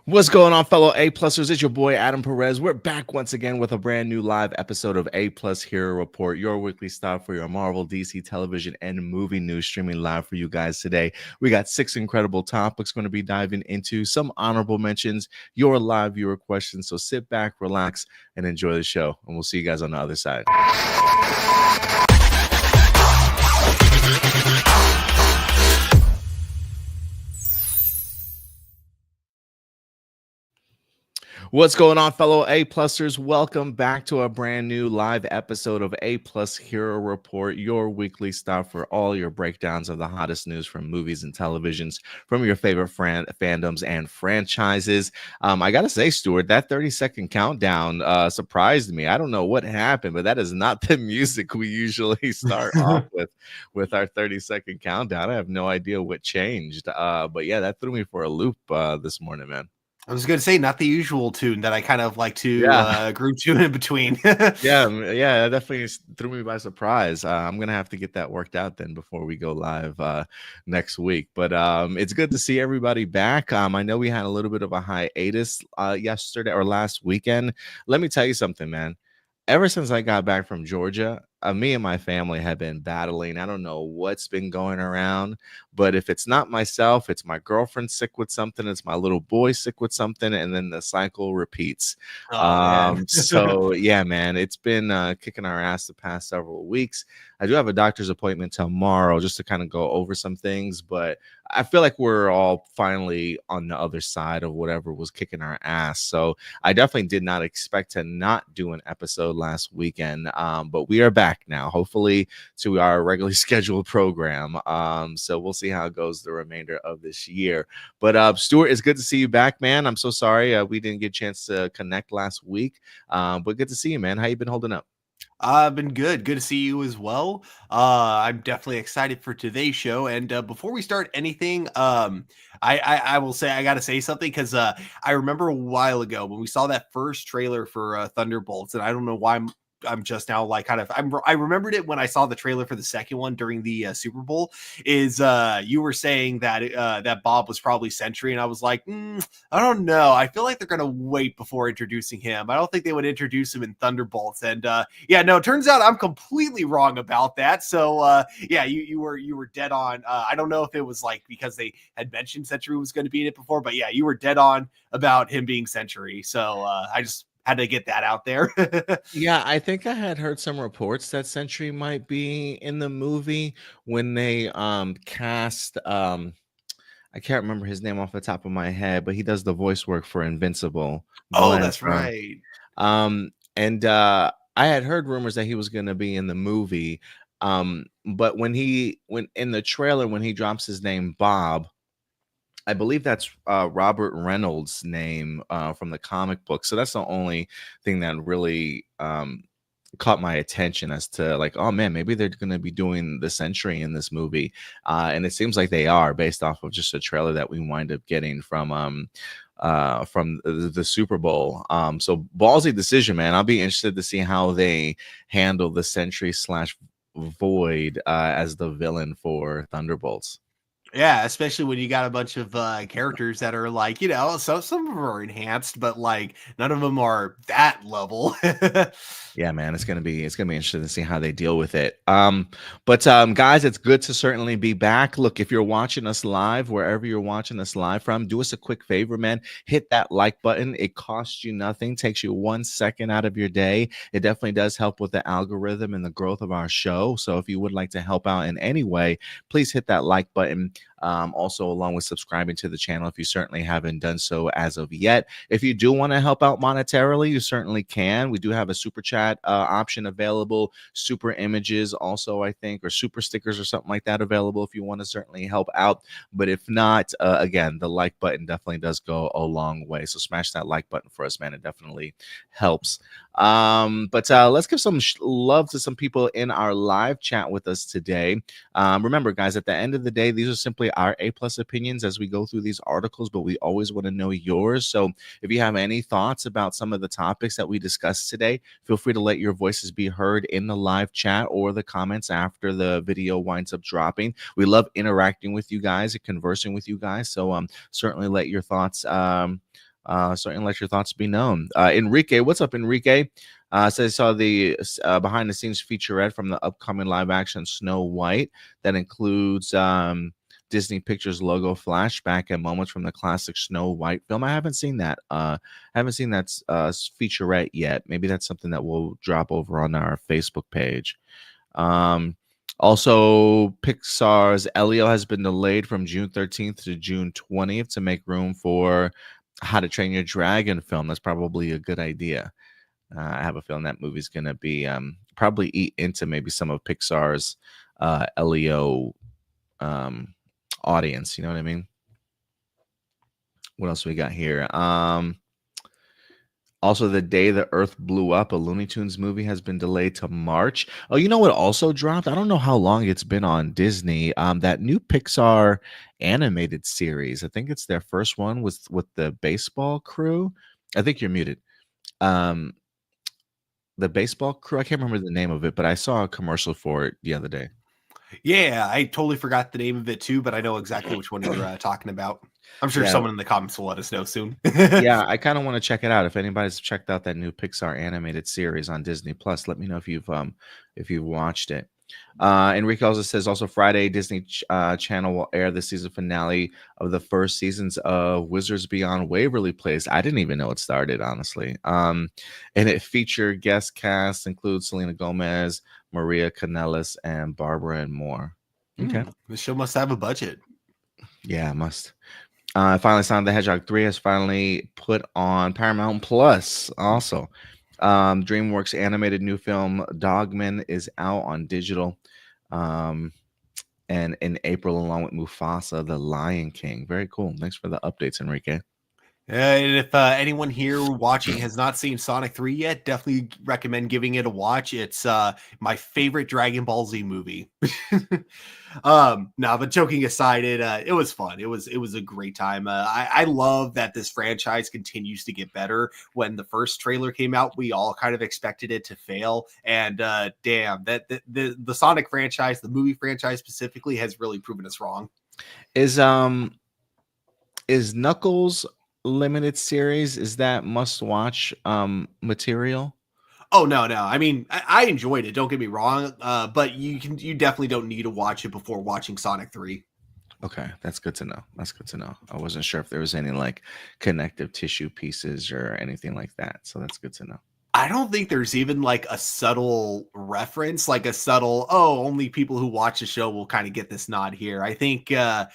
What's going on, fellow A-Plusers? It's your boy, Adam Perez. We're back once again with a brand new live episode of A-Plus Hero Report, your weekly stop for your Marvel, DC, television, and movie news streaming live for you guys today. We got 6 incredible topics going to be diving into, some honorable mentions, your live viewer questions. So sit back, relax, and enjoy the show. And we'll see you guys on the other side. What's going on, fellow A-Plusers? Welcome back to a brand new live episode of A-Plus Hero Report, your weekly stop for all your breakdowns of the hottest news from movies and televisions from your favorite fandoms and franchises. I gotta say, Stuart, that 30-second countdown surprised me. I don't know what happened, but that is not the music we usually start off with our 30-second countdown. I have no idea what changed, but yeah, that threw me for a loop this morning, man. I was going to say, not the usual tune that I kind of like to group tune in between. Yeah, that definitely threw me by surprise. I'm going to have to get that worked out then before we go live next week. But it's good to see everybody back. I know we had a little bit of a hiatus yesterday or last weekend. Let me tell you something, man. Ever since I got back from Georgia, me and my family have been battling. I don't know what's been going around, but if it's not myself, it's my girlfriend sick with something, it's my little boy sick with something, and then the cycle repeats. So yeah, man, it's been kicking our ass the past several weeks. I do have a doctor's appointment tomorrow just to kind of go over some things, but I feel like we're all finally on the other side of whatever was kicking our ass. So I definitely did not expect to not do an episode last weekend, but we are back now, hopefully to our regularly scheduled program. So we'll see how it goes the remainder of this year. But Stuart, it's good to see you back, man. I'm so sorry we didn't get a chance to connect last week, but good to see you, man. How you been holding up? I've been good. Good to see you as well. I'm definitely excited for today's show. And before we start anything, I will say I got to say something because I remember a while ago when we saw that first trailer for Thunderbolts, and I don't know why I'm just now like I remembered it when I saw the trailer for the second one during the Super Bowl. Is you were saying that that Bob was probably Sentry, and I was like, I don't know. I feel like they're gonna wait before introducing him. I don't think they would introduce him in Thunderbolts. And yeah, no, it turns out I'm completely wrong about that. So yeah, you were dead on. I don't know if it was like because they had mentioned Sentry was going to be in it before, but yeah, you were dead on about him being Sentry. So I just had to get that out there. Yeah, I think I had heard some reports that Sentry might be in the movie when they cast I can't remember his name off the top of my head, but he does the voice work for Invincible. Oh, that's right. And I had heard rumors that he was going to be in the movie. But when in the trailer, when he drops his name Bob, I believe that's Robert Reynolds' name from the comic book. So that's the only thing that really caught my attention as to like, oh man, maybe they're going to be doing the Sentry in this movie. And it seems like they are based off of just a trailer that we wind up getting from the Super Bowl. So ballsy decision, man. I'll be interested to see how they handle the Sentry / Void as the villain for Thunderbolts. Yeah, especially when you got a bunch of characters that are like, so some of them are enhanced, but like none of them are that level. Yeah, man, it's gonna be interesting to see how they deal with it. Guys, it's good to certainly be back. Look, if you're watching us live, wherever you're watching us live from, do us a quick favor, man. Hit that like button. It costs you nothing, takes you 1 second out of your day. It definitely does help with the algorithm and the growth of our show. So if you would like to help out in any way, please hit that like button. Also, along with subscribing to the channel if you certainly haven't done so as of yet. If you do want to help out monetarily, you certainly can. We do have a super chat option available, super images also, I think, or super stickers or something like that available if you want to certainly help out. But if not, again, the like button definitely does go a long way. So smash that like button for us, man. It definitely helps. Let's give some love to some people in our live chat with us today. Remember, guys, at the end of the day, these are simply our A+ opinions as we go through these articles, but we always want to know yours. So if you have any thoughts about some of the topics that we discussed today, feel free to let your voices be heard in the live chat or the comments after the video winds up dropping. We love interacting with you guys and conversing with you guys. So certainly let your thoughts certainly let your thoughts be known. Enrique, what's up, Enrique? Says saw the behind the scenes featurette from the upcoming live action Snow White that includes Disney Pictures logo flashback and moments from the classic Snow White film. I haven't seen that. Haven't seen that featurette yet. Maybe that's something that we'll drop over on our Facebook page. Also, Pixar's Elio has been delayed from June 13th to June 20th to make room for How to Train Your Dragon film. That's probably a good idea. I have a feeling that movie's going to be probably eat into maybe some of Pixar's Elio audience. You know what I mean? What else we got here? Also, The Day the Earth Blew Up, a Looney Tunes movie, has been delayed to March. Oh, you know what also dropped? I don't know how long it's been on Disney. That new Pixar animated series. I think it's their first one with the baseball crew. I think you're muted. The baseball crew. I can't remember the name of it, but I saw a commercial for it the other day. Yeah, I totally forgot the name of it too, but I know exactly which one you're talking about. I'm sure someone in the comments will let us know soon. Yeah, I kind of want to check it out. If anybody's checked out that new Pixar animated series on Disney Plus, let me know if you've watched it. Enrique also says also Friday Disney Channel will air the season finale of the first seasons of Wizards Beyond Waverly Place. I didn't even know it started, honestly. And it featured guest cast includes Selena Gomez, Maria Kanellis, and Barbara and more. Okay, the show must have a budget. Yeah, it must. Finally, Sonic the Hedgehog 3 has finally put on Paramount Plus. Also, DreamWorks animated new film Dogman is out on digital, and in April, along with Mufasa, The Lion King. Very cool. Thanks for the updates, Enrique. And if anyone here watching has not seen Sonic 3 yet, definitely recommend giving it a watch. It's my favorite Dragon Ball Z movie. No, but joking aside, it was fun. It was a great time. I love that this franchise continues to get better. When the first trailer came out, we all kind of expected it to fail, and damn, that the Sonic franchise, the movie franchise specifically, has really proven us wrong. Is Knuckles limited series, is that must watch material? Oh no. I mean, I enjoyed it, don't get me wrong, but you definitely don't need to watch it before watching Sonic 3. Okay, that's good to know. I wasn't sure if there was any like connective tissue pieces or anything like that, so that's good to know. I don't think there's even like a subtle reference, like a subtle, only people who watch the show will kind of get this nod here. I think I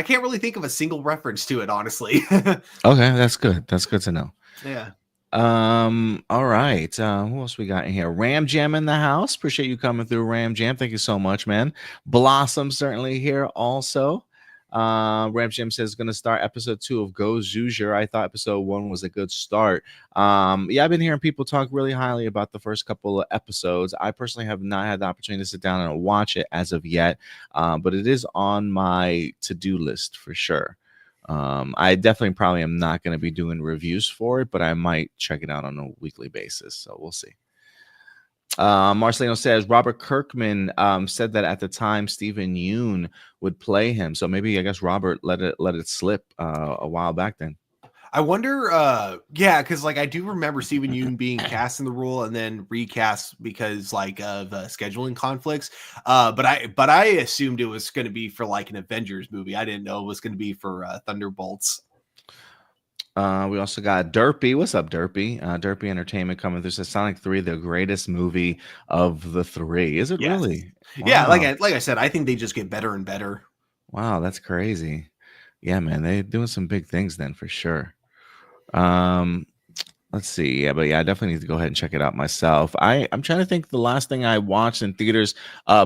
can't really think of a single reference to it, honestly. Okay, that's good. That's good to know. Yeah. All right. Who else we got in here? Ram Jam in the house. Appreciate you coming through, Ram Jam. Thank you so much, man. Blossom certainly here also. Ram Jam says going to start episode 2 of Go Zoozer. I thought episode 1 was a good start. Yeah, I've been hearing people talk really highly about the first couple of episodes. I personally have not had the opportunity to sit down and watch it as of yet, but it is on my to-do list for sure. I definitely probably am not going to be doing reviews for it, but I might check it out on a weekly basis. So we'll see. Marcelino says Robert Kirkman said that at the time Stephen Yeun would play him. So maybe I guess Robert let it slip a while back then. I wonder, because like I do remember Stephen Yeun being cast in the role and then recast because like of scheduling conflicts. But I assumed it was going to be for like an Avengers movie. I didn't know it was going to be for Thunderbolts. We also got Derpy. What's up, Derpy? Derpy Entertainment coming through. Says Sonic 3, the greatest movie of the 3. Is it really? Wow. Yeah, like I said, I think they just get better and better. Wow, that's crazy. Yeah, man, they're doing some big things then for sure. Let's see. Yeah, but yeah, I definitely need to go ahead and check it out myself. I'm trying to think the last thing I watched in theaters,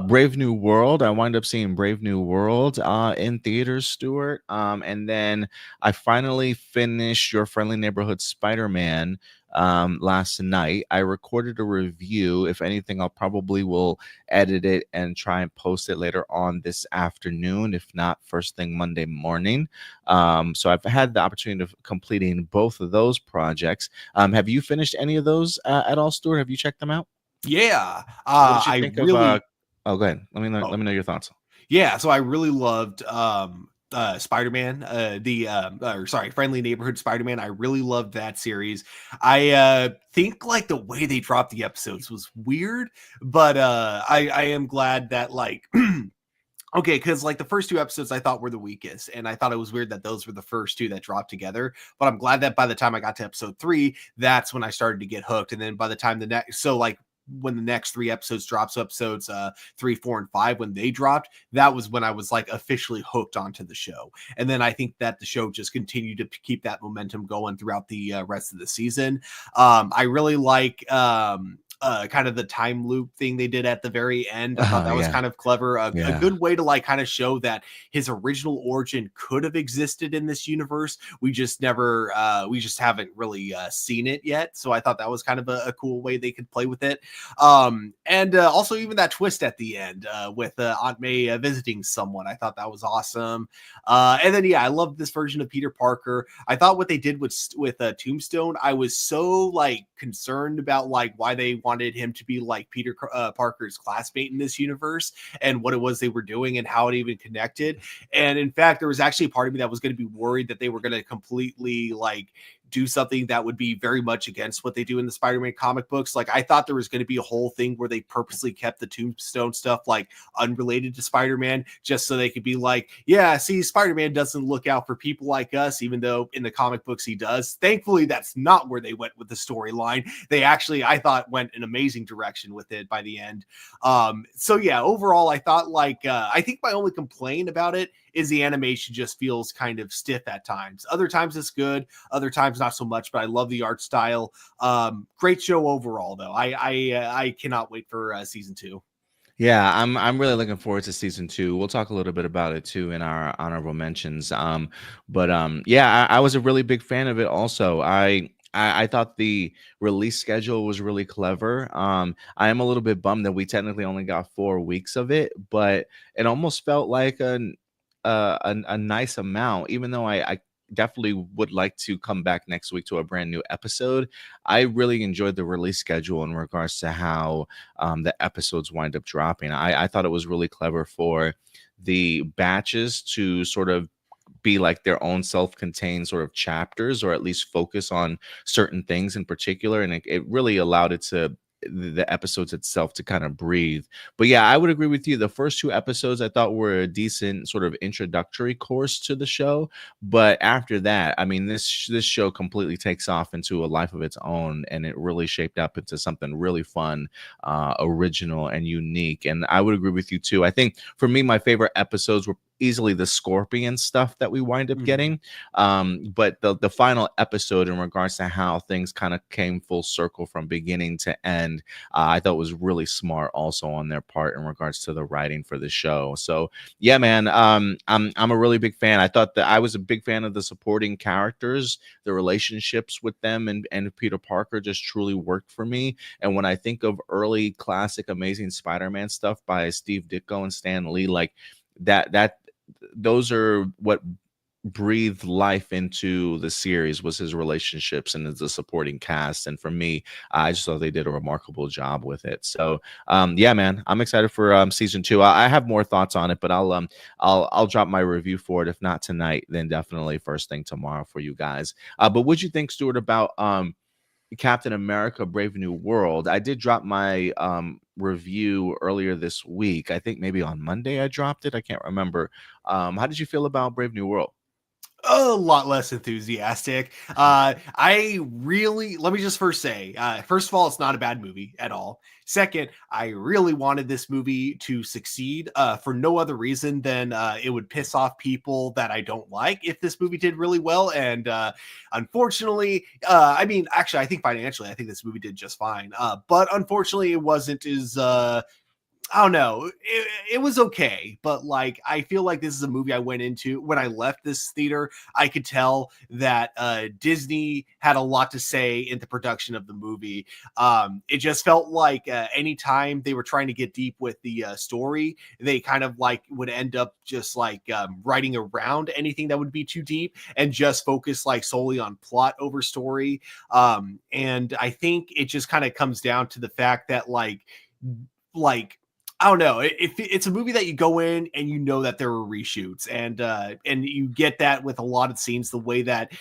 Brave New World. I wind up seeing Brave New World in theaters, Stuart. And then I finally finished Your Friendly Neighborhood Spider-Man last night. I recorded a review. If anything, I'll probably will edit it and try and post it later on this afternoon, if not first thing Monday morning. So I've had the opportunity of completing both of those projects. Have you finished any of those at all, Stuart? Have you checked them out? Yeah. What did you think of, oh, go ahead. Let me know your thoughts. Yeah, so I really loved Spider-Man, or sorry, Friendly Neighborhood Spider-Man. I really loved that series. I think like the way they dropped the episodes was weird, but I am glad that like okay, because like the first two episodes I thought were the weakest, and I thought it was weird that those were the first two that dropped together. But I'm glad that by the time I got to episode 3, that's when I started to get hooked. And then by the time the next, so like when the next 3 episodes drops, episodes 3, 4, and 5, when they dropped, that was when I was like officially hooked onto the show. And then I think that the show just continued to keep that momentum going throughout the rest of the season. I really like kind of the time loop thing they did at the very end. I thought Oh that was yeah, kind of clever. A yeah. good way to like kind of show that his original origin could have existed in this universe. We just never, we just haven't really seen it yet. So I thought that was kind of a cool way they could play with it. And also even that twist at the end with Aunt May visiting someone. I thought that was awesome. And then, yeah, I love this version of Peter Parker. I thought what they did with Tombstone, I was so like concerned about like why they wanted him to be like Peter Parker's classmate in this universe and what it was they were doing and how it even connected. And in fact, there was actually a part of me that was going to be worried that they were going to completely like do something that would be very much against what they do in the Spider-Man comic books. Like I thought there was going to be a whole thing where they purposely kept the Tombstone stuff like unrelated to Spider-Man just so they could be like, yeah, see, Spider-Man doesn't look out for people like us, even though in the comic books he does. Thankfully, that's not where they went with the storyline. They actually, I thought, went an amazing direction with it by the end. So yeah, overall, I thought like, I think my only complaint about it is the animation just feels kind of stiff at times. Other times it's good, other times not so much, but I love the art style. Great show overall, though. I cannot wait for season 2. Yeah, I'm really looking forward to season 2. We'll talk a little bit about it too in our honorable mentions. But yeah, I was a really big fan of it. Also, I thought the release schedule was really clever. I am a little bit bummed that we technically only got 4 weeks of it, but it almost felt like a nice amount. Even though I definitely would like to come back next week to a brand new episode. I really enjoyed the release schedule in regards to how the episodes wind up dropping. I thought it was really clever for the batches to sort of be like their own self-contained sort of chapters, or at least focus on certain things in particular. And it really allowed it to the episodes itself to kind of breathe. But yeah, I would agree with you. The first 2 episodes I thought were a decent sort of introductory course to the show, but after that, I mean, this show completely takes off into a life of its own, and it really shaped up into something really fun, original, and unique. And I would agree with you too. I think for me, my favorite episodes were easily the Scorpion stuff that we wind up getting. But the final episode in regards to how things kind of came full circle from beginning to end, I thought was really smart also on their part in regards to the writing for the show. So yeah, man, I'm a really big fan. I thought that I was a big fan of the supporting characters, the relationships with them and Peter Parker just truly worked for me. And when I think of early classic Amazing Spider-Man stuff by Steve Ditko and Stan Lee, like that those are what breathed life into the series, was his relationships and the supporting cast. And for me, I just thought they did a remarkable job with it. So yeah, man, I'm excited for season 2. I have more thoughts on it, but I'll drop my review for it, if not tonight, then definitely first thing tomorrow for you guys. But what'd you think, Stuart, about Captain America Brave New World? I did drop my review earlier this week. I think maybe on Monday I dropped it. I can't remember. How did you feel about Brave New World? A lot less enthusiastic. I really, let me just first say, first of all, it's not a bad movie at all. Second, I really wanted this movie to succeed for no other reason than it would piss off people that I don't like if this movie did really well. And unfortunately, I mean, actually, I think financially, I think this movie did just fine. But unfortunately, it wasn't as I don't know. It was okay, but like I feel like this is a movie I went into when I left this theater. I could tell that Disney had a lot to say in the production of the movie. It just felt like anytime they were trying to get deep with the story, they kind of like would end up just like writing around anything that would be too deep and just focus like solely on plot over story. And I think it just kind of comes down to the fact that like I don't know. It's a movie that you go in and you know that there were reshoots, and you get that with a lot of scenes. The way that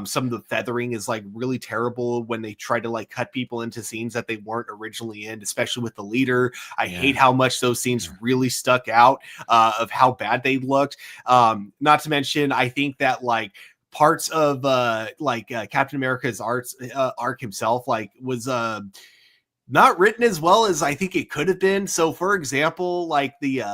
some of the feathering is like really terrible when they try to like cut people into scenes that they weren't originally in, especially with the leader. I hate Yeah. how much those scenes really stuck out of how bad they looked. Not to mention, I think that like parts of Captain America's arc himself like was not written as well as I think it could have been. So, for example, like the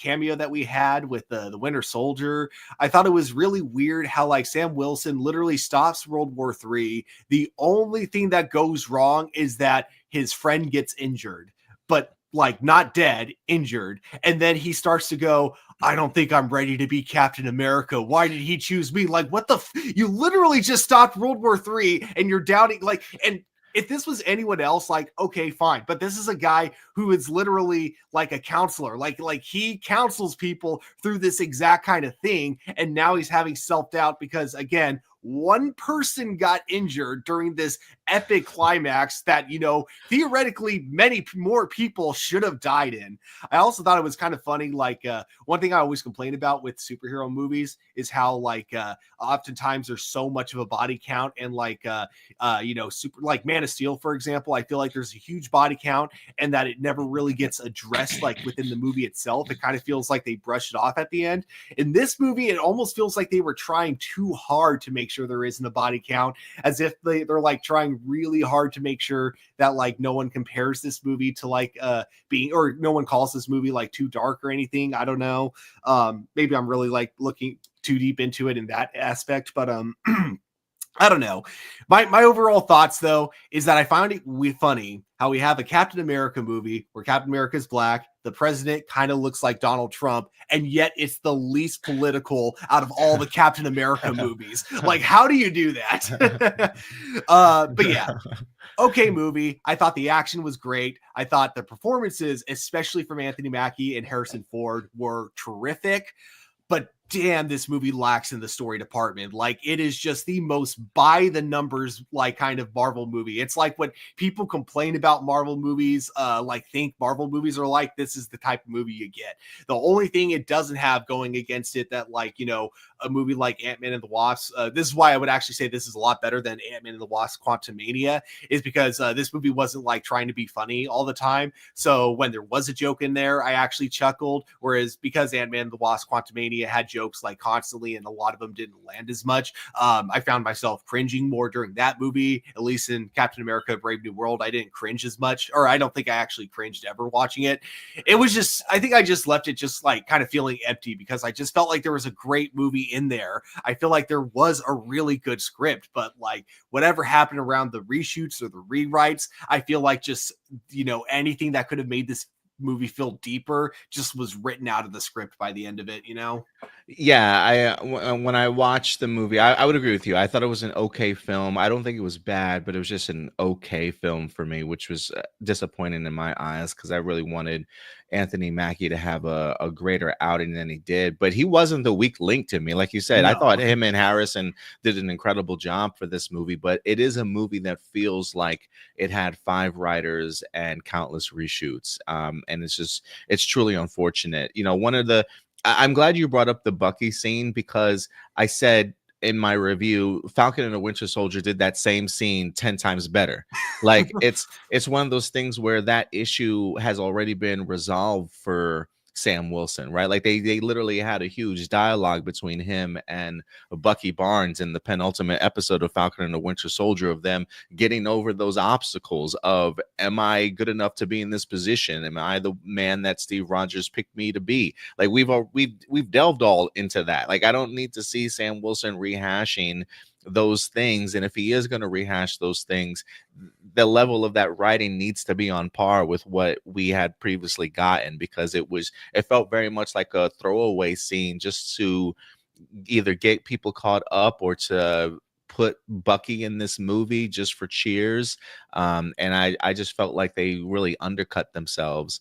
cameo that we had with the Winter Soldier, I thought it was really weird how like Sam Wilson literally stops World War III. The only thing that goes wrong is that his friend gets injured, but like not dead, injured, and then he starts to go, I don't think I'm ready to be Captain America. Why did he choose me? Like, what the you literally just stopped World War III and you're doubting like, and if this was anyone else, like, okay, fine. But this is a guy who is literally like a counselor. Like he counsels people through this exact kind of thing. And now he's having self-doubt because again, one person got injured during this epic climax that, you know, theoretically many more people should have died in. I also thought it was kind of funny. Like one thing I always complain about with superhero movies is how like oftentimes there's so much of a body count and like you know, super like Man of Steel, for example. I feel like there's a huge body count and that it never really gets addressed like within the movie itself. It kind of feels like they brushed it off at the end. In this movie, it almost feels like they were trying too hard to make sure there isn't a body count, as if they're like trying really hard to make sure that like no one compares this movie to like being, or no one calls this movie like too dark or anything. I don't know. Maybe I'm really like looking too deep into it in that aspect, but I don't know. My overall thoughts though is that I found it funny how we have a Captain America movie where Captain America is black, the president kind of looks like Donald Trump, and yet it's the least political out of all the Captain America movies. Like, how do you do that? But yeah, okay movie. I thought the action was great. I thought the performances, especially from Anthony Mackie and Harrison Ford, were terrific. But damn, this movie lacks in the story department. Like, it is just the most by the numbers, like, kind of Marvel movie. It's like when people complain about Marvel movies, like think Marvel movies are like, this is the type of movie you get. The only thing it doesn't have going against it that, like, you know, a movie like Ant-Man and the Wasp, this is why I would actually say this is a lot better than Ant-Man and the Wasp Quantumania, is because this movie wasn't like trying to be funny all the time. So when there was a joke in there, I actually chuckled. Whereas because Ant-Man and the Wasp Quantumania had jokes like constantly and a lot of them didn't land as much, I found myself cringing more during that movie. At least in Captain America Brave New World, I didn't cringe as much, or I don't think I actually cringed ever watching it. It was just, I think I just left it just like kind of feeling empty because I just felt like there was a great movie in there. I feel like there was a really good script, but like whatever happened around the reshoots or the rewrites, I feel like just, you know, anything that could have made this movie feel deeper just was written out of the script by the end of it, you know? Yeah, when I watched the movie, I would agree with you. I thought it was an okay film. I don't think it was bad, but it was just an okay film for me, which was disappointing in my eyes because I really wanted Anthony Mackie to have a greater outing than he did. But he wasn't the weak link to me. Like you said, I thought No. him and Harrison did an incredible job for this movie, but it is a movie that feels like it had 5 writers and countless reshoots. And it's truly unfortunate. You know, one of the I'm glad you brought up the Bucky scene because I said in my review, Falcon and the Winter Soldier did that same scene 10 times better. Like it's one of those things where that issue has already been resolved for Sam Wilson, right? Like they literally had a huge dialogue between him and Bucky Barnes in the penultimate episode of Falcon and the Winter Soldier of them getting over those obstacles of, am I good enough to be in this position? Am I the man that Steve Rogers picked me to be? Like we've delved all into that. Like I don't need to see Sam Wilson rehashing those things, and if he is going to rehash those things, the level of that writing needs to be on par with what we had previously gotten, because it felt very much like a throwaway scene just to either get people caught up or to put Bucky in this movie just for cheers. And I just felt like they really undercut themselves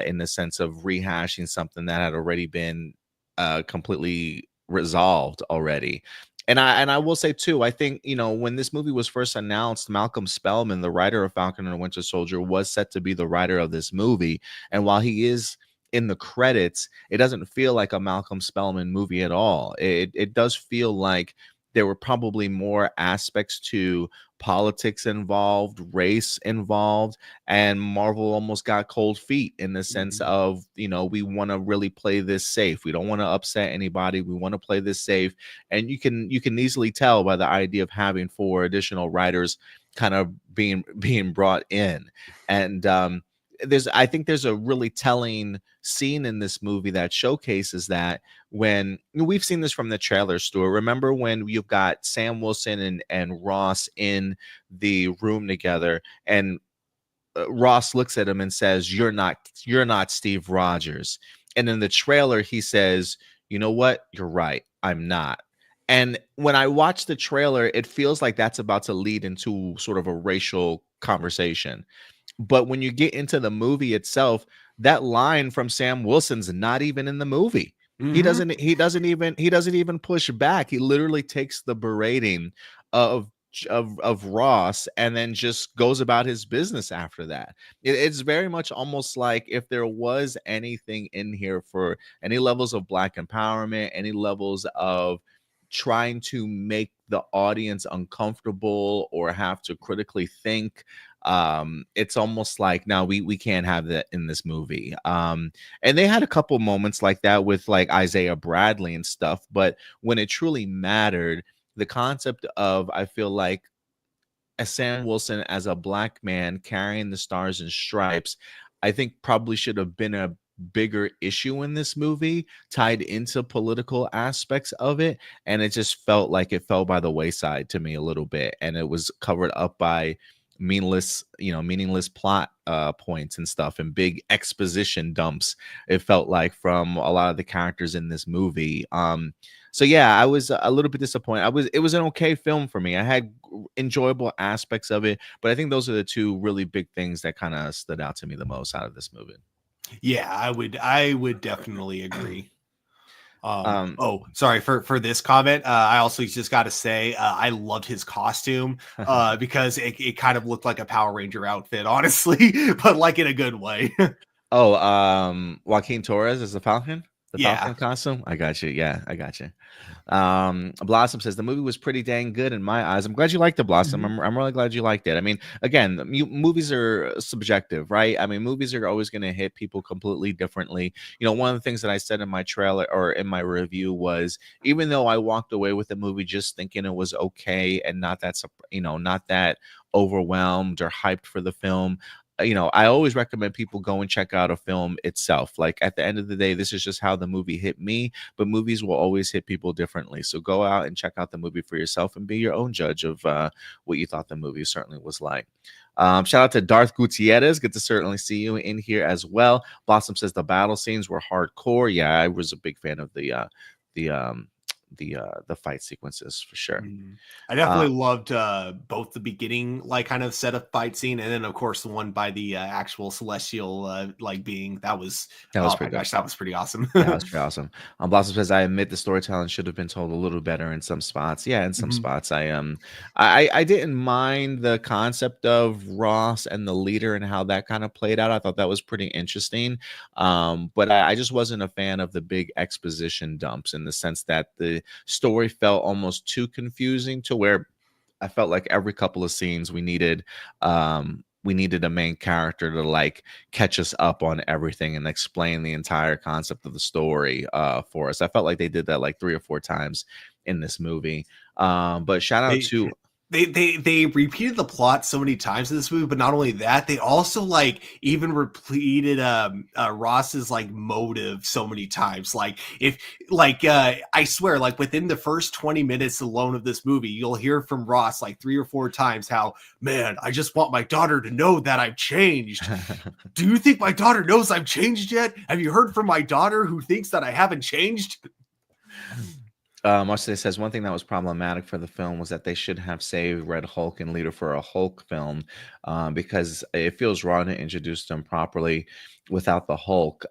in the sense of rehashing something that had already been completely resolved already. And I will say too, I think, when this movie was first announced, Malcolm Spellman, the writer of Falcon and the Winter Soldier, was set to be the writer of this movie. And while he is in the credits, it doesn't feel like a Malcolm Spellman movie at all. It does feel like there were probably more aspects to politics involved, race involved, and Marvel almost got cold feet in the sense Mhm. of, we want to really play this safe. We don't want to upset anybody. We want to play this safe. And you can easily tell by the idea of having four additional writers kind of being brought in. And I think there's a really telling scene in this movie that showcases that, when we've seen this from the trailer, Stuart. Remember when you've got Sam Wilson and Ross in the room together, and Ross looks at him and says, "You're not Steve Rogers." And in the trailer, he says, "You know what? You're right. I'm not." And when I watch the trailer, it feels like that's about to lead into sort of a racial conversation. But when you get into the movie itself, that line from Sam Wilson's not even in the movie. He Mhm. doesn't he doesn't even he doesn't even push back. He literally takes the berating of Ross and then just goes about his business after that. It's very much almost like if there was anything in here for any levels of black empowerment, any levels of trying to make the audience uncomfortable or have to critically think, it's almost like, now we can't have that in this movie. And they had a couple moments like that with like Isaiah Bradley and stuff, but when it truly mattered, the concept of, I feel like, a Sam Wilson as a black man carrying the stars and stripes, I think probably should have been a bigger issue in this movie, tied into political aspects of it. And it just felt like it fell by the wayside to me a little bit. And it was covered up by meaningless plot points and stuff, and big exposition dumps, it felt like, from a lot of the characters in this movie. So yeah, I was a little bit disappointed. It was an okay film for me. I had enjoyable aspects of it, but I think those are the two really big things that kind of stood out to me the most out of this movie. Yeah, I would definitely agree. Um, Oh, sorry for this comment. I also just got to say, I loved his costume because it kind of looked like a Power Ranger outfit, honestly, but like in a good way. oh, Joaquin Torres is the Falcon. The Yeah. Falcon costume. I got you. Yeah, I got you. Blossom says the movie was pretty dang good in my eyes. I'm glad you liked it, Blossom. Mhm. I'm really glad you liked it. I mean, again, movies are subjective, right? I mean, movies are always going to hit people completely differently. One of the things that I said in my trailer or in my review was, even though I walked away with the movie just thinking it was okay and not that overwhelmed or hyped for the film, I always recommend people go and check out a film itself. Like, at the end of the day, this is just how the movie hit me, but movies will always hit people differently. So go out and check out the movie for yourself and be your own judge of what you thought the movie certainly was like. Shout out to Darth Gutierrez. Good to certainly see you in here as well. Blossom says the battle scenes were hardcore. Yeah, I was a big fan of the the fight sequences for sure. Mhm. I Uh, definitely loved both the beginning, like kind of set up fight scene, and then of course the one by the actual celestial like being. That was, that was oh my pretty good. gosh, that was pretty awesome. Yeah, that's pretty awesome. Blossom says, "I admit the storytelling should have been told a little better in some spots." Yeah, in some Mhm. spots, I didn't mind the concept of Ross and the leader and how that kind of played out. I thought that was pretty interesting. But I just wasn't a fan of the big exposition dumps, in the sense that the story felt almost too confusing, to where I felt like every couple of scenes we needed a main character to like catch us up on everything and explain the entire concept of the story for us. I felt like they did that like 3 or 4 times in this movie. But shout out They to they repeated the plot so many times in this movie, but not only that, they also like even repeated Ross's like motive so many times. Like, if like I swear, like within the first 20 minutes alone of this movie, you'll hear from Ross like 3 or 4 times how, man, I just want my daughter to know that I've changed. Do you think my daughter knows I've changed yet? Have you heard from my daughter who thinks that I haven't changed? Marcel says one thing that was problematic for the film was that they should have saved Red Hulk and Leader for a Hulk film, because it feels wrong to introduce them properly without the Hulk.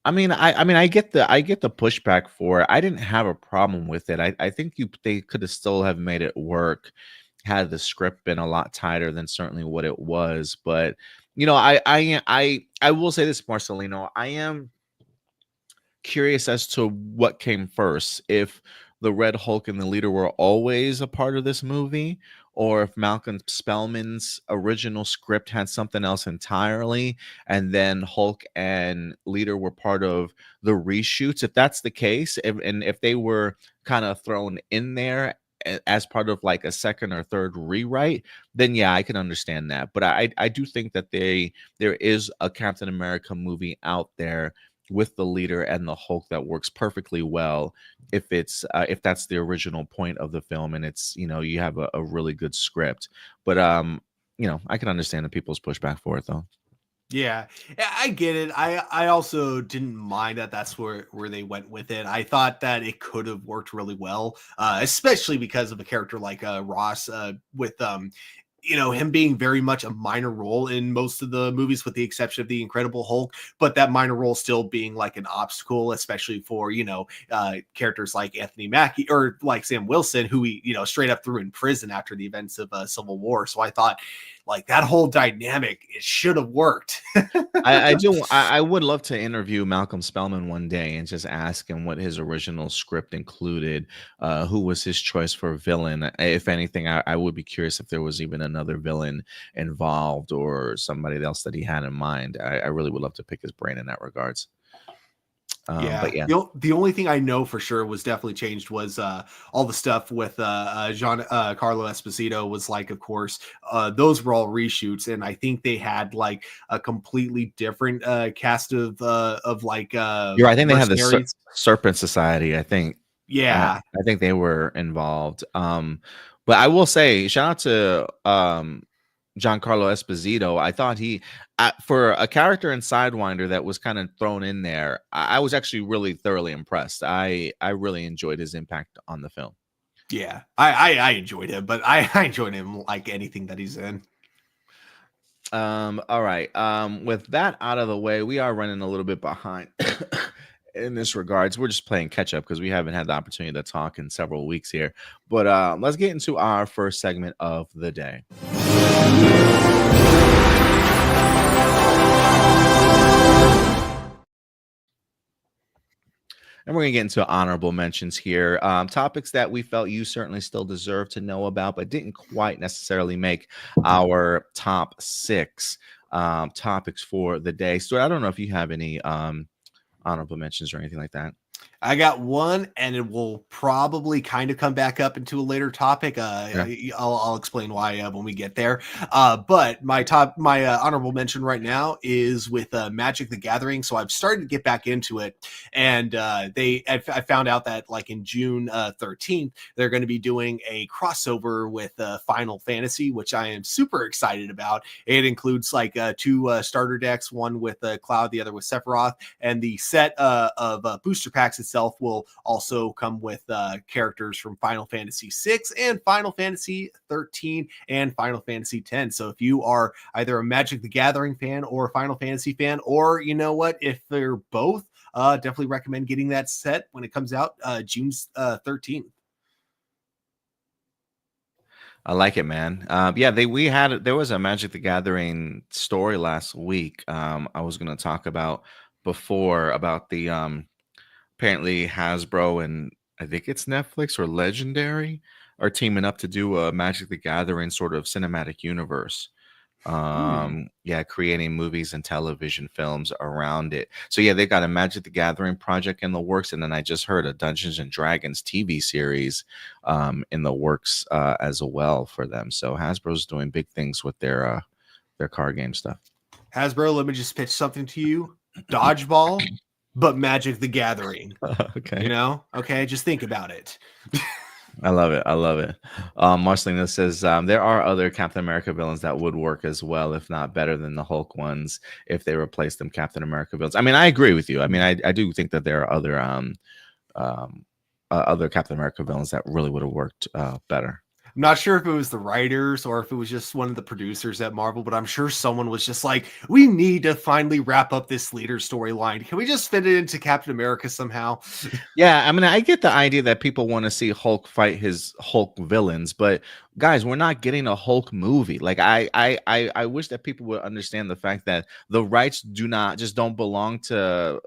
I get the pushback for it. I didn't have a problem with it. I think they could have still have made it work had the script been a lot tighter than certainly what it was. But I will say this, Marcelino. I am curious as to what came first, if the Red Hulk and the Leader were always a part of this movie, or if Malcolm Spellman's original script had something else entirely, and then Hulk and Leader were part of the reshoots. If that's the case, and if they were kind of thrown in there as part of like a second or third rewrite, then yeah, I can understand that. But I do think that there is a Captain America movie out there with the Leader and the Hulk that works perfectly well, if that's the original point of the film, and it's, you have a really good script. But I can understand the people's pushback for it though. Yeah, I get it. I also didn't mind that that's where they went with it. I thought that it could have worked really well, especially because of a character like Ross, with him being very much a minor role in most of the movies, with the exception of the Incredible Hulk, but that minor role still being like an obstacle, especially for characters like Anthony Mackie or like Sam Wilson, who he straight up threw in prison after the events of Civil War. So I thought like that whole dynamic, it should have worked. I would love to interview Malcolm Spellman one day and just ask him what his original script included, who was his choice for villain. If anything, I would be curious if there was even another villain involved or somebody else that he had in mind. I really would love to pick his brain in that regards. Yeah, But yeah. the only thing I know for sure was definitely changed was all the stuff with John Carlo Esposito was like, of course, those were all reshoots, and I think they had like a completely different cast of like You're right. I think they had the mercenaries. Serpent Society. I think. Yeah, I think they were involved. But I will say, shout out to Giancarlo Esposito. I thought for a character in Sidewinder that was kind of thrown in there, I was actually really thoroughly impressed. I really enjoyed his impact on the film. yeah, I enjoyed him, but I enjoyed him like anything that he's in. All right. With that out of the way, we are running a little bit behind in this regards. We're just playing catch up because we haven't had the opportunity to talk in several weeks here. But let's get into our first segment of the day. And we're going to get into honorable mentions here. Topics that we felt you certainly still deserve to know about, but didn't quite necessarily make our top 6 topics for the day. So I don't know if you have any honorable mentions or anything like that. I got one, and it will probably kind of come back up into a later topic. I'll explain why when we get there. But my honorable mention right now is with Magic the Gathering. So I've started to get back into it, and I found out that like in June 13th they're going to be doing a crossover with Final Fantasy, which I am super excited about. It includes like 2 starter decks, one with Cloud, the other with Sephiroth, and the set of booster packs itself will also come with characters from Final Fantasy 6 and Final Fantasy 13 and Final Fantasy 10. So if you are either a Magic the Gathering fan or a Final Fantasy fan, or you know what, if they're both, definitely recommend getting that set when it comes out June 13th. I like it, man. Yeah, there was a Magic the Gathering story last week. I was going to talk about before about the apparently Hasbro and I think it's Netflix or Legendary are teaming up to do a Magic the Gathering sort of cinematic universe. Yeah, creating movies and television films around it. So yeah, they got a Magic the Gathering project in the works, and then I just heard a Dungeons and Dragons TV series in the works as well for them. So Hasbro's doing big things with their card game stuff. Hasbro, let me just pitch something to you. Dodgeball, but Magic the Gathering. Okay. Okay, just think about it. I love it. I love it. Marcelina says there are other Captain America villains that would work as well, if not better than the Hulk ones, if they replace them Captain America villains. I mean, I agree with you. I mean, I do think that there are other Captain America villains that really would have worked better. I'm not sure if it was the writers or if it was just one of the producers at Marvel, but I'm sure someone was just like, we need to finally wrap up this leader storyline. Can we just fit it into Captain America somehow? Yeah, I mean, I get the idea that people want to see Hulk fight his Hulk villains, but guys, we're not getting a Hulk movie. Like, I wish that people would understand the fact that the rights do not just don't belong to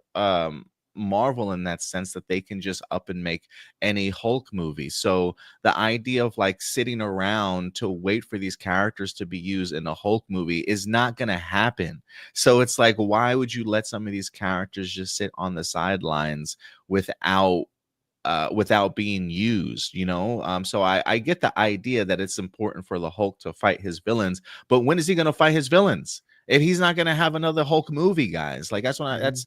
Marvel in that sense that they can just up and make any Hulk movie. So the idea of like sitting around to wait for these characters to be used in a Hulk movie is not going to happen. So it's like, why would you let some of these characters just sit on the sidelines without without being used, you know? So I get the idea that it's important for the Hulk to fight his villains, but when is he going to fight his villains? If he's not going to have another Hulk movie, guys, like that's what that's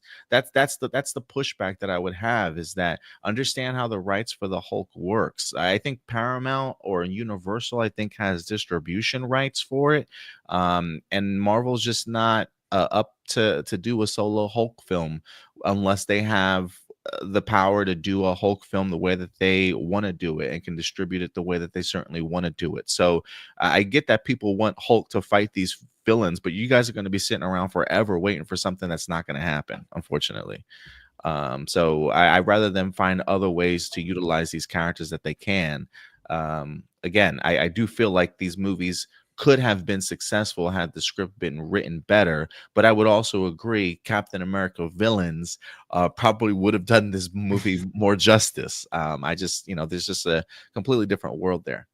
the pushback that I would have, is that understand how the rights for the Hulk works. I think Paramount or Universal, I think, has distribution rights for it, and Marvel's just not up to do a solo Hulk film unless they have the power to do a Hulk film the way that they want to do it and can distribute it the way that they certainly want to do it. So I get that people want Hulk to fight these villains, but you guys are going to be sitting around forever waiting for something that's not going to happen, unfortunately. So I rather them find other ways to utilize these characters that they can. Again, I do feel like these movies could have been successful had the script been written better, but I would also agree Captain America villains probably would have done this movie more justice. I just, there's just a completely different world there.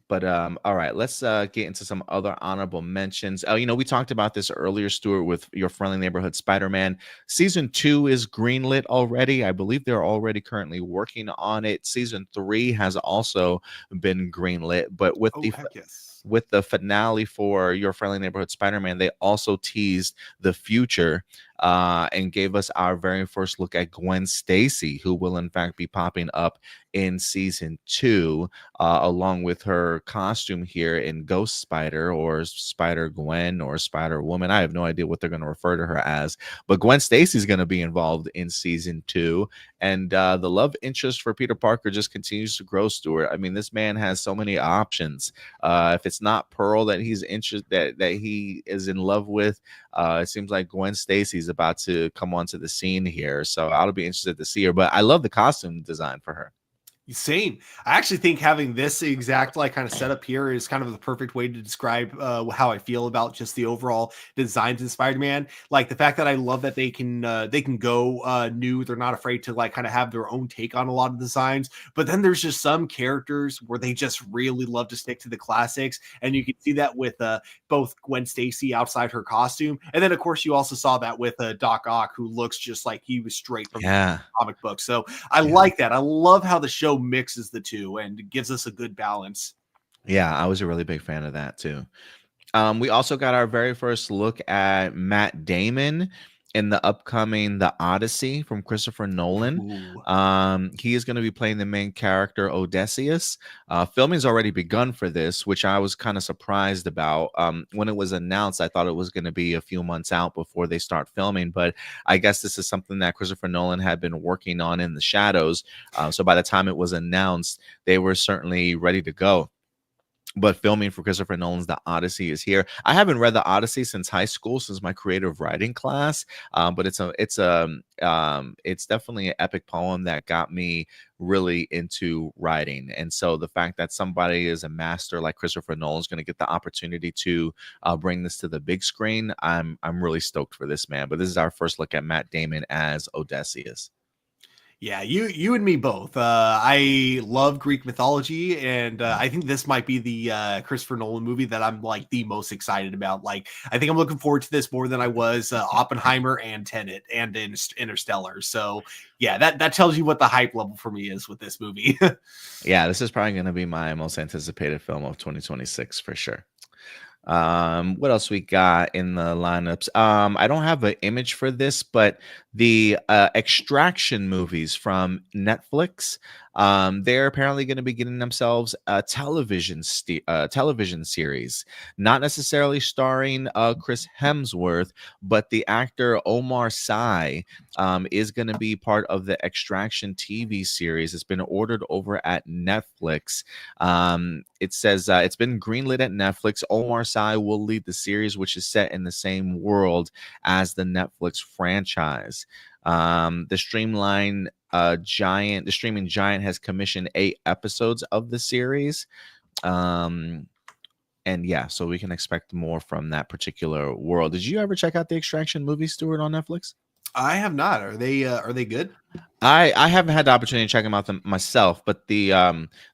But all right, let's get into some other honorable mentions. We talked about this earlier, Stuart, with Your Friendly Neighborhood Spider-Man. Season 2 is greenlit already. I believe they're already currently working on it. Season 3 has also been greenlit, but with Heck yes. with the finale for Your Friendly Neighborhood Spider-Man, they also teased the future and gave us our very first look at Gwen Stacy, who will in fact be popping up in season 2, along with her costume here in Ghost Spider or Spider Gwen or Spider Woman. I have no idea what they're going to refer to her as, but Gwen Stacy's going to be involved in season 2. And the love interest for Peter Parker just continues to grow, Stuart. I mean, this man has so many options. If it's not Pearl that he's interested that he is in love with, it seems like Gwen Stacy's about to come onto the scene here. So I'll be interested to see her. But I love the costume design for her. Same. I actually think having this exact kind of setup here is kind of the perfect way to describe how I feel about just the overall designs in Spider-Man. Like the fact that I love that they can go new. They're not afraid to kind of have their own take on a lot of designs. But then there's just some characters where they just really love to stick to the classics, and you can see that with both Gwen Stacy outside her costume, and then of course you also saw that with Doc Ock, who looks just like he was straight from the comic book. So I like that. I love how the show mixes the two and gives us a good balance. Yeah, I was a really big fan of that too. We also got our very first look at Matt Damon in the upcoming The Odyssey from Christopher Nolan. He is going to be playing the main character, Odysseus. Filming's already begun for this, which I was kind of surprised about. When it was announced, I thought it was going to be a few months out before they start filming, but I guess this is something that Christopher Nolan had been working on in the shadows. So by the time it was announced, they were certainly ready to go. But filming for Christopher Nolan's The Odyssey is here. I haven't read The Odyssey since high school, since my creative writing class. But it's definitely an epic poem that got me really into writing. And so the fact that somebody is a master like Christopher Nolan is going to get the opportunity to bring this to the big screen, I'm really stoked for this, man. But this is our first look at Matt Damon as Odysseus. Yeah, you and me both. I love Greek mythology, and I think this might be the Christopher Nolan movie that I'm the most excited about. Like, I think I'm looking forward to this more than I was Oppenheimer and Tenet and Interstellar. So yeah, that tells you what the hype level for me is with this movie. Yeah, this is probably going to be my most anticipated film of 2026 for sure. What else we got in the lineups? I don't have an image for this, but the Extraction movies from Netflix They're apparently going to be getting themselves a television series, not necessarily starring Chris Hemsworth, but the actor Omar Sy is going to be part of the Extraction TV series. It's been ordered over at Netflix. It says it's been greenlit at Netflix. Omar Sy will lead the series, which is set in the same world as the Netflix franchise. The streaming giant has commissioned 8 episodes of the series. And yeah, so we can expect more from that particular world. Did you ever check out the Extraction movie, Stuart, on Netflix? I have not. Are they good? I haven't had the opportunity to check them out myself, but the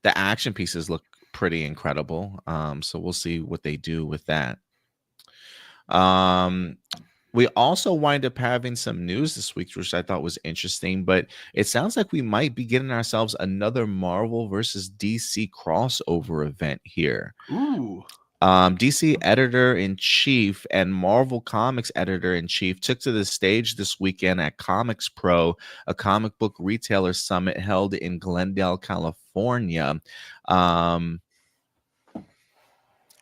action pieces look pretty incredible. So we'll see what they do with that. We also wind up having some news this week, which I thought was interesting, but it sounds like we might be getting ourselves another Marvel versus DC crossover event here. Ooh. DC editor-in-chief and Marvel Comics editor-in-chief took to the stage this weekend at Comics Pro, a comic book retailer summit held in Glendale, California.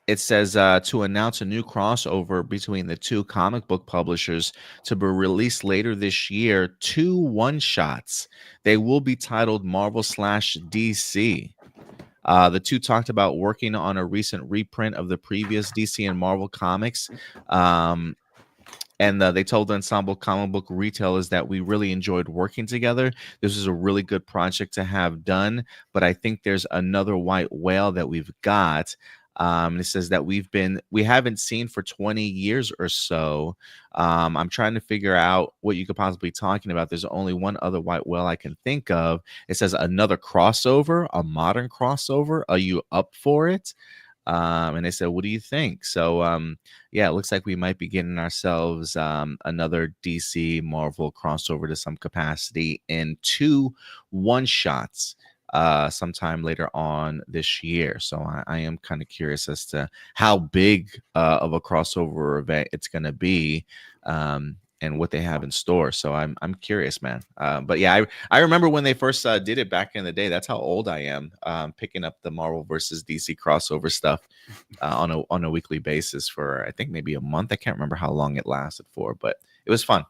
It says to announce a new crossover between the two comic book publishers to be released later this year, 2 one-shots. They will be titled Marvel/DC. The two talked about working on a recent reprint of the previous DC and Marvel comics. And they told the Ensemble comic book retailers that we really enjoyed working together. This was a really good project to have done, but I think there's another white whale that we've got. It says that we haven't seen for 20 years or so. I'm trying to figure out what you could possibly be talking about. There's only one other white whale I can think of. It says another crossover, a modern crossover. Are you up for it? And they said, what do you think? So, yeah, it looks like we might be getting ourselves another DC Marvel crossover to some capacity in 2 one-shots sometime later on this year. So I am kind of curious as to how big of a crossover event it's going to be. And what they have in store. So I'm curious, man. But yeah, I remember when they first did it back in the day. That's how old I am, picking up the Marvel versus DC crossover stuff on a weekly basis for I think maybe a month. I can't remember how long it lasted for, but it was fun.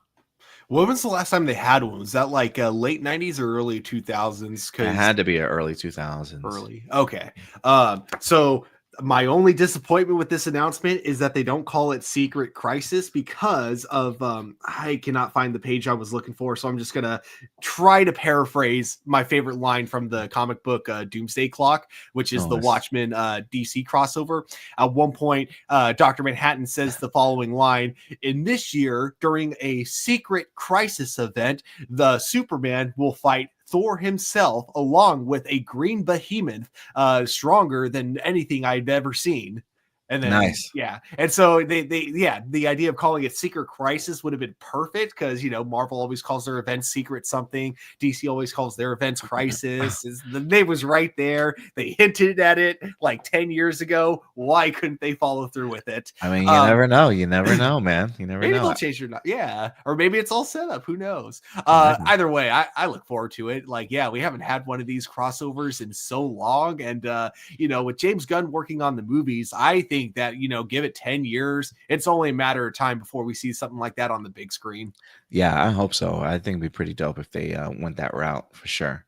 When was the last time they had one? Was that like late 90s or early 2000s? It had to be early 2000s. Early. Okay. So my only disappointment with this announcement is that they don't call it Secret Crisis because of I cannot find the page I was looking for, so I'm just gonna try to paraphrase my favorite line from the comic book Doomsday Clock, which is the Watchmen DC crossover. At one point, Dr. Manhattan says the following line: in this year, during a Secret Crisis event, the Superman will fight Thor himself, along with a green behemoth, stronger than anything I've ever seen. And then, nice. Yeah. And so the idea of calling it Secret Crisis would have been perfect because, Marvel always calls their events Secret something. DC always calls their events Crisis. The name was right there. They hinted at it like 10 years ago. Why couldn't they follow through with it? I mean, you never know. You never know, man. You never maybe know. They'll change their yeah. Or maybe it's all set up. Who knows? Either way, I look forward to it. Like, yeah, we haven't had one of these crossovers in so long. And, with James Gunn working on the movies, I think that give it 10 years, it's only a matter of time before we see something like that on the big screen. Yeah, I hope so. I think it'd be pretty dope if they went that route for sure.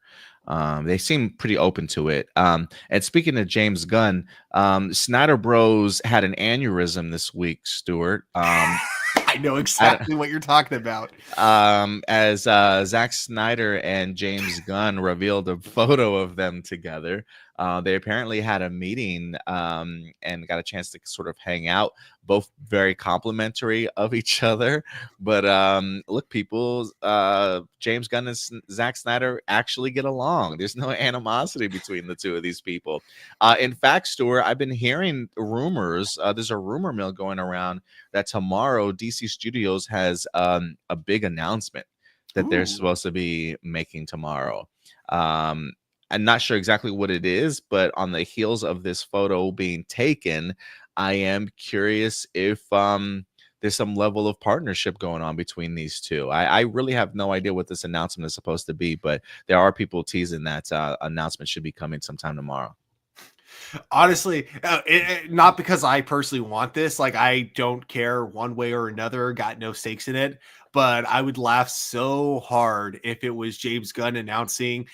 They seem pretty open to it. And speaking of James Gunn, Snyder Bros had an aneurysm this week, Stuart. I know exactly what you're talking about. As Zack Snyder and James Gunn revealed a photo of them together. They apparently had a meeting and got a chance to sort of hang out, both very complimentary of each other. But look, people, James Gunn and Zack Snyder actually get along. There's no animosity between the two of these people. In fact, Stuart, I've been hearing rumors. There's a rumor mill going around that tomorrow DC Studios has a big announcement that they're supposed to be making tomorrow. I'm not sure exactly what it is, but on the heels of this photo being taken, I am curious if there's some level of partnership going on between these two. I really have no idea what this announcement is supposed to be, but there are people teasing that announcement should be coming sometime tomorrow. Honestly, not because I personally want this. Like, I don't care one way or another. Got no stakes in it. But I would laugh so hard if it was James Gunn announcing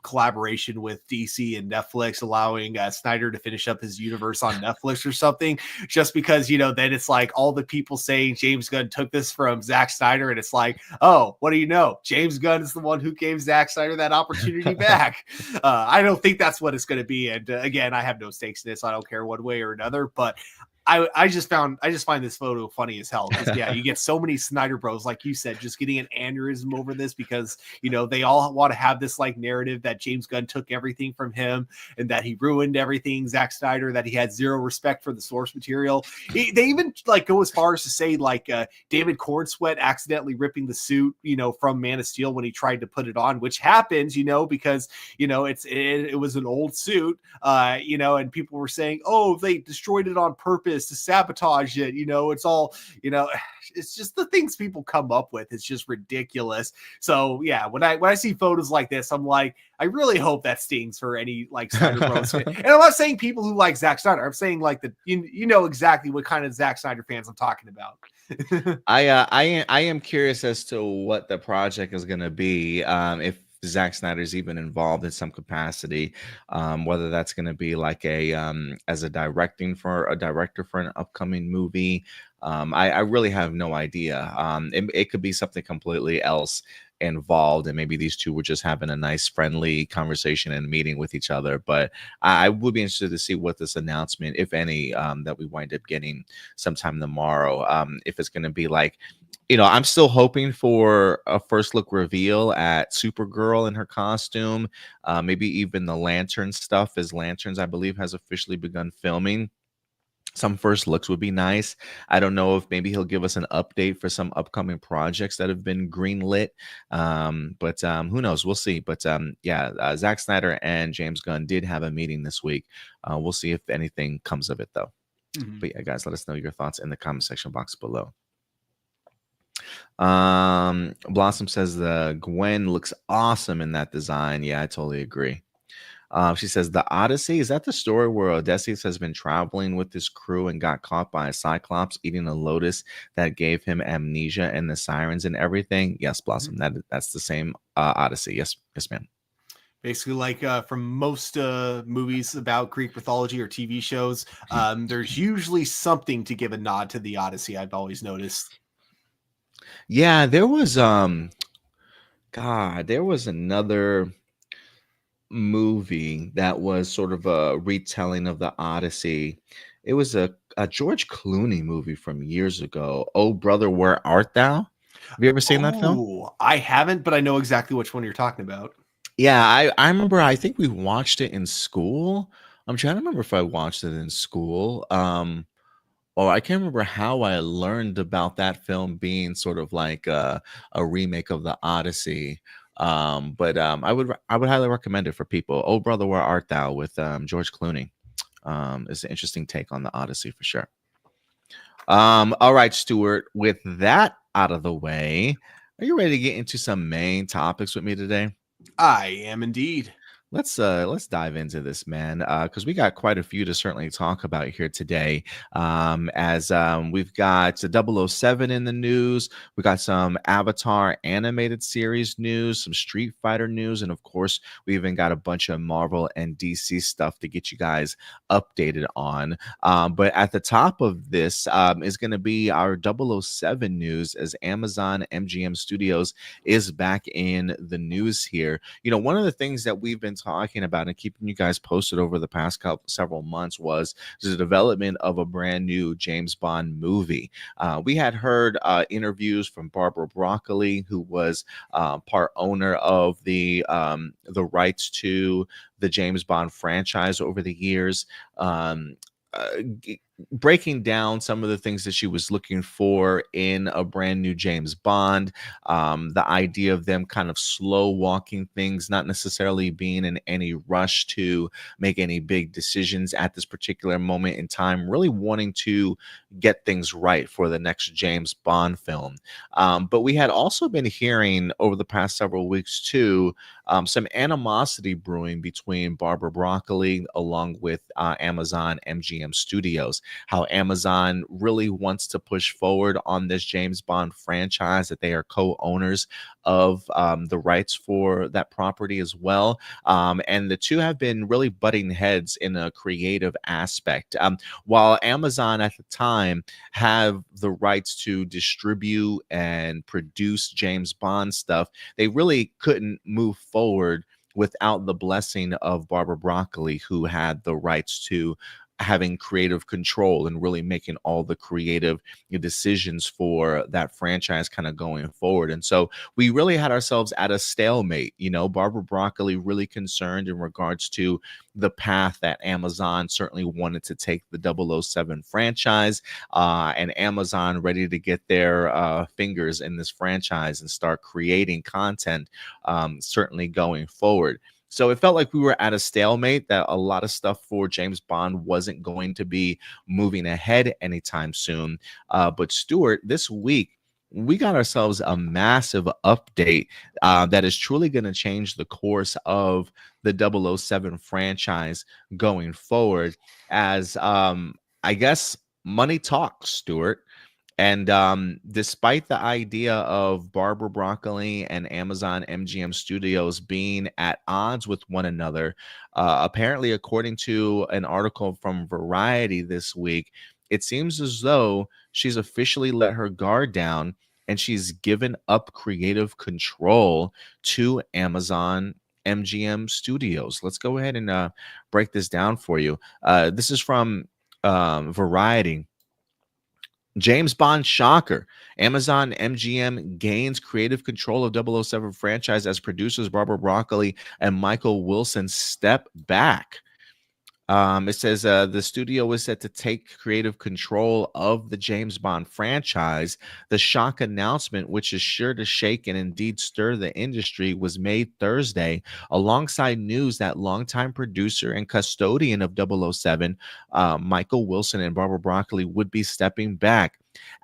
collaboration with DC and Netflix, allowing Snyder to finish up his universe on Netflix or something, just because, then it's like all the people saying James Gunn took this from Zack Snyder, and it's like, oh, what do you know? James Gunn is the one who gave Zack Snyder that opportunity back. I don't think that's what it's going to be. And again, I have no stakes in this. So I don't care one way or another, but I just find this photo funny as hell, because you get so many Snyder bros, like you said, just getting an aneurysm over this, because they all want to have this like narrative that James Gunn took everything from him and that he ruined everything, Zack Snyder, that he had zero respect for the source material. They even like go as far as to say like David Cornsweet accidentally ripping the suit from Man of Steel when he tried to put it on, which happens because it was an old suit, and people were saying, oh, they destroyed it on purpose to sabotage it. It's all, it's just the things people come up with. It's just ridiculous. So yeah, when I see photos like this, I'm like, I really hope that stings for any like Snyder Bros. And I'm not saying people who like Zack Snyder. I'm saying like you know exactly what kind of Zack Snyder fans I'm talking about. I am curious as to what the project is going to be. If Zack Snyder's even involved in some capacity, whether that's going to be like as a director for an upcoming movie. I really have no idea. It could be something completely else involved, and maybe these two were just having a nice friendly conversation and meeting with each other. But I would be interested to see what this announcement, if any, that we wind up getting sometime tomorrow, if it's going to be like, I'm still hoping for a first look reveal at Supergirl in her costume, maybe even the Lantern stuff, as Lanterns, I believe, has officially begun filming. Some first looks would be nice. I don't know if maybe he'll give us an update for some upcoming projects that have been greenlit. But who knows? We'll see. But Zack Snyder and James Gunn did have a meeting this week. We'll see if anything comes of it, though. Mm-hmm. But yeah, guys, let us know your thoughts in the comment section box below. Blossom says the Gwen looks awesome in that design. Yeah, I totally agree. She says the Odyssey, is that the story where Odysseus has been traveling with his crew and got caught by a cyclops eating a lotus that gave him amnesia and the sirens and everything? Yes, Blossom, that's the same Odyssey. Yes, ma'am. Basically, like from most movies about Greek mythology or TV shows, there's usually something to give a nod to the Odyssey, I've always noticed. Yeah, there was another movie that was sort of a retelling of the Odyssey. It was a George Clooney movie from years ago. Oh brother, where art thou? Have you ever seen that film? I haven't, but I know exactly which one you're talking about. Yeah, I remember, I think we watched it in school. I'm trying to remember if I watched it in school. Or I can't remember how I learned about that film being sort of like a remake of the Odyssey. But I would highly recommend it for people. Oh brother, where art thou, with George Clooney. It's an interesting take on the Odyssey for sure. All right, Stuart, with that out of the way, are you ready to get into some main topics with me today? I am indeed. Let's dive into this, man, because we got quite a few to certainly talk about here today. As we've got 007 in the news, we got some Avatar animated series news, some Street Fighter news, and of course, we even got a bunch of Marvel and DC stuff to get you guys updated on. But at the top of this is going to be our 007 news, as Amazon MGM Studios is back in the news here. One of the things that we've been talking about and keeping you guys posted over the past several months was the development of a brand new James Bond movie. We had heard interviews from Barbara Broccoli, who was part owner of the rights to the James Bond franchise over the years. breaking down some of the things that she was looking for in a brand new James Bond. The idea of them kind of slow walking things, not necessarily being in any rush to make any big decisions at this particular moment in time, really wanting to get things right for the next James Bond film. But we had also been hearing over the past several weeks, too, some animosity brewing between Barbara Broccoli along with Amazon MGM Studios. How Amazon really wants to push forward on this James Bond franchise, that they are co-owners of the rights for that property as well. And the two have been really butting heads in a creative aspect. While Amazon at the time have the rights to distribute and produce James Bond stuff, they really couldn't move forward without the blessing of Barbara Broccoli, who had the rights to having creative control and really making all the creative decisions for that franchise kind of going forward. And so we really had ourselves at a stalemate. Barbara Broccoli really concerned in regards to the path that Amazon certainly wanted to take the 007 franchise, and Amazon ready to get their fingers in this franchise and start creating content, certainly going forward. So it felt like we were at a stalemate, that a lot of stuff for James Bond wasn't going to be moving ahead anytime soon. But Stuart, this week, we got ourselves a massive update that is truly going to change the course of the 007 franchise going forward, as I guess money talks, Stuart. And despite the idea of Barbara Broccoli and Amazon MGM Studios being at odds with one another, apparently, according to an article from Variety this week, it seems as though she's officially let her guard down and she's given up creative control to Amazon MGM Studios. Let's go ahead and break this down for you. This is from Variety. James Bond shocker. Amazon MGM gains creative control of 007 franchise as producers Barbara Broccoli and Michael Wilson step back. It says the studio is set to take creative control of the James Bond franchise. The shock announcement, which is sure to shake and indeed stir the industry, was made Thursday, alongside news that longtime producer and custodian of 007, Michael Wilson and Barbara Broccoli, would be stepping back.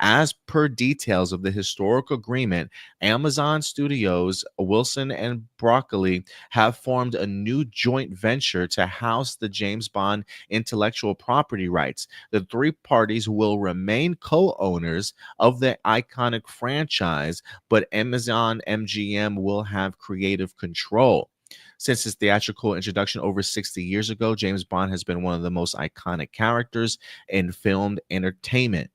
As per details of the historic agreement, Amazon Studios, Wilson and Broccoli have formed a new joint venture to house the James Bond intellectual property rights. The three parties will remain co-owners of the iconic franchise, but Amazon MGM will have creative control. Since its theatrical introduction over 60 years ago, James Bond has been one of the most iconic characters in filmed entertainment.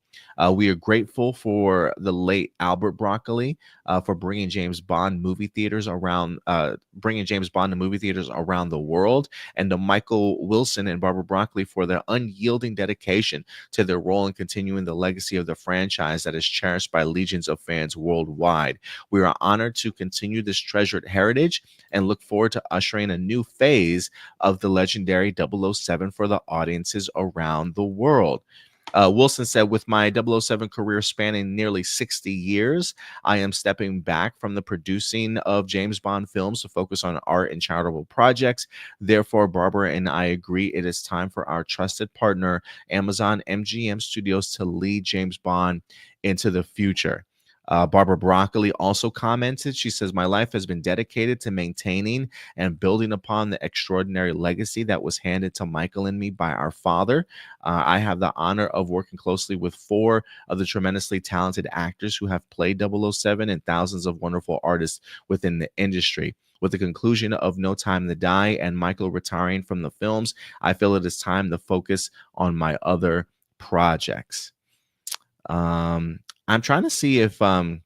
We are grateful for the late Albert Broccoli for bringing James Bond bringing James Bond to movie theaters around the world, and to Michael Wilson and Barbara Broccoli for their unyielding dedication to their role in continuing the legacy of the franchise that is cherished by legions of fans worldwide. We are honored to continue this treasured heritage and look forward to ushering a new phase of the legendary 007 for the audiences around the world. Wilson said, with my 007 career spanning nearly 60 years, I am stepping back from the producing of James Bond films to focus on art and charitable projects. Therefore, Barbara and I agree it is time for our trusted partner, Amazon MGM Studios, to lead James Bond into the future. Barbara Broccoli also commented. She says, my life has been dedicated to maintaining and building upon the extraordinary legacy that was handed to Michael and me by our father. I have the honor of working closely with four of the tremendously talented actors who have played 007 and thousands of wonderful artists within the industry. With the conclusion of No Time to Die and Michael retiring from the films, I feel it is time to focus on my other projects. I'm trying to see if the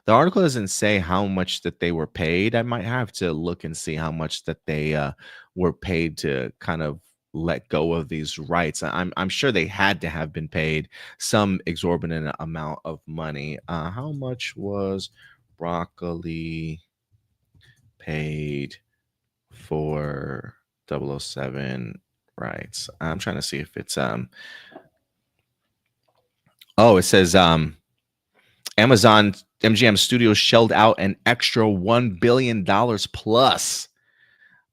article doesn't say how much that they were paid. I might have to look and see how much that they were paid to kind of let go of these rights. I'm sure they had to have been paid some exorbitant amount of money. How much was Broccoli paid for 007 Right. I'm trying to see if it's oh, it says Amazon MGM Studios shelled out an extra $1 billion plus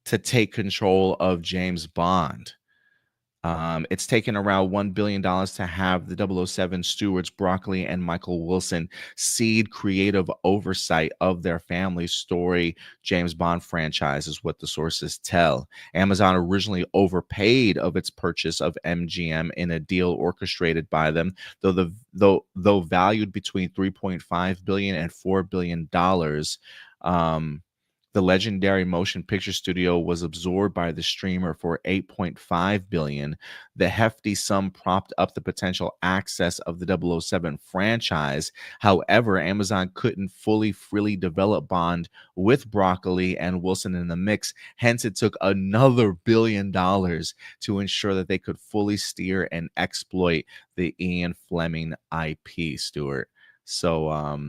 to take control of James Bond. It's taken around $1 billion to have the 007 stewards Broccoli and Michael Wilson cede creative oversight of their family story James Bond franchise, is what the sources tell. Amazon originally overpaid of its purchase of MGM in a deal orchestrated by them, though valued between $3.5 billion and $4 billion. The legendary motion picture studio was absorbed by the streamer for $8.5 billion. The hefty sum propped up the potential access of the 007 franchise. However, Amazon couldn't freely develop Bond with Broccoli and Wilson in the mix. Hence, it took another $1 billion to ensure that they could fully steer and exploit the Ian Fleming IP, Stuart. So,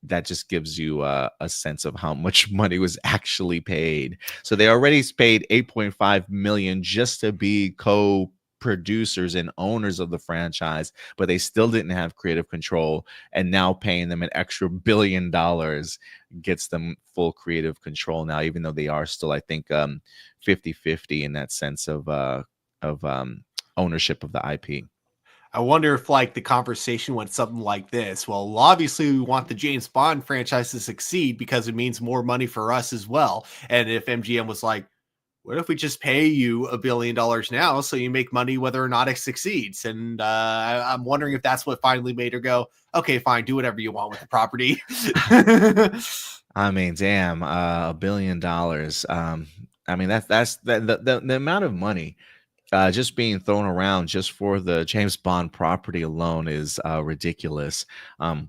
that just gives you a sense of how much money was actually paid. So they already paid 8.5 million just to be co-producers and owners of the franchise, but they still didn't have creative control, and now paying them an extra $1 billion gets them full creative control now, even though they are still, I think, 50-50 in that sense of ownership of the IP. I wonder if like the conversation went something like this. Well, obviously we want the James Bond franchise to succeed because it means more money for us as well. And if MGM was like, what if we just pay you $1 billion now so you make money whether or not it succeeds? And I'm wondering if that's what finally made her go, okay, fine, do whatever you want with the property. I mean, damn, $1 billion. I mean, that's the amount of money just being thrown around just for the James Bond property alone is ridiculous. I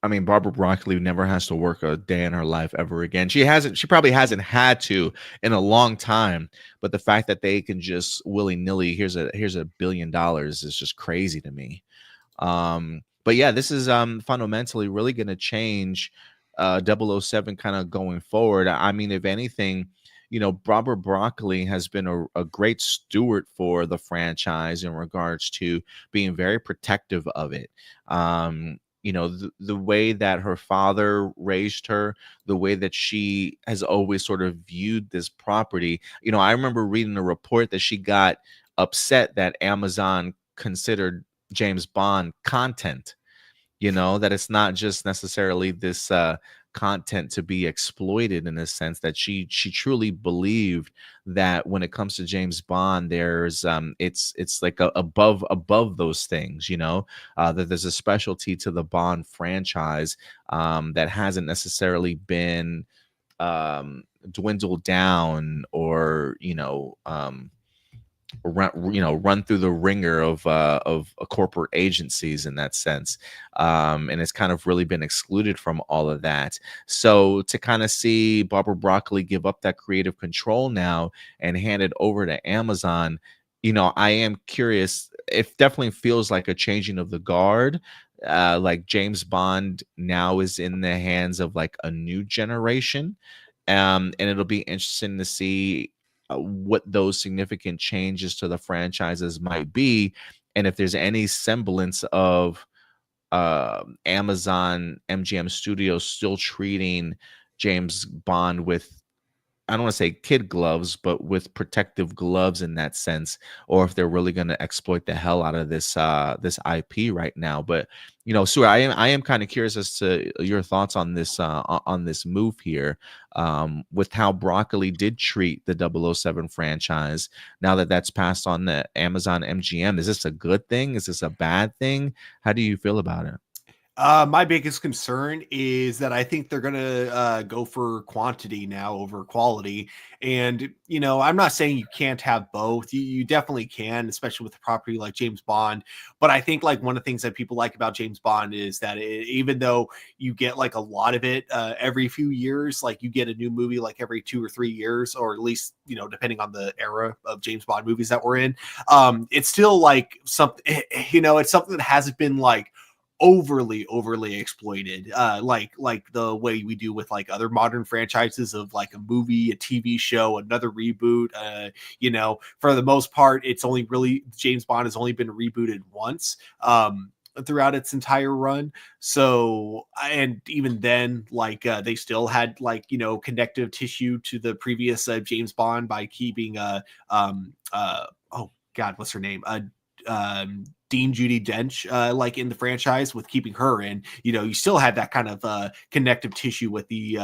mean, Barbara Broccoli never has to work a day in her life ever again. She probably hasn't had to in a long time. But the fact that they can just willy nilly, here's $1 billion is just crazy to me. But yeah, this is fundamentally really going to change 007 kind of going forward. I mean, if anything, Robert Broccoli has been a great steward for the franchise in regards to being very protective of it. The way that her father raised her, the way that she has always sort of viewed this property. I remember reading a report that she got upset that Amazon considered James Bond content, that it's not just necessarily this content to be exploited, in a sense that she truly believed that when it comes to James Bond, there's it's like above those things, that there's a specialty to the Bond franchise that hasn't necessarily been dwindled down or run through the ringer of corporate agencies in that sense, and it's kind of really been excluded from all of that. So to kind of see Barbara Broccoli give up that creative control now and hand it over to Amazon, I am curious. It definitely feels like a changing of the guard. Like James Bond now is in the hands of like a new generation, and it'll be interesting to see what those significant changes to the franchises might be, and if there's any semblance of Amazon MGM Studios still treating James Bond with, I don't want to say kid gloves, but with protective gloves in that sense, or if they're really going to exploit the hell out of this IP right now. But Stuart, I am kind of curious as to your thoughts on this move here, with how Broccoli did treat the 007 franchise. Now that that's passed on the Amazon MGM, is this a good thing? Is this a bad thing? How do you feel about it? My biggest concern is that I think they're going to go for quantity now over quality. And, I'm not saying you can't have both. You definitely can, especially with a property like James Bond. But I think like one of the things that people like about James Bond is that even though you get like a lot of it every few years, like you get a new movie like every 2 or 3 years, or at least, depending on the era of James Bond movies that we're in, it's still like something, it's something that hasn't been like overly exploited, like the way we do with like other modern franchises of like a movie, a TV show, another reboot. For the most part, it's only really James Bond has only been rebooted once. Throughout its entire run. So, and even then, like they still had like connective tissue to the previous James Bond by keeping oh God, what's her name? Dean Judy Dench, like in the franchise, with keeping her in. You still had that kind of connective tissue with the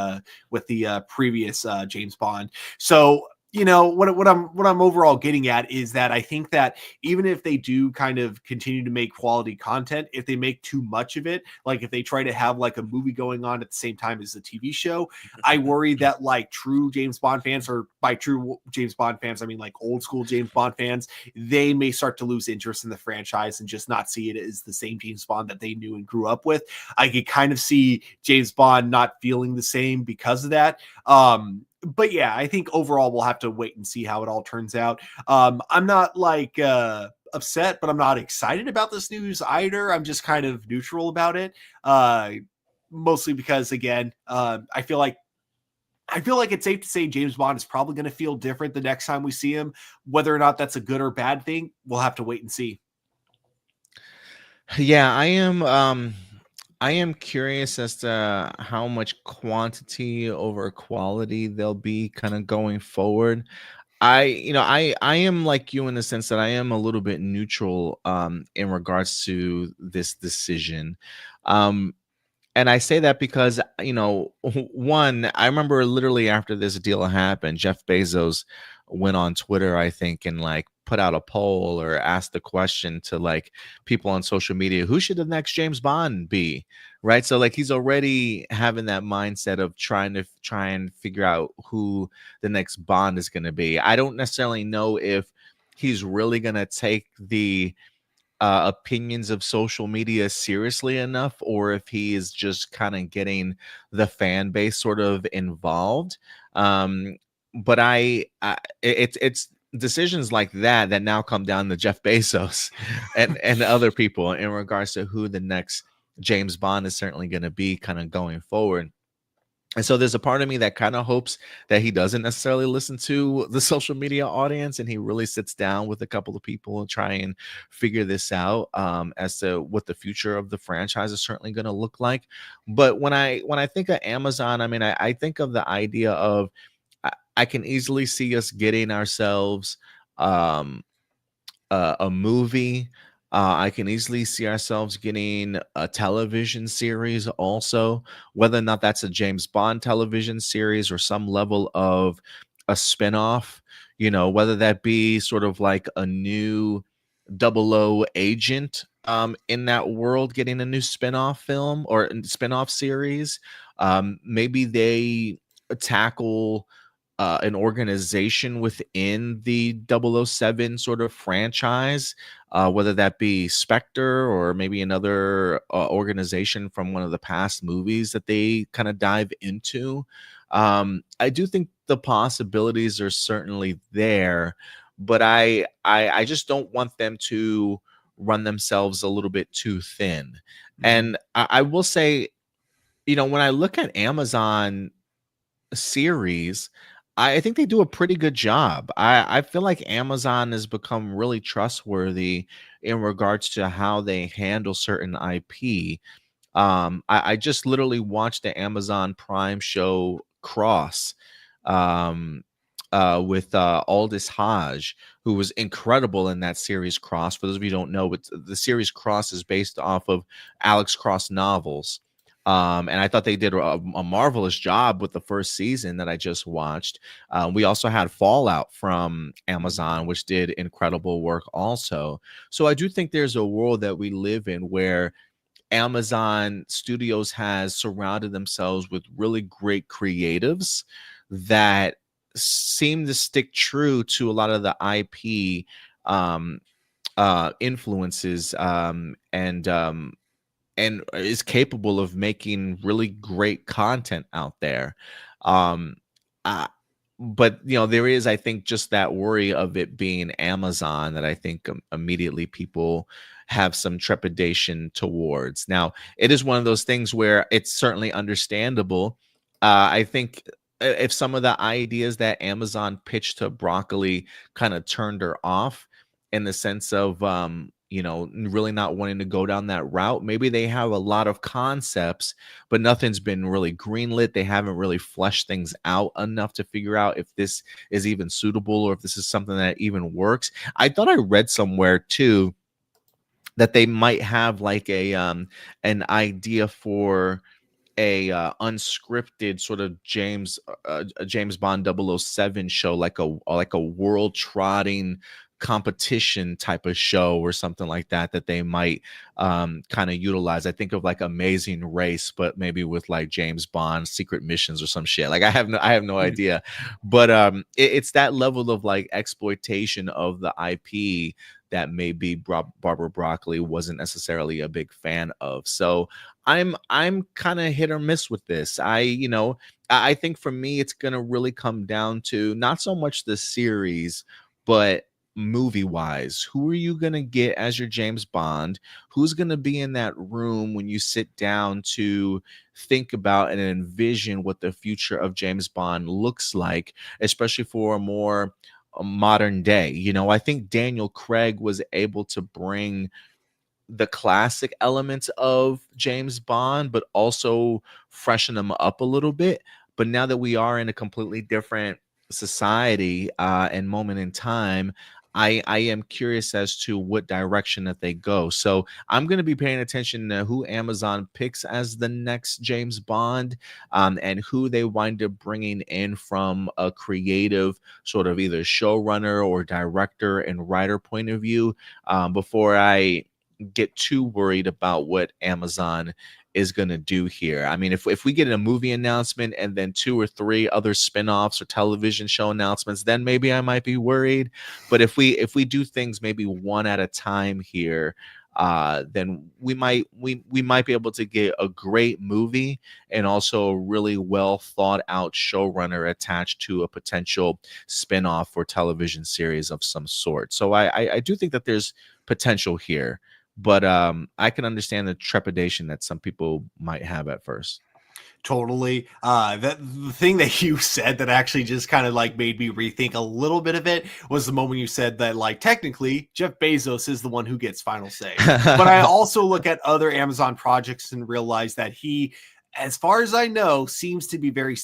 previous James Bond. So what I'm overall getting at is that I think that even if they do kind of continue to make quality content, if they make too much of it, like if they try to have like a movie going on at the same time as the TV show, I worry that like true James Bond fans, or by true James Bond fans, I mean like old school James Bond fans, they may start to lose interest in the franchise and just not see it as the same James Bond that they knew and grew up with. I could kind of see James Bond not feeling the same because of that. But yeah, I think overall we'll have to wait and see how it all turns out. I'm not like upset, but I'm not excited about this news either. I'm just kind of neutral about it. Mostly because again, I feel like it's safe to say James Bond is probably going to feel different the next time we see him. Whether or not that's a good or bad thing, we'll have to wait and see. Yeah, I am curious as to how much quantity over quality there'll be kind of going forward. I am like you in the sense that I am a little bit neutral in regards to this decision. Um and I say that because, one, I remember literally after this deal happened, Jeff Bezos went on Twitter, I think, and like put out a poll or asked the question to like people on social media, who should the next James Bond be? Right. So like he's already having that mindset of try and figure out who the next Bond is going to be. I don't necessarily know if he's really going to take the opinions of social media seriously enough, or if he is just kind of getting the fan base sort of involved. But it's decisions like that now come down to Jeff Bezos and other people in regards to who the next James Bond is certainly going to be kind of going forward. And so there's a part of me that kind of hopes that he doesn't necessarily listen to the social media audience and he really sits down with a couple of people and try and figure this out, as to what the future of the franchise is certainly going to look like. But when I think of Amazon, I mean, I think of the idea of I can easily see us getting ourselves um, a movie. I can easily see ourselves getting a television series also, whether or not that's a James Bond television series or some level of a spinoff, whether that be sort of like a new double O agent in that world getting a new spinoff film or spinoff series. Maybe they tackle an organization within the 007 sort of franchise, whether that be Spectre or maybe another organization from one of the past movies that they kind of dive into. I do think the possibilities are certainly there, but I just don't want them to run themselves a little bit too thin. Mhm. And I will say, when I look at Amazon series, I think they do a pretty good job. I feel like Amazon has become really trustworthy in regards to how they handle certain IP. I just literally watched the Amazon Prime show Cross, um, with Aldous Hodge, who was incredible in that series Cross. For those of you who don't know, but the series Cross is based off of Alex Cross novels. And I thought they did a marvelous job with the first season that I just watched. We also had Fallout from Amazon, which did incredible work also. So I do think there's a world that we live in where Amazon Studios has surrounded themselves with really great creatives that seem to stick true to a lot of the IP influences, and is capable of making really great content out there. Um, uh, but there is, I think, just that worry of it being Amazon that I think immediately people have some trepidation towards. Now, it is one of those things where it's certainly understandable. I think if some of the ideas that Amazon pitched to Broccoli kind of turned her off in the sense of really not wanting to go down that route, maybe they have a lot of concepts but nothing's been really greenlit. They haven't really fleshed things out enough to figure out if this is even suitable or if this is something that even works. I thought I read somewhere too that they might have like an idea for a unscripted sort of a James Bond 007 show, like a world trotting competition type of show or something like that they might kind of utilize. I think of like Amazing Race, but maybe with like James Bond secret missions or some shit. Like I have no idea, but it's that level of like exploitation of the IP that maybe Barbara Broccoli wasn't necessarily a big fan of. So I'm kind of hit or miss with this. I think for me it's going to really come down to not so much the series, but movie wise, who are you going to get as your James Bond? Who's going to be in that room when you sit down to think about and envision what the future of James Bond looks like, especially for a more modern day? I think Daniel Craig was able to bring the classic elements of James Bond, but also freshen them up a little bit. But now that we are in a completely different society and moment in time, I am curious as to what direction that they go. So I'm going to be paying attention to who Amazon picks as the next James Bond, and who they wind up bringing in from a creative sort of either showrunner or director and writer point of view, before I get too worried about what Amazon is going to do here. I mean, if we get a movie announcement and then 2 or 3 other spin-offs or television show announcements, then maybe I might be worried. But if we do things maybe one at a time here, then we might be able to get a great movie and also a really well thought out showrunner attached to a potential spin-off or television series of some sort. So I do think that there's potential here, but I can understand the trepidation that some people might have at first. Totally. That the thing that you said that actually just kind of like made me rethink a little bit of it was the moment you said that like technically Jeff Bezos is the one who gets final say. But I also look at other Amazon projects and realize that he, as far as I know, seems to be very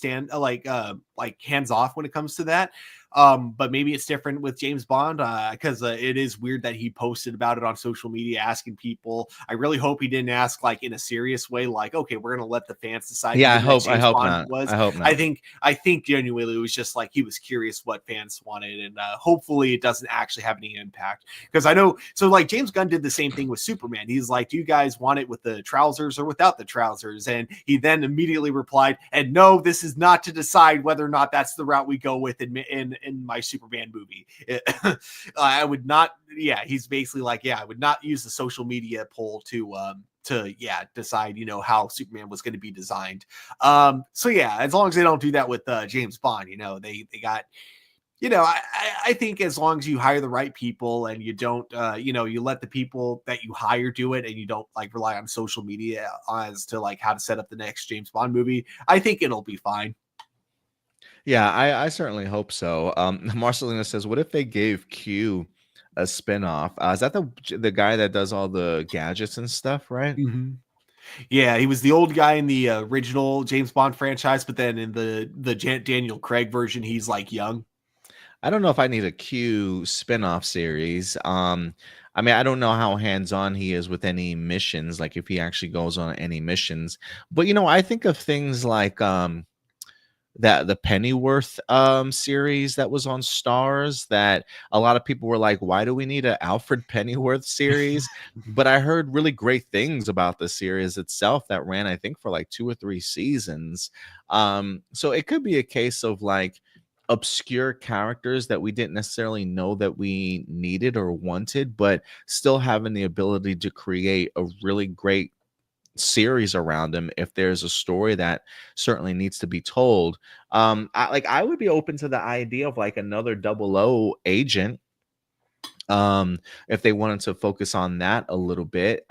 like hands off when it comes to that. But maybe it's different with James Bond, because it is weird that he posted about it on social media asking people. I really hope he didn't ask like in a serious way, like, okay, we're gonna let the fans decide Yeah, who I the next hope I James hope Bond not. was. I hope I not. think I think genuinely it was just like he was curious what fans wanted, and hopefully it doesn't actually have any impact. Because I know, so like James Gunn did the same thing with Superman. He's like, do you guys want it with the trousers or without the trousers? And he then immediately replied, and no, this is not to decide whether or not that's the route we go with in my Superman movie. I would not. Yeah, he's basically like, yeah, I would not use the social media poll to decide how Superman was going to be designed. So yeah, as long as they don't do that with James Bond, they got. I think as long as you hire the right people and you don't, you let the people that you hire do it and you don't like rely on social media as to like how to set up the next James Bond movie, I think it'll be fine. Yeah, I certainly hope so. Marcelina says, "What if they gave Q a spinoff? Is that the guy that does all the gadgets and stuff, right?" Mhm. Yeah, he was the old guy in the original James Bond franchise, but then in the Daniel Craig version, he's like young. I don't know if I need a Q spinoff series. I mean, I don't know how hands-on he is with any missions, like if he actually goes on any missions. But I think of things like that the Pennyworth series that was on Stars, that a lot of people were like, why do we need an Alfred Pennyworth series? But I heard really great things about the series itself that ran, I think, for like 2 or 3 seasons. So it could be a case of like obscure characters that we didn't necessarily know that we needed or wanted, but still having the ability to create a really great series around him, if there's a story that certainly needs to be told. I would be open to the idea of like another double O agent, if they wanted to focus on that a little bit.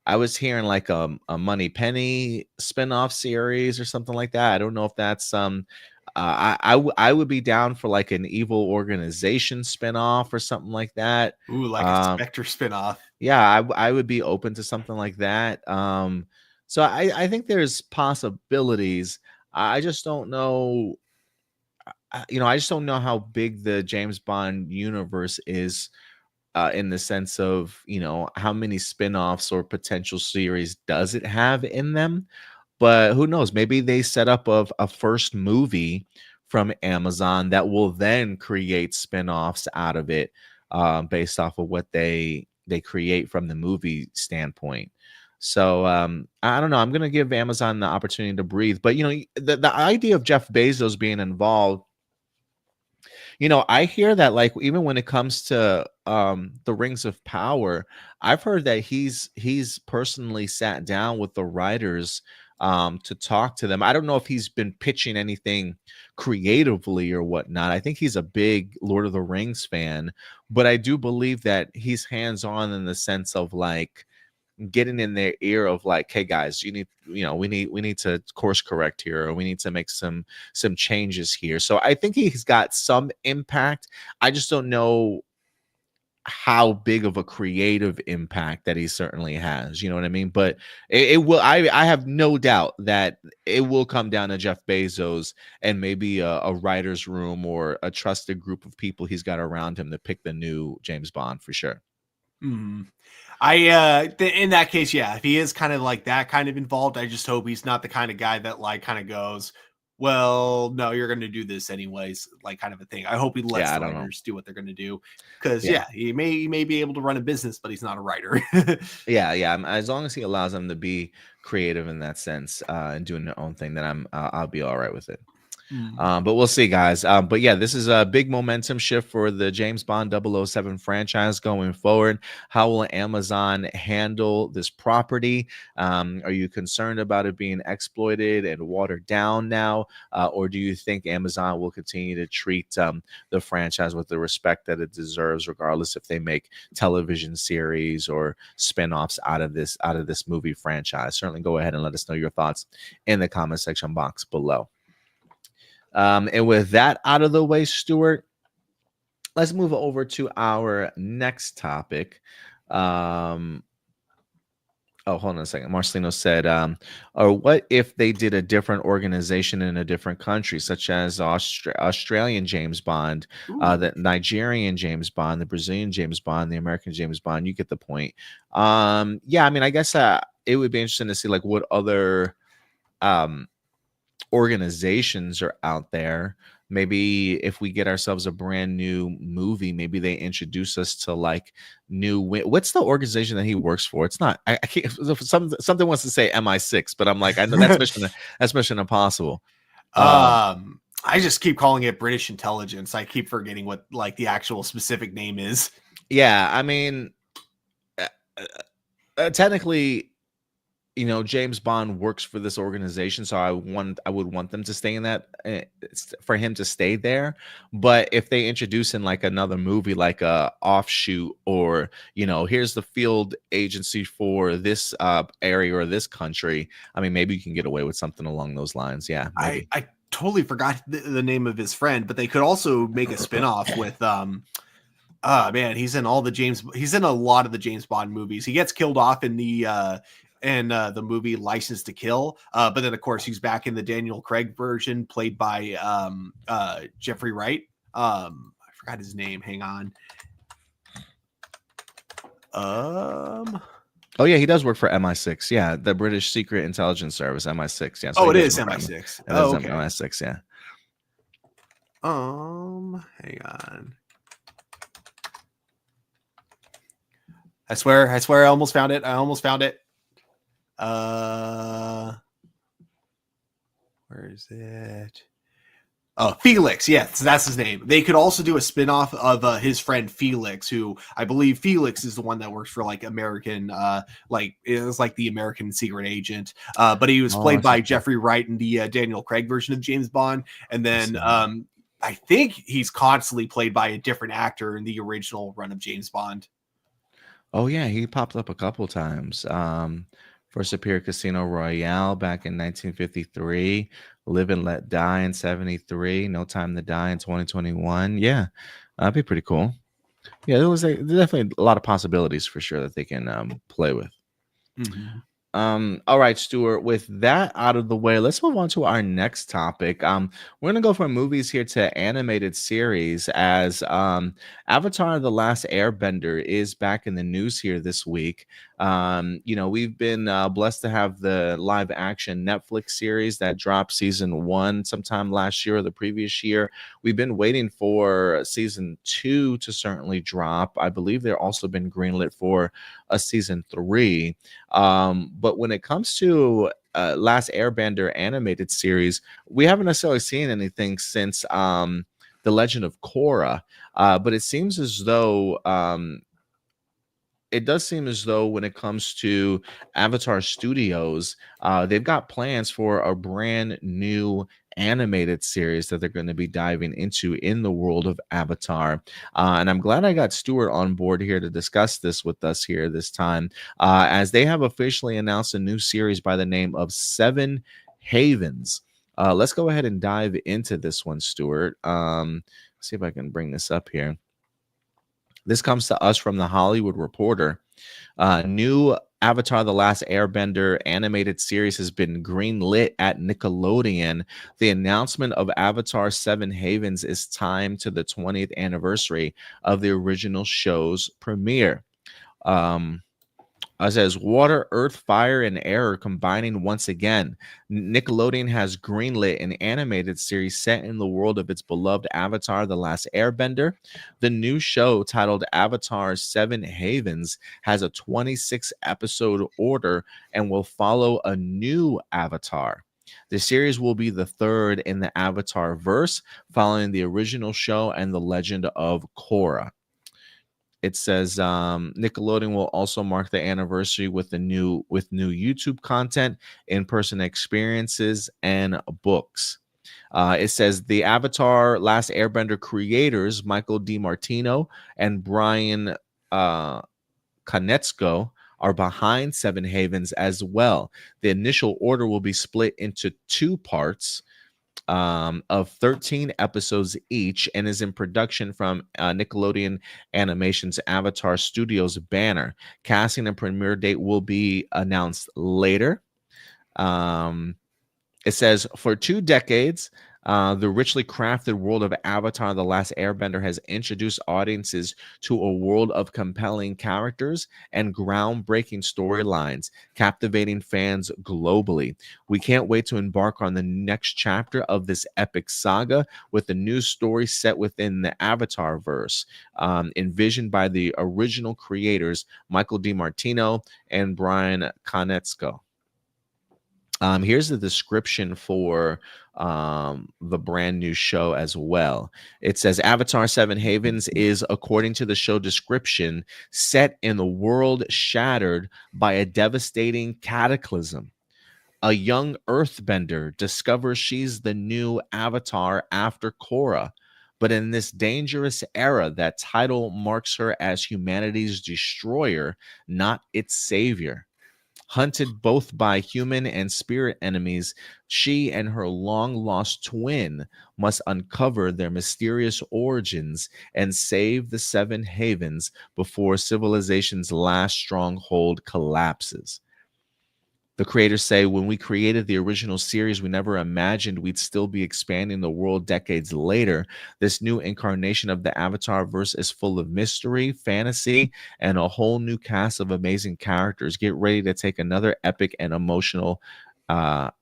I was hearing like a Money Penny spinoff series or something like that. I don't know if that's I would be down for like an evil organization spinoff or something like that. Ooh, like a um Spectre spinoff. yeah, I would be open to something like that. So I think there's possibilities. I just don't know. I just don't know how big the James Bond universe is, in the sense of, how many spin-offs or potential series does it have in them. But who knows? Maybe they set up a first movie from Amazon that will then create spin-offs out of it, based off of what they create from the movie standpoint. So I don't know. I'm gonna give Amazon the opportunity to breathe. But the idea of Jeff Bezos being involved, I hear that, like, even when it comes to the Rings of Power, I've heard that he's personally sat down with the writers, to talk to them. I don't know if he's been pitching anything creatively or whatnot. I think he's a big Lord of the Rings fan, but I do believe that he's hands-on in the sense of like getting in their ear of like, hey guys, we need to course correct here, or we need to make some changes here. So I think he's got some impact. I just don't know how big of a creative impact that he certainly has. You know what I mean? But it will. I have no doubt that it will come down to Jeff Bezos and maybe a writer's room or a trusted group of people he's got around him to pick the new James Bond for sure. Mm. In that case, yeah, if he is kind of like that kind of involved, I just hope he's not the kind of guy that like kind of goes, well, no, you're going to do this anyways, like kind of a thing. I hope he lets Yeah, I the don't know. writers do what they're going to do, because Yeah. yeah, he may be able to run a business, but he's not a writer. Yeah, yeah. As long as he allows them to be creative in that sense, and doing their own thing, then I'll be all right with it. Mm. But we'll see, guys. But yeah, this is a big momentum shift for the James Bond 007 franchise going forward. How will Amazon handle this property? Are you concerned about it being exploited and watered down now? Or do you think Amazon will continue to treat the franchise with the respect that it deserves, regardless if they make television series or spin-offs out of this movie franchise? Certainly go ahead and let us know your thoughts in the comment section box below. And with that out of the way, Stuart, let's move over to our next topic. Oh, hold on a second. Marcelino said, or what if they did a different organization in a different country, such as Australian James Bond, the Nigerian James Bond, the Brazilian James Bond, the American James Bond? You get the point. Yeah, I mean, I guess it would be interesting to see like what other organizations are out there. Maybe if we get ourselves a brand new movie, maybe they introduce us to like what's the organization that he works for? It's not I can't, something wants to say MI6, but I'm like, I know that's Mission Impossible. I just keep calling it British intelligence. I keep forgetting what like the actual specific name is. Yeah, I mean, technically, James Bond works for this organization, so I would want them to stay in that, for him to stay there. But if they introduce in like another movie, like a offshoot, or here's the field agency for this area or this country, I mean, maybe you can get away with something along those lines. Yeah, maybe. I totally forgot the name of his friend, but they could also make a spinoff with man, he's in a lot of the James Bond movies. He gets killed off in the movie License to Kill, but then of course he's back in the Daniel Craig version, played by Jeffrey Wright. I forgot his name. Hang on. Oh yeah, he does work for MI6. Yeah, the British Secret Intelligence Service, MI6. Yeah. So it is MI6. Oh, okay. MI6. Yeah. Hang on. I swear I almost found it. Where is it? Felix, yes, that's his name. They could also do a spin-off of his friend Felix, who I believe Felix is the one that works for like American, like it was like the American secret agent. But he was Oh, I played see. by Jeffrey Wright in the Daniel Craig version of James Bond, and I then see. I think he's constantly played by a different actor in the original run of James Bond. Oh yeah, he popped up a couple times. First appeared Casino Royale back in 1953, Live and Let Die in 73, No Time to Die in 2021. Yeah, that'd be pretty cool. Yeah, there's definitely a lot of possibilities for sure that they can play with. Mm-hmm. All right, Stuart, with that out of the way, let's move on to our next topic. We're gonna go from movies here to animated series as Avatar: The Last Airbender is back in the news here this week. We've been blessed to have the live action Netflix series that dropped season 1 sometime last year or the previous year. We've been waiting for season 2 to certainly drop. I believe they're also been greenlit for a season 3. But when it comes to Last Airbender animated series, we haven't necessarily seen anything since The Legend of Korra. But it does seem as though when it comes to Avatar Studios, they've got plans for a brand new animated series that they're going to be diving into in the world of Avatar. And I'm glad I got Stuart on board here to discuss this with us here this time, as they have officially announced a new series by the name of Seven Havens. Let's go ahead and dive into this one, Stuart. See if I can bring this up here. This comes to us from the Hollywood Reporter. New Avatar: The Last Airbender animated series has been greenlit at Nickelodeon. The announcement of Avatar: Seven Havens is timed to the 20th anniversary of the original show's premiere. Um, says water, earth, fire, and air are combining once again. Nickelodeon has greenlit an animated series set in the world of its beloved Avatar: The Last Airbender. The new show, titled Avatar: Seven Havens, has a 26 episode order and will follow a new Avatar. The series will be the third in the Avatar verse, following the original show and the Legend of Korra. It says Nickelodeon will also mark the anniversary with new YouTube content, in-person experiences, and books. It says the Avatar: Last Airbender creators Michael DiMartino and Brian Konietzko are behind Seven Havens as well. The initial order will be split into 2 parts of 13 episodes each, and is in production from Nickelodeon Animation's Avatar Studios banner. Casting and premiere date will be announced later. It says, for 2 decades, the richly crafted world of Avatar: The Last Airbender has introduced audiences to a world of compelling characters and groundbreaking storylines, captivating fans globally. We can't wait to embark on the next chapter of this epic saga with a new story set within the Avatar verse, envisioned by the original creators, Michael DiMartino and Brian Konietzko. Here's the description for the brand new show as well. It says Avatar: Seven Havens is, according to the show description, set in a world shattered by a devastating cataclysm. A young earthbender discovers she's the new Avatar after Korra. But in this dangerous era, that title marks her as humanity's destroyer, not its savior. Hunted both by human and spirit enemies, she and her long lost twin must uncover their mysterious origins and save the Seven Havens before civilization's last stronghold collapses. The creators say, when we created the original series, we never imagined we'd still be expanding the world decades later. This new incarnation of the Avatar verse is full of mystery, fantasy, and a whole new cast of amazing characters. Get ready to take another epic and emotional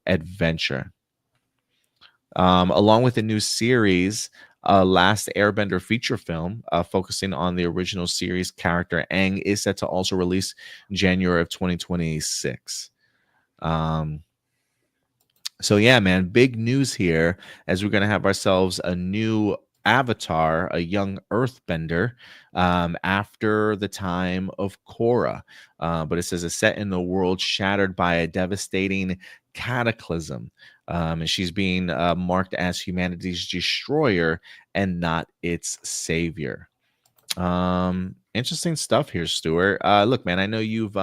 adventure. Along with the new series, Last Airbender feature film focusing on the original series character Aang is set to also release January of 2026. So yeah, man, big news here as we're gonna have ourselves a new avatar, a young earthbender, after the time of Korra. But it says it's set in the world shattered by a devastating cataclysm. And she's being marked as humanity's destroyer and not its savior. Interesting stuff here, Stuart. Look, man, I know you've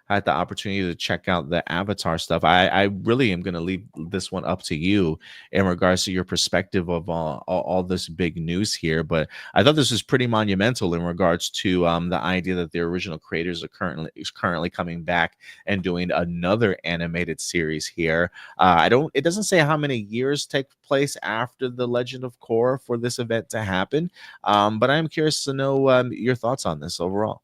had the opportunity to check out the Avatar stuff. I really am going to leave this one up to you in regards to your perspective of all this big news here. But I thought this was pretty monumental in regards to the idea that the original creators are currently coming back and doing another animated series here. I don't. It doesn't say how many years take place after the Legend of Korra for this event to happen. But I'm curious to know your thoughts on this overall.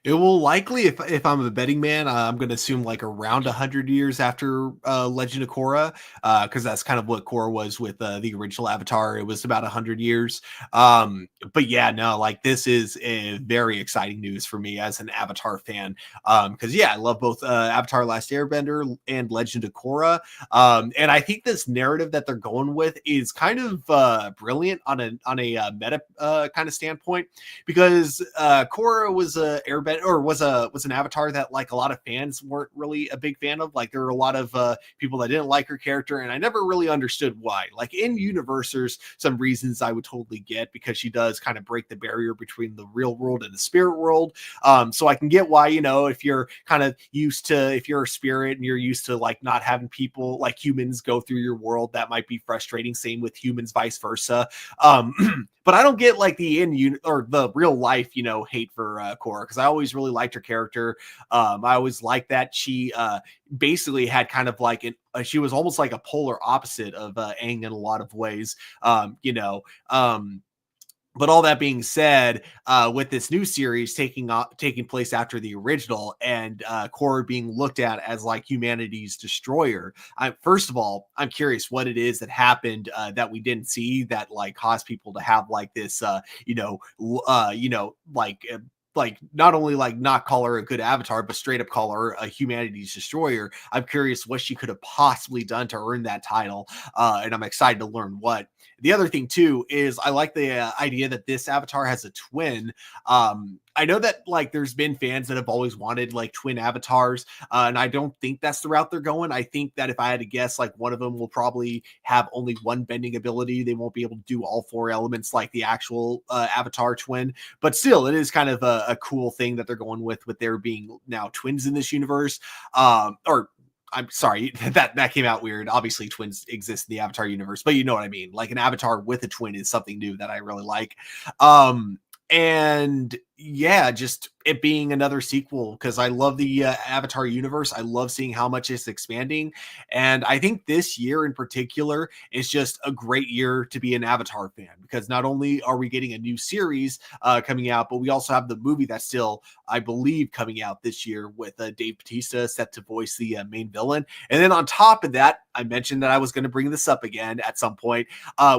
It will likely, if I'm a betting man, I'm going to assume like around 100 years after Legend of Korra, because that's kind of what Korra was with the original Avatar. It was about 100 years. But yeah, no, like this is a very exciting news for me as an Avatar fan. Because yeah, I love both Avatar: Last Airbender and Legend of Korra. And I think this narrative that they're going with is kind of brilliant on a meta kind of standpoint, because Korra was a Airbender, or was an Avatar that like a lot of fans weren't really a big fan of. Like there were a lot of people that didn't like her character, and I never really understood why. Like in universe, there's some reasons I would totally get, because she does kind of break the barrier between the real world and the spirit world. So I can get why, if you're kind of used to, if you're a spirit and you're used to like not having people like humans go through your world, that might be frustrating. Same with humans, vice versa. But I don't get like or the real life, hate for Korra, because I always really liked her character. I always liked that she basically had kind of like she was almost like a polar opposite of Aang in a lot of ways. But all that being said, with this new series taking place after the original, and Korra being looked at as like humanity's destroyer, first of all, I'm curious what it is that happened that we didn't see that like caused people to have like this, like not only like not call her a good avatar, but straight up call her a humanity's destroyer. I'm curious what she could have possibly done to earn that title, and I'm excited to learn what. The other thing too is I like the idea that this avatar has a twin. I know that like there's been fans that have always wanted like twin avatars, and I don't think that's the route they're going. I think that if I had to guess, like one of them will probably have only one bending ability. They won't be able to do all four elements like the actual avatar twin. But still, it is kind of a cool thing that they're going with there being now twins in this universe. Or I'm sorry, that came out weird. Obviously, twins exist in the Avatar universe, but you know what I mean. Like an Avatar with a twin is something new that I really like. And yeah, just it being another sequel, because I love the Avatar universe. I love seeing how much it's expanding. And I think this year in particular is just a great year to be an Avatar fan, because not only are we getting a new series coming out, but we also have the movie that's still, I believe, coming out this year with Dave Bautista set to voice the main villain. And then on top of that, I mentioned that I was going to bring this up again at some point.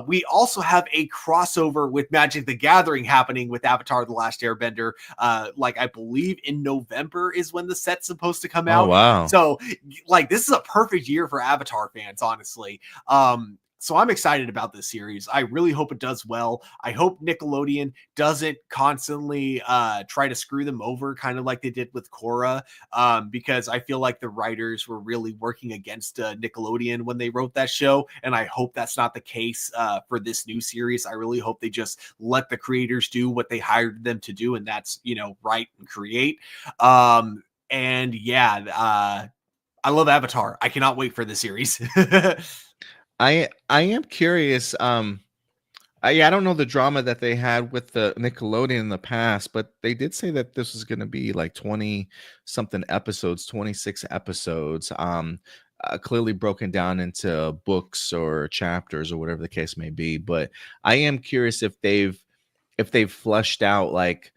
We also have a crossover with Magic the Gathering happening with Avatar: The Last Airbender. Like I believe in November is when the set's supposed to come Oh out. wow. So like this is a perfect year for Avatar fans, honestly. So I'm excited about this series. I really hope it does well. I hope Nickelodeon doesn't constantly try to screw them over, kind of like they did with Korra, because I feel like the writers were really working against Nickelodeon when they wrote that show, and I hope that's not the case for this new series. I really hope they just let the creators do what they hired them to do, and that's write and create. And yeah, I love Avatar. I cannot wait for the series. I am curious. I don't know the drama that they had with the Nickelodeon in the past, but they did say that this was going to be like 20 something episodes, 26 episodes, clearly broken down into books or chapters or whatever the case may be. But I am curious if they've fleshed out like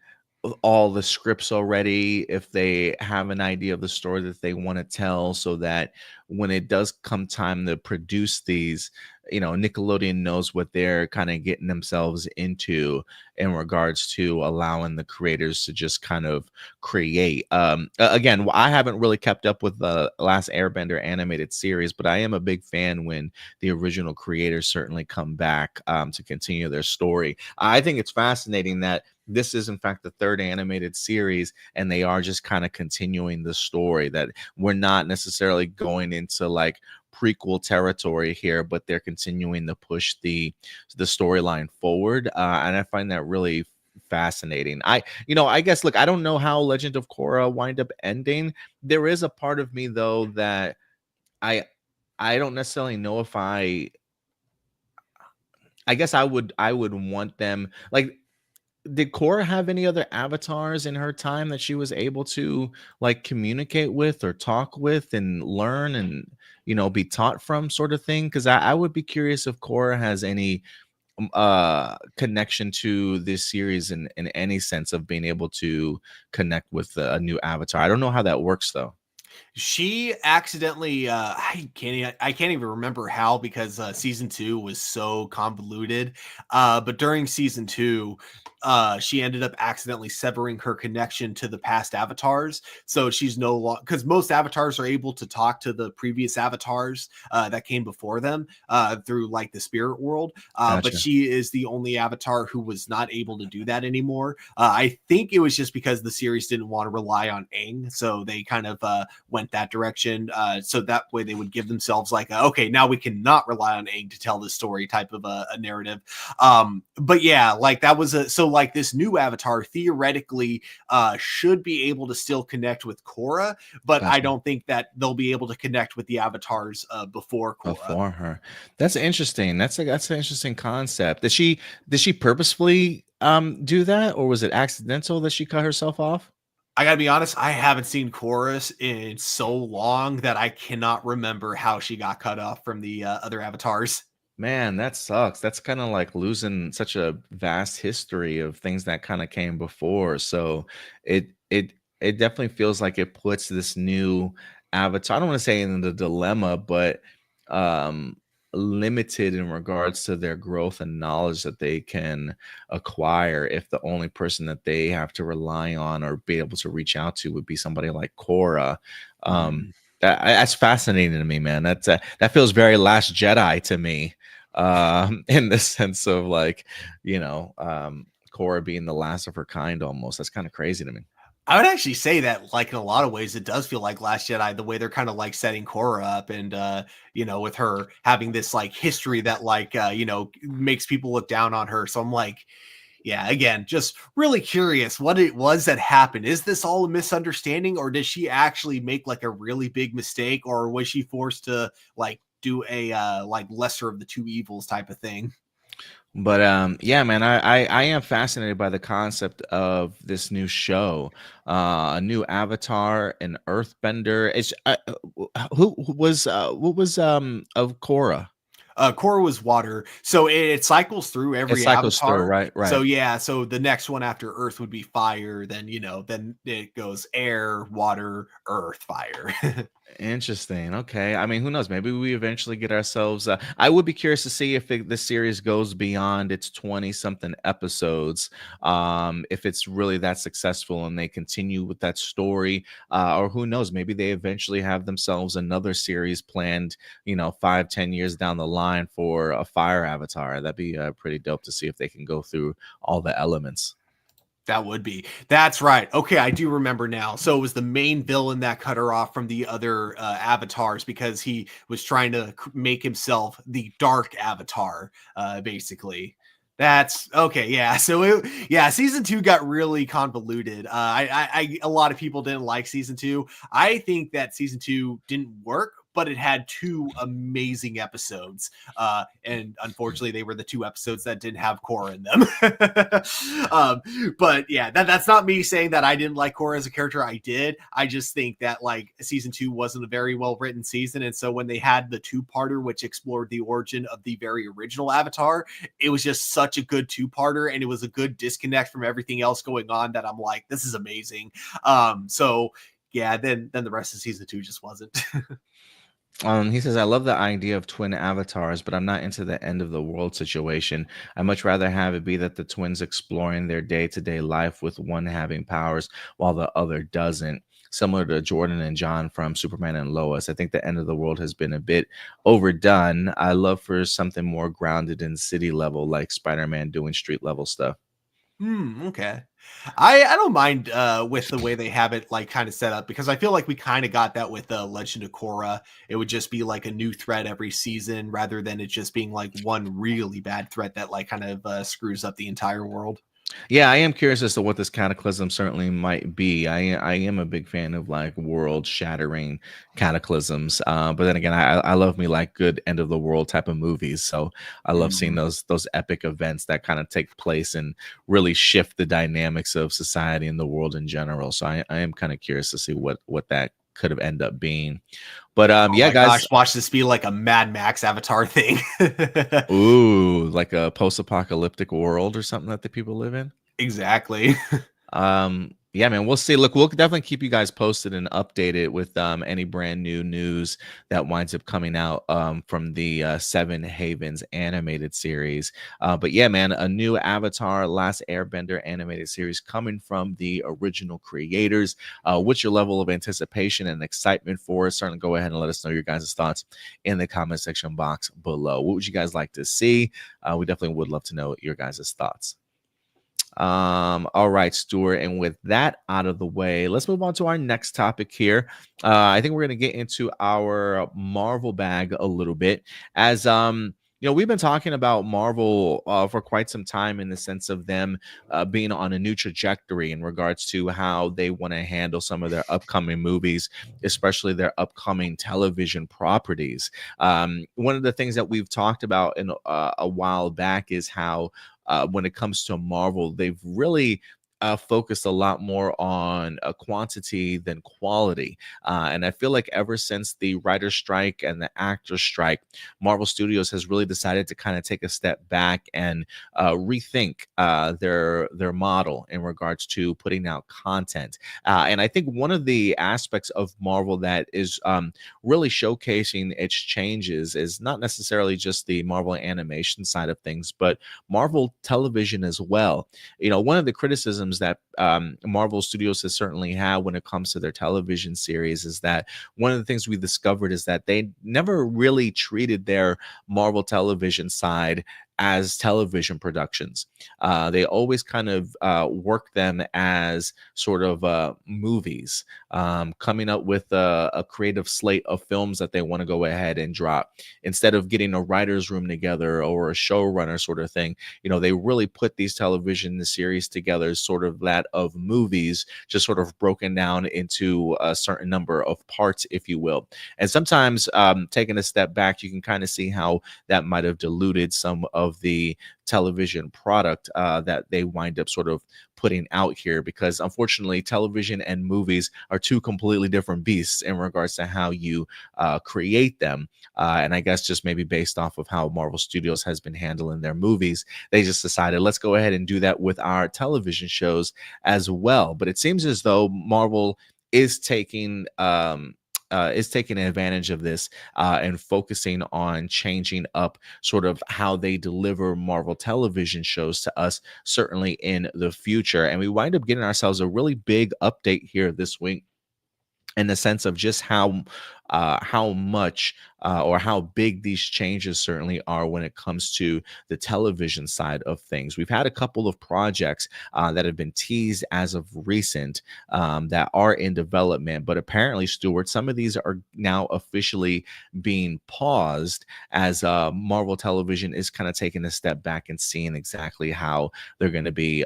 all the scripts already, if they have an idea of the story that they want to tell, so that when it does come time to produce these, Nickelodeon knows what they're kind of getting themselves into in regards to allowing the creators to just kind of create. Again, I haven't really kept up with the last Airbender animated series, but I am a big fan when the original creators certainly come back to continue their story. I think it's fascinating that this is in fact the third animated series, and they are just kind of continuing the story, that we're not necessarily going into like prequel territory here, but they're continuing to push the storyline forward, and I find that really fascinating. I guess, look, I don't know how Legend of Korra wind up ending. There is a part of me though that i I don't necessarily know if I guess I would want them, like, did Korra have any other avatars in her time that she was able to like communicate with or talk with and learn and be taught from, sort of thing? Because I would be curious if Korra has any connection to this series in any sense of being able to connect with a new avatar. I don't know how that works though. She accidentally I can't even remember how, because season 2 was so convoluted. But during season 2, she ended up accidentally severing her connection to the past avatars. So she's no longer, because most avatars are able to talk to the previous avatars that came before them through like the spirit world. But Gotcha. she is the only avatar who was not able to do that anymore. I think it was just because the series didn't want to rely on Aang, so they kind of went that direction. So that way they would give themselves like, okay, now we cannot rely on Aang to tell this story type of a narrative. But yeah, like that was so like this new avatar theoretically should be able to still connect with Korra, but I Gotcha. don't think that they'll be able to connect with the avatars before Korra. Before her. That's interesting. That's an interesting concept. Did she purposefully do that, or was it accidental that she cut herself off? I gotta be honest, I haven't seen Chorus in so long that I cannot remember how she got cut off from the other avatars. Man, that sucks. That's kind of like losing such a vast history of things that kind of came before. So it definitely feels like it puts this new avatar, I don't want to say in the dilemma, but um limited in regards to their growth and knowledge that they can acquire if the only person that they have to rely on or be able to reach out to would be somebody like Cora. Um Mhm. that's fascinating to me, man. That feels very Last Jedi to me, in the sense of like, Korra being the last of her kind almost. That's kind of crazy to me. I would actually say that, like, in a lot of ways, it does feel like Last Jedi, the way they're kind of like setting Korra up, and with her having this like history that like makes people look down on her. So I'm like, yeah, again, just really curious what it was that happened. Is this all a misunderstanding, or did she actually make like a really big mistake, or was she forced to like do a like lesser of the two evils type of thing? But yeah, man, I am fascinated by the concept of this new show, a new avatar, an Earthbender. It's who was what was of Korra? Korra was water, so it cycles through It every cycles through, avatar. right? So Right. yeah, so the next one after Earth would be fire. Then then it goes air, water, Earth, fire. Interesting. Okay. I mean, who knows? Maybe we eventually get ourselves. I would be curious to see if the series goes beyond its 20 something episodes. If it's really that successful and they continue with that story, or who knows? Maybe they eventually have themselves another series planned. 5, 10 years down the line for a fire avatar. That'd be pretty dope to see if they can go through all the elements. That would be. That's right. Okay, I do remember now. So it was the main villain that cut her off from the other avatars because he was trying to make himself the dark avatar, basically. That's okay. Yeah. So yeah, season 2 got really convoluted. A lot of people didn't like season 2. I think that season 2 didn't work, but it had two amazing episodes. And unfortunately, they were the two episodes that didn't have Korra in them. But yeah, that's not me saying that I didn't like Korra as a character. I did. I just think that like season 2 wasn't a very well written season, and so when they had the two-parter, which explored the origin of the very original Avatar, it was just such a good two-parter, and it was a good disconnect from everything else going on that I'm like, this is amazing. So yeah, then the rest of season 2 just wasn't. He says, I love the idea of twin avatars, but I'm not into the end of the world situation. I much rather have it be that the twins exploring their day-to-day life with one having powers while the other doesn't. Similar to Jordan and John from Superman and Lois. I think the end of the world has been a bit overdone. I love for something more grounded in city level, like Spider-Man doing street level stuff. Okay. I don't mind with the way they have it like kind of set up, because I feel like we kind of got that with Legend of Korra. It would just be like a new threat every season rather than it just being like one really bad threat that like kind of screws up the entire world. Yeah, I am curious as to what this cataclysm certainly might be. I am a big fan of like world shattering cataclysms. But then again, I love me like good end of the world type of movies. So I love seeing Mhm. those epic events that kind of take place and really shift the dynamics of society and the world in general. So I am kind of curious to see what that could have ended up being. But Oh yeah, my guys. gosh, watch this be like a Mad Max Avatar thing. Ooh, like a post-apocalyptic world or something that the people live in. Exactly. Yeah, man, we'll see. Look, we'll definitely keep you guys posted and updated with any brand new news that winds up coming out from the Seven Havens animated series. But yeah, man, a new Avatar Last Airbender animated series coming from the original creators. What's your level of anticipation and excitement for it? Certainly go ahead and let us know your guys' thoughts in the comment section box below. What would you guys like to see? We definitely would love to know your guys' thoughts. All right, Stuart. And with that out of the way, let's move on to our next topic here. I think we're going to get into our Marvel bag a little bit as we've been talking about Marvel for quite some time in the sense of them being on a new trajectory in regards to how they want to handle some of their upcoming movies, especially their upcoming television properties. One of the things that we've talked about in a while back is how when it comes to Marvel, they've really focused a lot more on quantity than quality. And I feel like ever since the writer strike and the actor strike, Marvel Studios has really decided to kind of take a step back and rethink their model in regards to putting out content. And I think one of the aspects of Marvel that is really showcasing its changes is not necessarily just the Marvel animation side of things, but Marvel television as well. One of the criticisms that Marvel Studios has certainly had when it comes to their television series is that one of the things we discovered is that they never really treated their Marvel television side as television productions. They always kind of work them as sort of movies, coming up with a creative slate of films that they want to go ahead and drop. Instead of getting a writer's room together or a showrunner sort of thing, they really put these television series together, sort of that of movies, just sort of broken down into a certain number of parts, if you will. And sometimes taking a step back, you can kind of see how that might have diluted some of the television product that they wind up sort of putting out here, because unfortunately television and movies are two completely different beasts in regards to how you create them. And I guess just maybe based off of how Marvel Studios has been handling their movies, they just decided, let's go ahead and do that with our television shows as well. But it seems as though Marvel is taking advantage of this and focusing on changing up sort of how they deliver Marvel television shows to us, certainly in the future. And we wind up getting ourselves a really big update here this week in the sense of just how much or how big these changes certainly are when it comes to the television side of things. We've had a couple of projects that have been teased as of recent that are in development, but apparently, Stuart, some of these are now officially being paused as Marvel Television is kind of taking a step back and seeing exactly how they're going to be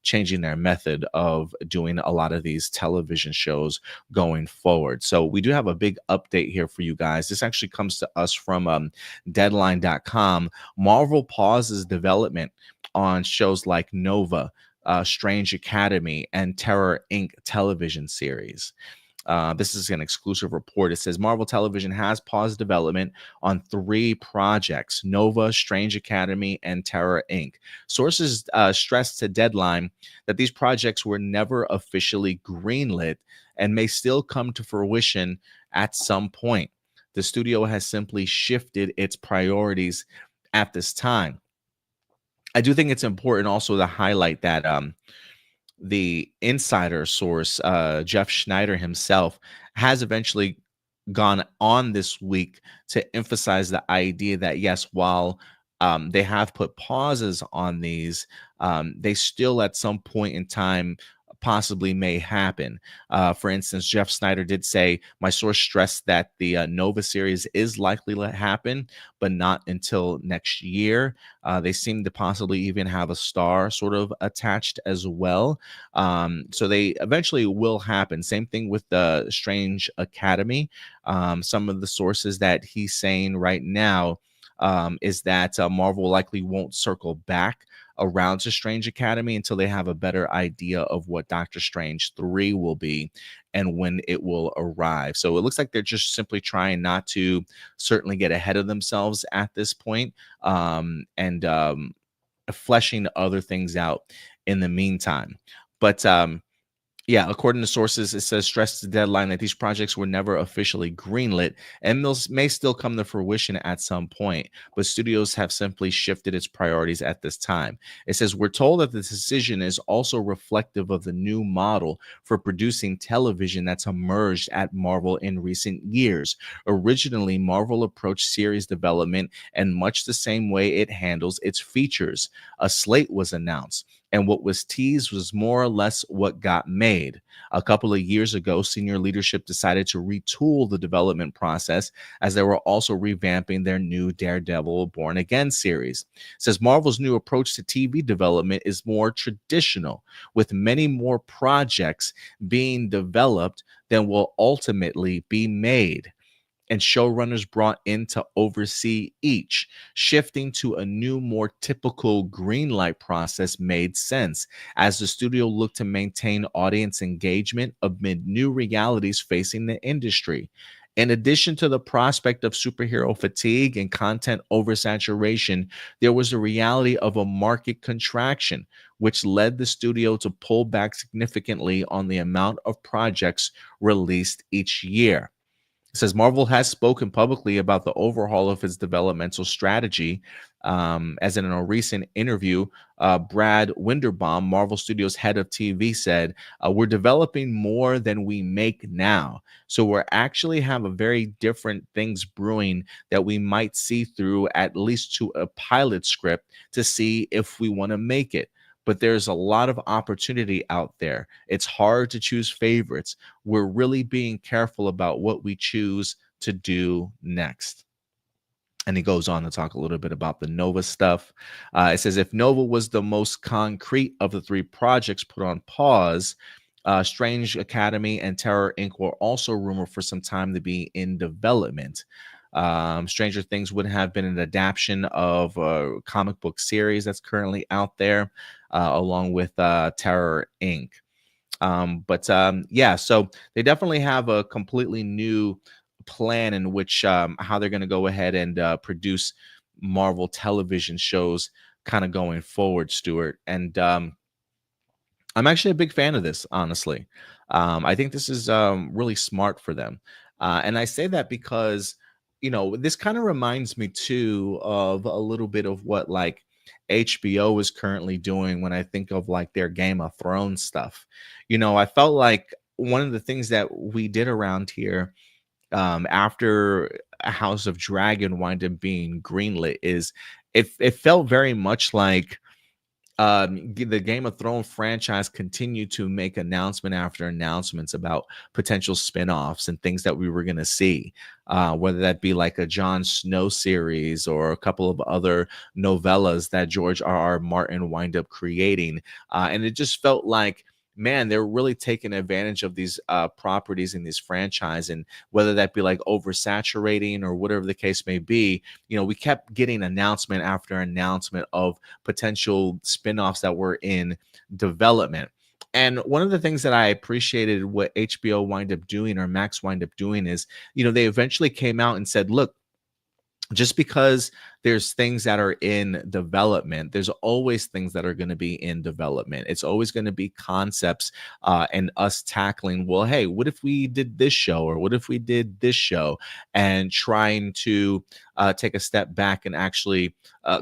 changing their method of doing a lot of these television shows going forward. So we do have a big update here for you guys. This actually comes to us from Deadline.com. Marvel pauses development on shows like Nova, Strange Academy, and Terror Inc. television series. This is an exclusive report. It says Marvel Television has paused development on 3 projects: Nova, Strange Academy, and Terror Inc. Sources stressed to Deadline that these projects were never officially greenlit and may still come to fruition at some point. The studio has simply shifted its priorities at this time. I do think it's important also to highlight that the insider source, Jeff Schneider himself, has eventually gone on this week to emphasize the idea that, yes, while they have put pauses on these, they still at some point in time possibly may happen. For instance, Jeff Snyder did say, my source stressed that the Nova series is likely to happen, but not until next year. They seem to possibly even have a star sort of attached as well. So they eventually will happen. Same thing with the Strange Academy. Some of the sources that he's saying right now is that Marvel likely won't circle back around to Strange Academy until they have a better idea of what Doctor Strange 3 will be and when it will arrive. So it looks like they're just simply trying not to certainly get ahead of themselves at this point, and fleshing other things out in the meantime. But yeah, according to sources, it says stress to Deadline that these projects were never officially greenlit and may still come to fruition at some point, but studios have simply shifted its priorities at this time. It says, we're told that the decision is also reflective of the new model for producing television that's emerged at Marvel in recent years. Originally, Marvel approached series development in much the same way it handles its features. A slate was announced, and what was teased was more or less what got made. A couple of years ago, senior leadership decided to retool the development process as they were also revamping their new Daredevil Born Again series. It says Marvel's new approach to TV development is more traditional, with many more projects being developed than will ultimately be made, and showrunners brought in to oversee each. Shifting to a new, more typical greenlight process made sense as the studio looked to maintain audience engagement amid new realities facing the industry. In addition to the prospect of superhero fatigue and content oversaturation, there was a reality of a market contraction, which led the studio to pull back significantly on the amount of projects released each year. It says Marvel has spoken publicly about the overhaul of its developmental strategy. As in a recent interview, Brad Winderbaum, Marvel Studios head of TV, said, we're developing more than we make now. So we're actually have a very different things brewing that we might see through at least to a pilot script to see if we want to make it. But there's a lot of opportunity out there. It's hard to choose favorites. We're really being careful about what we choose to do next. And he goes on to talk a little bit about the Nova stuff. It says, if Nova was the most concrete of the 3 projects put on pause, Strange Academy and Terror Inc. were also rumored for some time to be in development. Stranger Things would have been an adaptation of a comic book series that's currently out there, along with Terror Inc. Yeah, so they definitely have a completely new plan in which how they're going to go ahead and produce Marvel television shows kind of going forward, Stuart. And I'm actually a big fan of this, honestly. I think this is really smart for them. And I say that because, this kind of reminds me too of a little bit of what like HBO is currently doing when I think of like their Game of Thrones stuff. I felt like one of the things that we did around here after House of Dragon wind up being greenlit is it felt very much like the Game of Thrones franchise continued to make announcement after announcements about potential spin-offs and things that we were going to see, whether that be like a Jon Snow series or a couple of other novellas that George R.R. Martin wind up creating. And it just felt like man, they're really taking advantage of these properties in these franchise, and whether that be like oversaturating or whatever the case may be, we kept getting announcement after announcement of potential spin-offs that were in development. And one of the things that I appreciated what HBO wind up doing, or Max wind up doing, is, they eventually came out and said, look, just because there's things that are in development, there's always things that are going to be in development. It's always going to be concepts, and us tackling, well, hey, what if we did this show, or what if we did this show, and trying to take a step back and actually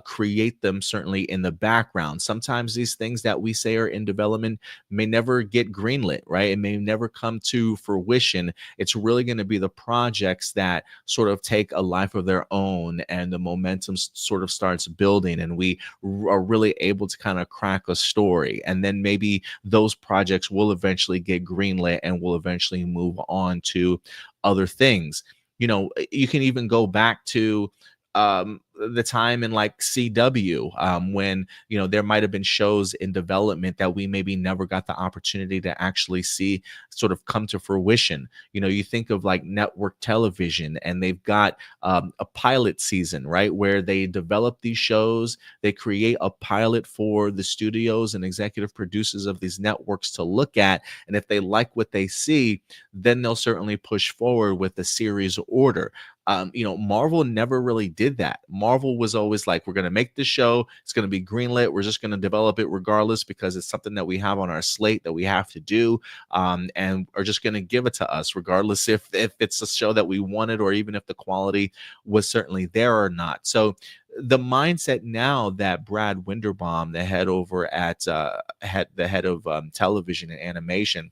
create them, certainly in the background. Sometimes these things that we say are in development may never get greenlit, right? It may never come to fruition. It's really going to be the projects that sort of take a life of their own, and the momentum sort of starts building, and we are really able to kind of crack a story. And then maybe those projects will eventually get greenlit, and will eventually move on to other things. You can even go back to the time in like CW, when there might have been shows in development that we maybe never got the opportunity to actually see sort of come to fruition. You think of like network television, and they've got a pilot season, right, where they develop these shows, they create a pilot for the studios and executive producers of these networks to look at, and if they like what they see, then they'll certainly push forward with the series order. Marvel never really did that. Marvel was always like, we're going to make this show, it's going to be greenlit, we're just going to develop it regardless, because it's something that we have on our slate that we have to do, and are just going to give it to us regardless if it's a show that we wanted, or even if the quality was certainly there or not. So the mindset now that Brad Winderbaum, the head over at the head of television and animation,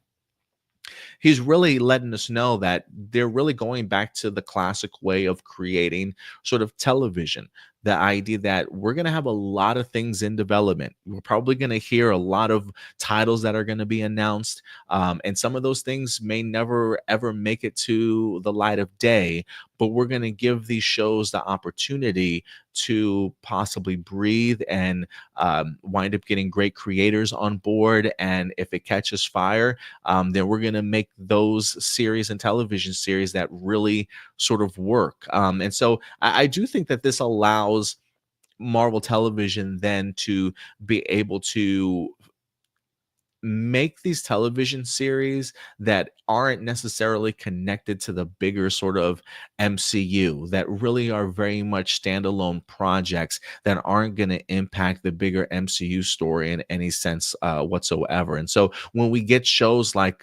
he's really letting us know that they're really going back to the classic way of creating sort of television. The idea that we're going to have a lot of things in development. We're probably going to hear a lot of titles that are going to be announced. And some of those things may never, ever make it to the light of day, but we're going to give these shows the opportunity to possibly breathe, and wind up getting great creators on board. And if it catches fire, then we're going to make those series and television series that really sort of work. And so I do think that this allows Marvel Television then to be able to make these television series that aren't necessarily connected to the bigger sort of MCU, that really are very much standalone projects that aren't going to impact the bigger MCU story in any sense whatsoever. And so when we get shows like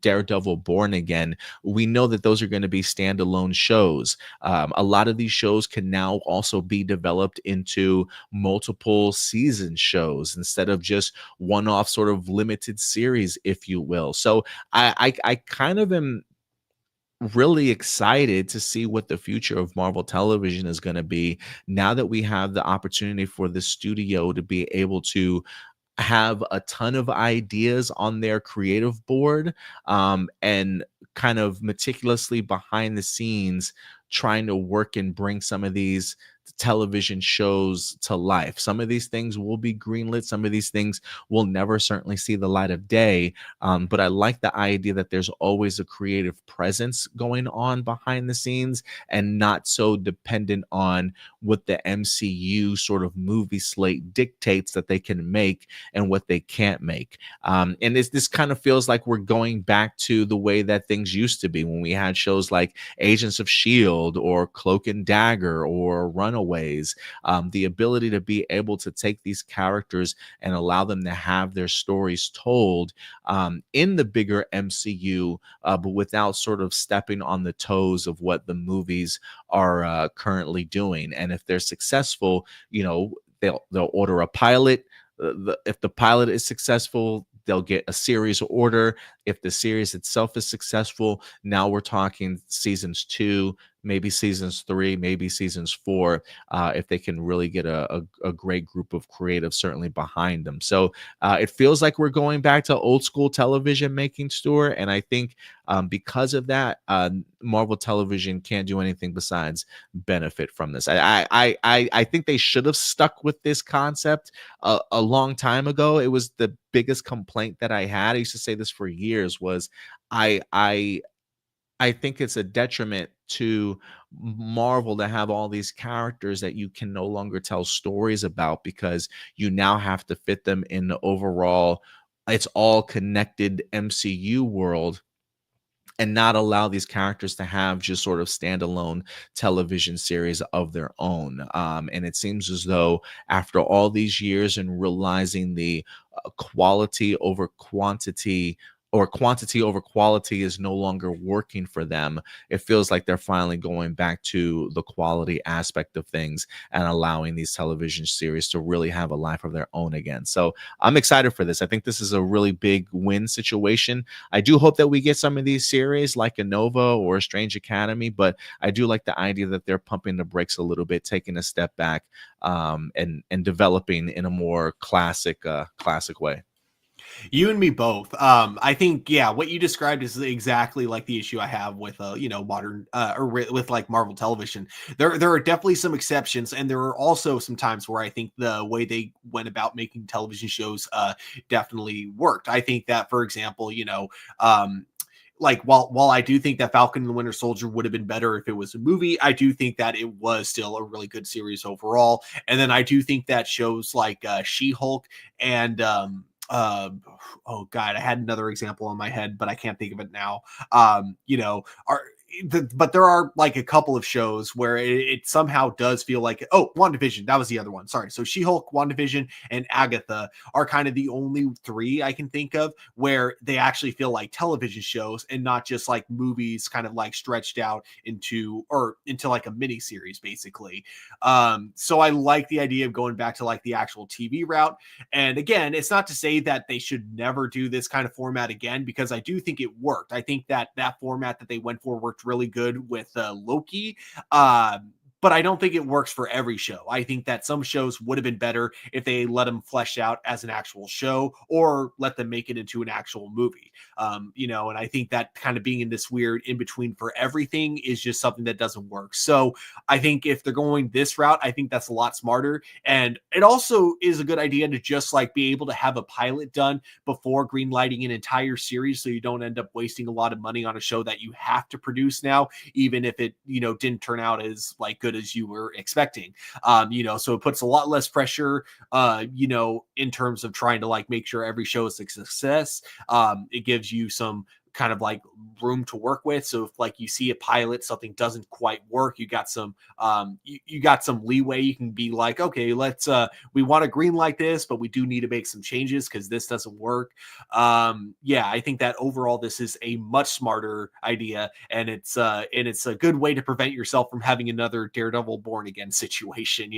Daredevil Born Again, we know that those are going to be standalone shows. A lot of these shows can now also be developed into multiple season shows instead of just one-off sort of limited series, if you will. So I kind of am really excited to see what the future of Marvel Television is going to be, now that we have the opportunity for the studio to be able to have a ton of ideas on their creative board, and kind of meticulously behind the scenes trying to work and bring some of these television shows to life. Some of these things will be greenlit, some of these things will never certainly see the light of day, but I like the idea that there's always a creative presence going on behind the scenes, and not so dependent on what the MCU sort of movie slate dictates that they can make and what they can't make. And this kind of feels like we're going back to the way that things used to be when we had shows like Agents of S.H.I.E.L.D. or Cloak and Dagger or Runaways. The ability to be able to take these characters and allow them to have their stories told in the bigger MCU, but without sort of stepping on the toes of what the movies are currently doing. And if they're successful, they'll order a pilot. If the pilot is successful, they'll get a series order. If the series itself is successful, now we're talking seasons 2, maybe seasons 3, maybe seasons 4, if they can really get a great group of creatives certainly behind them. So it feels like we're going back to old school television making, Stuart. And I think because of that, Marvel Television can't do anything besides benefit from this. I think they should have stuck with this concept a long time ago. It was the biggest complaint that I had. I used to say this for years was I I I think it's a detriment to Marvel to have all these characters that you can no longer tell stories about because you now have to fit them in the overall it's all connected MCU world and not allow these characters to have just sort of standalone television series of their own. And it seems as though after all these years and realizing the quality over quantity or quantity over quality is no longer working for them, it feels like they're finally going back to the quality aspect of things and allowing these television series to really have a life of their own again. So I'm excited for this. I think this is a really big win situation. I do hope that we get some of these series like a Nova or a Strange Academy, but I do like the idea that they're pumping the brakes a little bit, taking a step back, and developing in a more classic way. You and me both. I think, yeah, what you described is exactly like the issue I have with, modern or with like Marvel Television. There are definitely some exceptions, and there are also some times where I think the way they went about making television shows definitely worked. I think that, for example, like while I do think that Falcon and the Winter Soldier would have been better if it was a movie, I do think that it was still a really good series overall. And then I do think that shows like She-Hulk and oh god, I had another example in my head, but I can't think of it now. Are but there are like a couple of shows where it somehow does feel like, oh, WandaVision, that was the other one. Sorry. So She-Hulk, WandaVision, and Agatha are kind of the only three I can think of where they actually feel like television shows and not just like movies kind of like stretched out into like a mini series, basically. So I like the idea of going back to like the actual TV route. And again, it's not to say that they should never do this kind of format again, because I do think it worked. I think that that format that they went for worked really good with Loki. But I don't think it works for every show. I think that some shows would have been better if they let them flesh out as an actual show or let them make it into an actual movie. And I think that kind of being in this weird in between for everything is just something that doesn't work. So I think if they're going this route, I think that's a lot smarter. And it also is a good idea to just like be able to have a pilot done before greenlighting an entire series, so you don't end up wasting a lot of money on a show that you have to produce now, even if it, didn't turn out as like good as you were expecting. So it puts a lot less pressure, in terms of trying to like make sure every show is a success. It gives you some kind of like room to work with. So if like you see a pilot, something doesn't quite work, you got some you got some leeway. You can be like, okay, let's we want to green light this, but we do need to make some changes because this doesn't work. I think that overall this is a much smarter idea, and it's a good way to prevent yourself from having another Daredevil Born Again situation.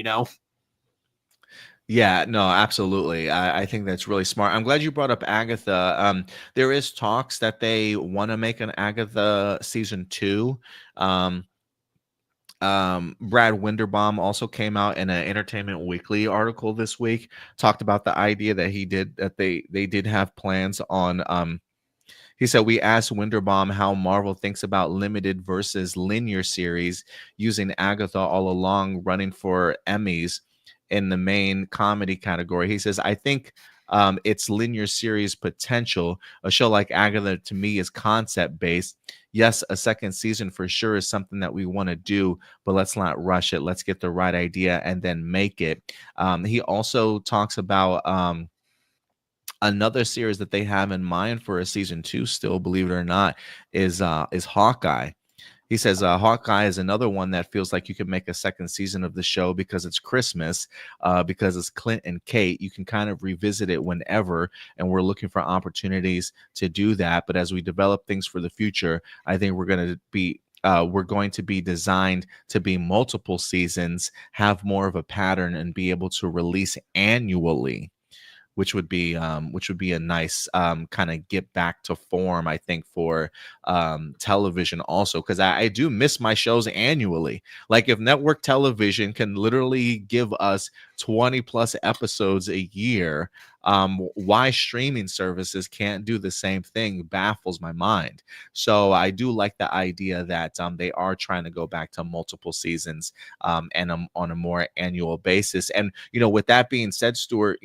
Yeah, no, absolutely. I think that's really smart. I'm glad you brought up Agatha. There is talks that they want to make an Agatha season 2. Brad Winderbaum also came out in an Entertainment Weekly article this week, talked about the idea that they did have plans on. He said, we asked Winderbaum how Marvel thinks about limited versus linear series, using Agatha all along running for Emmys in the main comedy category. He says, I think it's linear series potential. A show like Agatha to me is concept based. Yes, a second season for sure is something that we want to do, but let's not rush it. Let's get the right idea and then make it. He also talks about another series that they have in mind for a season 2 still, believe it or not, is Hawkeye. He says Hawkeye is another one that feels like you could make a second season of the show because it's Christmas, because it's Clint and Kate. You can kind of revisit it whenever, and we're looking for opportunities to do that. But as we develop things for the future, I think we're going to be designed to be multiple seasons, have more of a pattern, and be able to release annually. which would be a nice kind of get back to form, I think, for television also, because I do miss my shows annually. Like if network television can literally give us 20 plus episodes a year, why streaming services can't do the same thing baffles my mind. So I do like the idea that they are trying to go back to multiple seasons, and on a more annual basis. And with that being said, Stuart,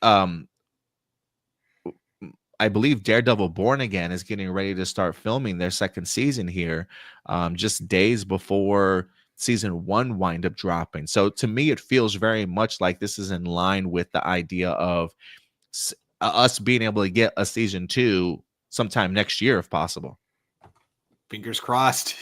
um, I believe Daredevil Born Again is getting ready to start filming their second season here, just days before season one wind up dropping. So to me, it feels very much like this is in line with the idea of us being able to get a season two sometime next year, if possible. Fingers crossed.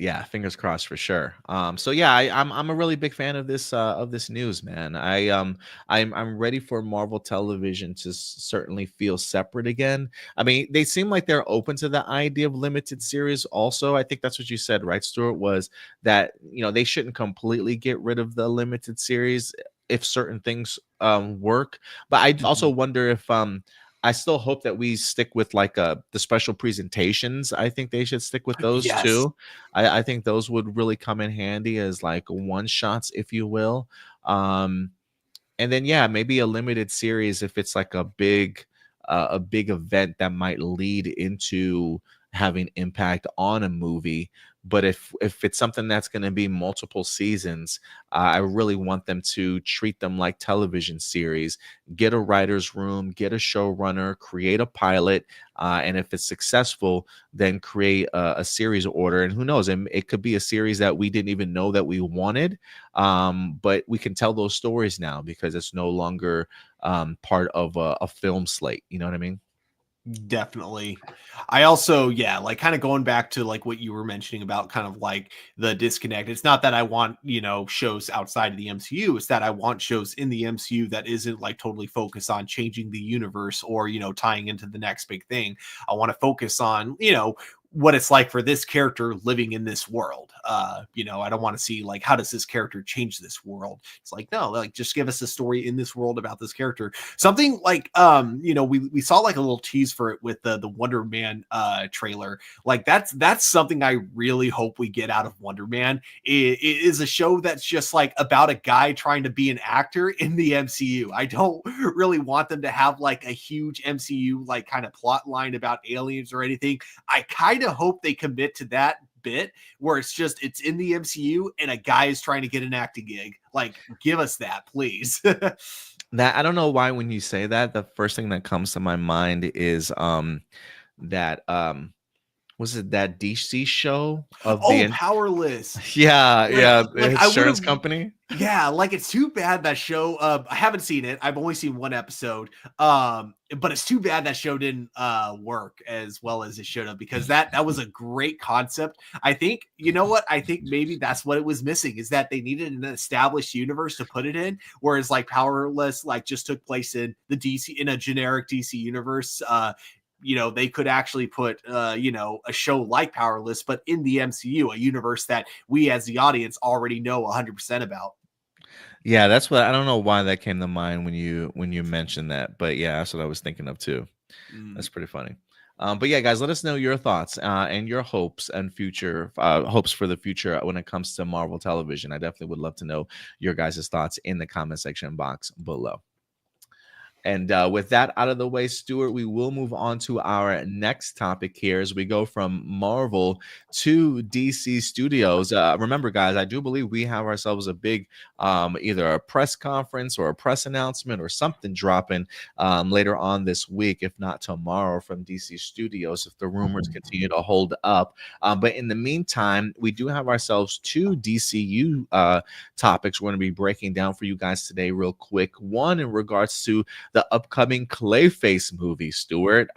Yeah, fingers crossed for sure. So yeah, I'm a really big fan of this news, man. I'm ready for Marvel Television to certainly feel separate again. I mean, they seem like they're open to the idea of limited series. Also, I think that's what you said, right, Stuart? Was that they shouldn't completely get rid of the limited series if certain things work. But I also wonder if I still hope that we stick with like the special presentations. I think they should stick with those Yes. too. I think those would really come in handy as like one shots, if you will. And then yeah, maybe a limited series if it's like a big event that might lead into having impact on a movie. But if it's something that's going to be multiple seasons, I really want them to treat them like television series. Get a writer's room, get a showrunner, create a pilot, and if it's successful, then create a series order. And who knows, it could be a series that we didn't even know that we wanted, but we can tell those stories now because it's no longer part of a film slate. You know what I mean? Definitely. I also, yeah, like kind of going back to like what you were mentioning about kind of like the disconnect. It's not that I want, shows outside of the MCU. It's that I want shows in the MCU that isn't like totally focused on changing the universe or, tying into the next big thing. I want to focus on, what it's like for this character living in this world. I don't want to see like how does this character change this world. It's like no, like just give us a story in this world about this character. Something like we saw like a little tease for it with the Wonder Man trailer. Like that's something I really hope we get out of Wonder Man. It is a show that's just like about a guy trying to be an actor in the MCU. I don't really want them to have like a huge MCU like kind of plot line about aliens or anything. I kind of hope they commit to that bit where it's in the MCU and a guy is trying to get an acting gig. Like, give us that, please. That I don't know why when you say that, the first thing that comes to my mind is that was it that DC show of Oh, the Powerless. yeah, the Like I would insurance have. company. Yeah, like it's too bad that show. I haven't seen it. I've only seen one episode. But it's too bad that show didn't work as well as it should have because that was a great concept. I think you know what I think maybe that's what it was missing is that they needed an established universe to put it in, whereas like Powerless like just took place in the DC in a generic DC universe. They could actually put a show like Powerless, but in the MCU, a universe that we as the audience already know 100% about. Yeah, that's what I don't know why that came to mind when you mentioned that, but yeah, that's what I was thinking of too. That's pretty funny. But yeah, guys, let us know your thoughts and your hopes and future hopes for the future when it comes to Marvel Television. I definitely would love to know your guys' thoughts in the comment section box below. And with that out of the way, Stuart, we will move on to our next topic here as we go from Marvel to DC Studios. Remember, guys, I do believe we have ourselves a big either a press conference or a press announcement or something dropping later on this week, if not tomorrow, from DC Studios, if the rumors continue to hold up. But in the meantime, we do have ourselves two DCU topics we're going to be breaking down for you guys today real quick. One in regards to the upcoming Clayface movie, Stuart.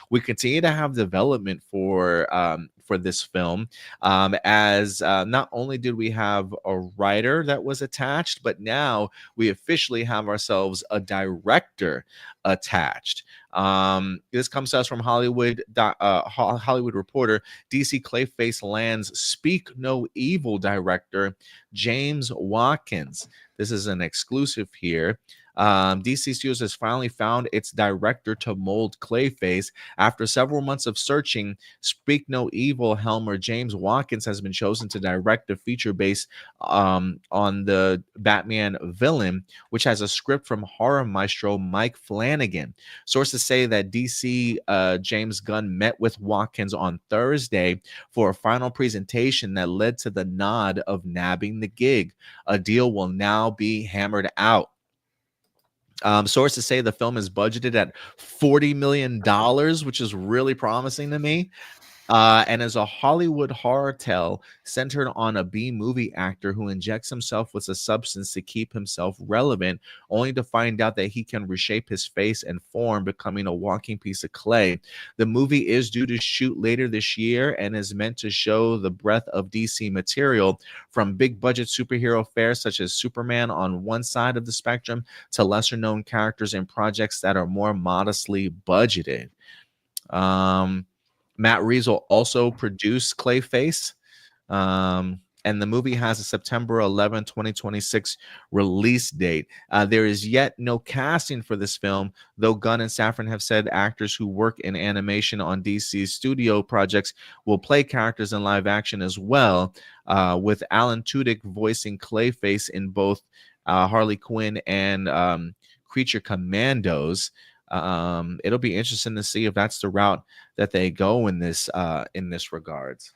We continue to have development for for this film, as not only did we have a writer that was attached, but now we officially have ourselves a director attached. This comes to us from Hollywood Reporter. DC Clayface lands Speak No Evil director James Watkins. This is an exclusive here. DC Studios has finally found its director to mold Clayface. After several months of searching, Speak No Evil helmer James Watkins has been chosen to direct a feature based on the Batman villain, which has a script from horror maestro Mike Flanagan. Sources say that DC James Gunn met with Watkins on Thursday for a final presentation that led to the nod of nabbing the gig. A deal will now be hammered out. Sources say the film is budgeted at $40 million, which is really promising to me. And as a Hollywood horror tale centered on a B-movie actor who injects himself with a substance to keep himself relevant, only to find out that he can reshape his face and form, becoming a walking piece of clay. The movie is due to shoot later this year and is meant to show the breadth of DC material, from big-budget superhero fares such as Superman on one side of the spectrum to lesser-known characters in projects that are more modestly budgeted. Matt Reeves will also produce Clayface. And the movie has a September 11, 2026 release date. There is yet no casting for this film, though Gunn and Safran have said actors who work in animation on DC's studio projects will play characters in live action as well, with Alan Tudyk voicing Clayface in both Harley Quinn and Creature Commandos. It'll be interesting to see if that's the route that they go in this regards.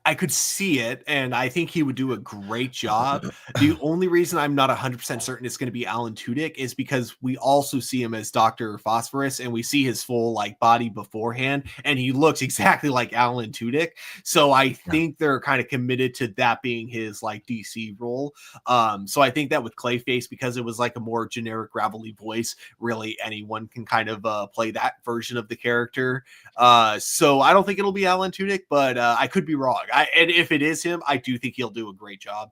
I could see it, and I think he would do a great job. The only reason I'm not 100% certain it's going to be Alan Tudyk is because we also see him as Dr. Phosphorus, and we see his full body beforehand, and he looks exactly like Alan Tudyk. So I think they're kind of committed to that being his DC role. So I think that with Clayface, because it was a more generic gravelly voice, really anyone can kind of play that version of the character. So I don't think it'll be Alan Tudyk, but I could be wrong. And if it is him, I do think he'll do a great job.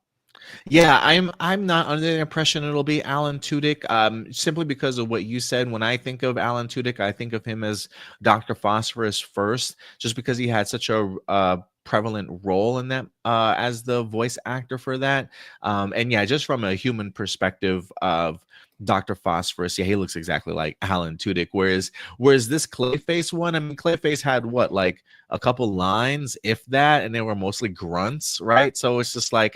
Yeah, I'm not under the impression it'll be Alan Tudyk, simply because of what you said. When I think of Alan Tudyk, I think of him as Dr. Phosphorus first, just because he had such a prevalent role in that as the voice actor for that. And yeah, just from a human perspective of Dr. Phosphorus, yeah, he looks exactly like Alan Tudyk. Whereas this Clayface one, I mean, Clayface had what, a couple lines, if that, and they were mostly grunts, right? So it's just him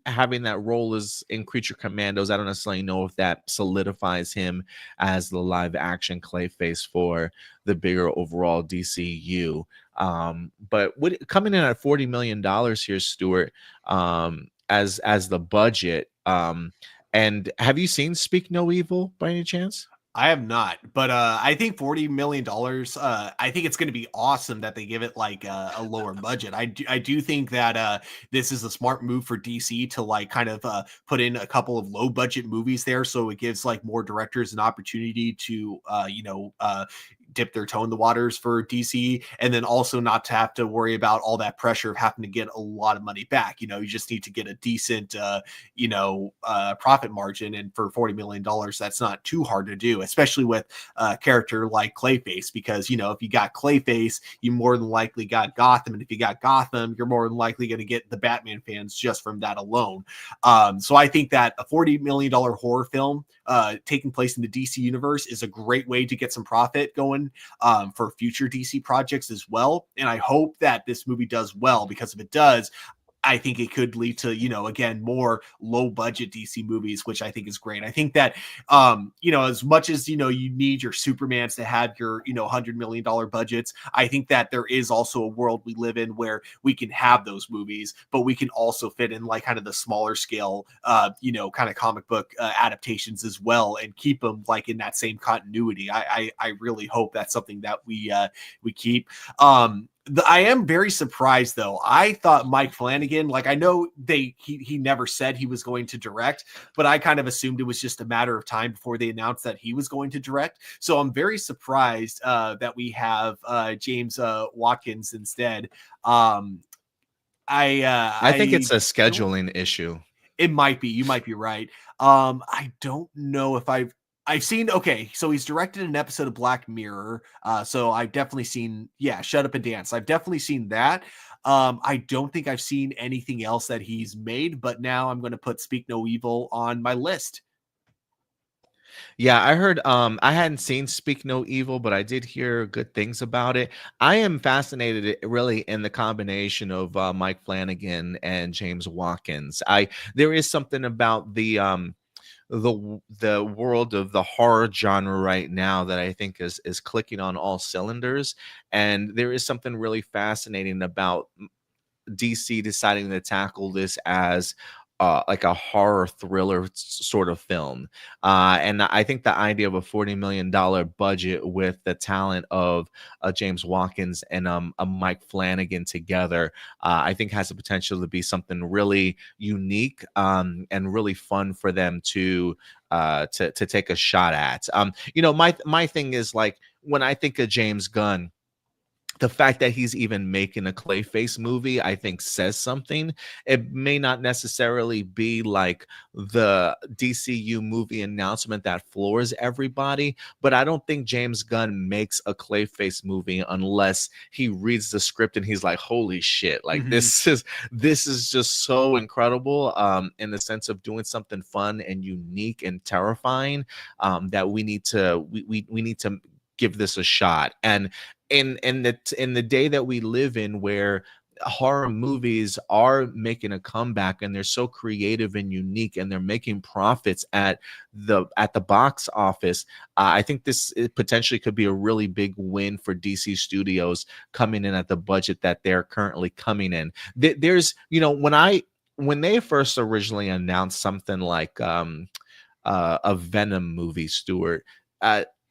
having that role as in Creature Commandos, I don't necessarily know if that solidifies him as the live action Clayface for the bigger overall DCU. But coming in at $40 million here, Stuart, as the budget. And have you seen Speak No Evil by any chance? I have not, but I think $40 million. I think it's going to be awesome that they give it a lower budget. I do think that this is a smart move for DC to kind of put in a couple of low budget movies there, so it gives more directors an opportunity to dip their toe in the waters for DC, and then also not to have to worry about all that pressure of having to get a lot of money back. You just need to get a decent profit margin, and for $40 million, that's not too hard to do, especially with a character like Clayface, because if you got Clayface, you more than likely got Gotham, and if you got Gotham, you're more than likely going to get the Batman fans just from that alone. So I think that a $40 million horror film taking place in the DC universe is a great way to get some profit going for future DC projects as well. And I hope that this movie does well, because if it does, I think it could lead to, again, more low budget DC movies, which I think is great. I think that, as much as, you need your Supermans to have your, $100 million budgets, I think that there is also a world we live in where we can have those movies, but we can also fit in kind of the smaller scale, kind of comic book adaptations as well, and keep them in that same continuity. I really hope that's something that we keep. I am very surprised though. I thought Mike Flanagan, like I know he never said he was going to direct, but I kind of assumed it was just a matter of time before they announced that he was going to direct. So I'm very surprised that we have James Watkins instead. I think it's I a don't. scheduling issue. It might be. You might be right. I don't know if I've seen. Okay, so he's directed an episode of Black Mirror. So I've definitely seen. Yeah, Shut Up and Dance. I've definitely seen that. I don't think I've seen anything else that he's made. But now I'm going to put Speak No Evil on my list. Yeah, I heard I hadn't seen Speak No Evil, but I did hear good things about it. I am fascinated really in the combination of Mike Flanagan and James Watkins. I There is something about the world of the horror genre right now that I think is clicking on all cylinders, and there is something really fascinating about DC deciding to tackle this as like a horror thriller sort of film. And I think the idea of a $40 million budget with the talent of James Watkins and a Mike Flanagan together, I think has the potential to be something really unique and really fun for them to take a shot at. My thing is like when I think of James Gunn, the fact that he's even making a Clayface movie, I think says something. It may not necessarily be like the DCU movie announcement that floors everybody, but I don't think James Gunn makes a Clayface movie unless he reads the script and he's like, holy shit, like Mm-hmm. this is just so incredible in the sense of doing something fun and unique and terrifying that we need to give this a shot. And in the day that we live in, where horror movies are making a comeback and they're so creative and unique and they're making profits at the box office, I think it potentially could be a really big win for DC Studios coming in at the budget that they're currently coming in. There's when they first originally announced something like a Venom movie, Stuart.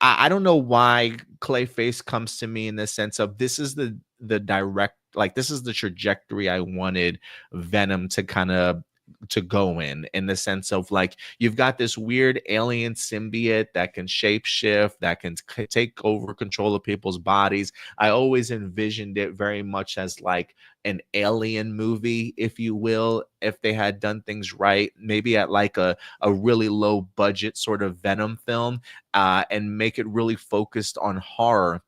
I don't know why Clayface comes to me in the sense of this is the direct, like this is the trajectory I wanted Venom to kind of to go in the sense of like you've got this weird alien symbiote that can shapeshift, that can take over control of people's bodies. I always envisioned it very much as like an alien movie, if you will, if they had done things right, maybe at like a really low budget sort of Venom film, and make it really focused on horror.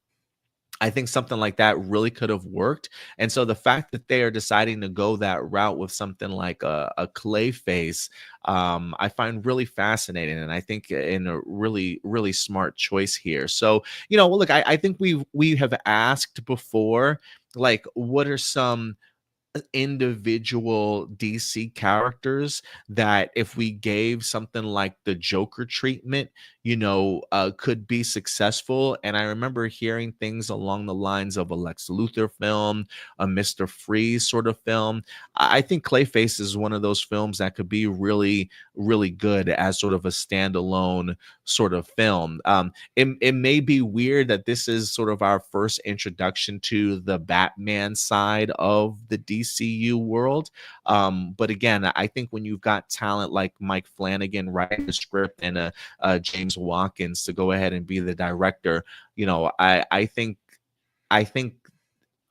I think something like that really could have worked. And so the fact that they are deciding to go that route with something like a Clayface, I find really fascinating. And I think in a really, really smart choice here. So, well, look, I think we have asked before, like, what are some individual DC characters that if we gave something like the Joker treatment, could be successful. And I remember hearing things along the lines of a Lex Luthor film, a Mr. Freeze sort of film. I think Clayface is one of those films that could be really, really good as sort of a standalone sort of film. It may be weird that this is sort of our first introduction to the Batman side of the DCU world. But again, I think when you've got talent like Mike Flanagan writing the script and James Watkins to go ahead and be the director, I think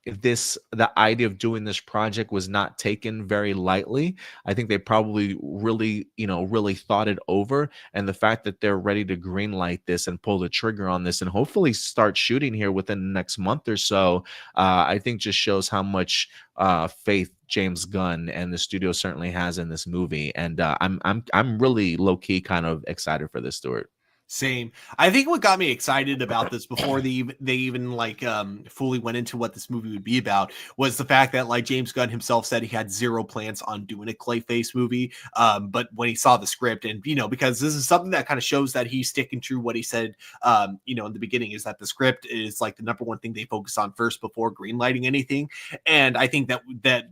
the idea of doing this project was not taken very lightly. I think they probably really thought it over, and the fact that they're ready to greenlight this and pull the trigger on this and hopefully start shooting here within the next month or so, I think just shows how much faith James Gunn and the studio certainly has in this movie. And I'm really low key kind of excited for this, Stuart. Same. I think what got me excited about this before they even like fully went into what this movie would be about was the fact that like James Gunn himself said he had zero plans on doing a Clayface movie. But when he saw the script and because this is something that kind of shows that he's sticking true what he said in the beginning, is that the script is like the number one thing they focus on first before greenlighting anything. And I think that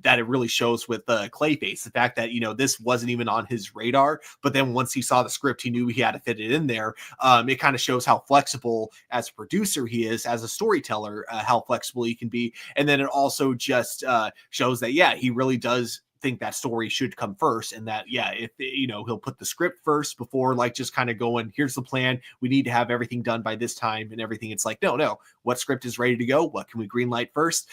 it really shows with Clayface, the fact that this wasn't even on his radar, but then once he saw the script, he knew he had to fit it in there. It kind of shows how flexible as a producer he is, as a storyteller, how flexible he can be. And then it also just shows that, yeah, he really does think that story should come first, and that, yeah, if he'll put the script first before like just kind of going, here's the plan, we need to have everything done by this time and everything. It's like, no, what script is ready to go, what can we greenlight first?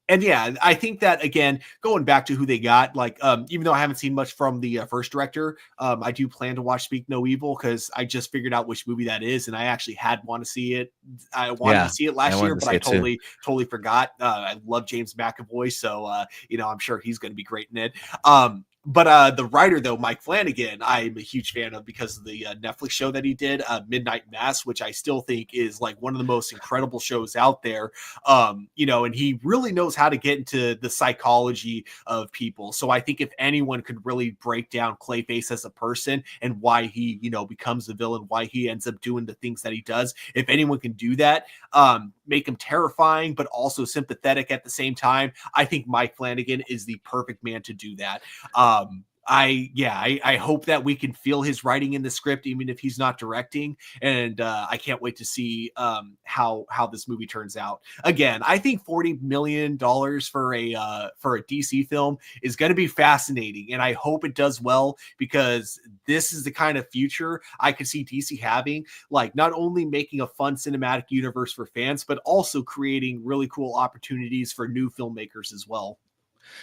And yeah, I think that, again, going back to who they got, like, even though I haven't seen much from the first director, I do plan to watch Speak No Evil, because I just figured out which movie that is, and I actually had want to see it. I wanted to see it last year, but I totally forgot. I love James McAvoy, so I'm sure he's going to be great in it. But the writer, though, Mike Flanagan, I'm a huge fan of because of the Netflix show that he did, Midnight Mass, which I still think is like one of the most incredible shows out there. And he really knows how to get into the psychology of people. So I think if anyone could really break down Clayface as a person and why he, becomes the villain, why he ends up doing the things that he does, if anyone can do that, make him terrifying, but also sympathetic at the same time, I think Mike Flanagan is the perfect man to do that. I hope that we can feel his writing in the script, even if he's not directing. And I can't wait to see how this movie turns out. Again, I think $40 million for a DC film is going to be fascinating, and I hope it does well, because this is the kind of future I could see DC having, like not only making a fun cinematic universe for fans, but also creating really cool opportunities for new filmmakers as well.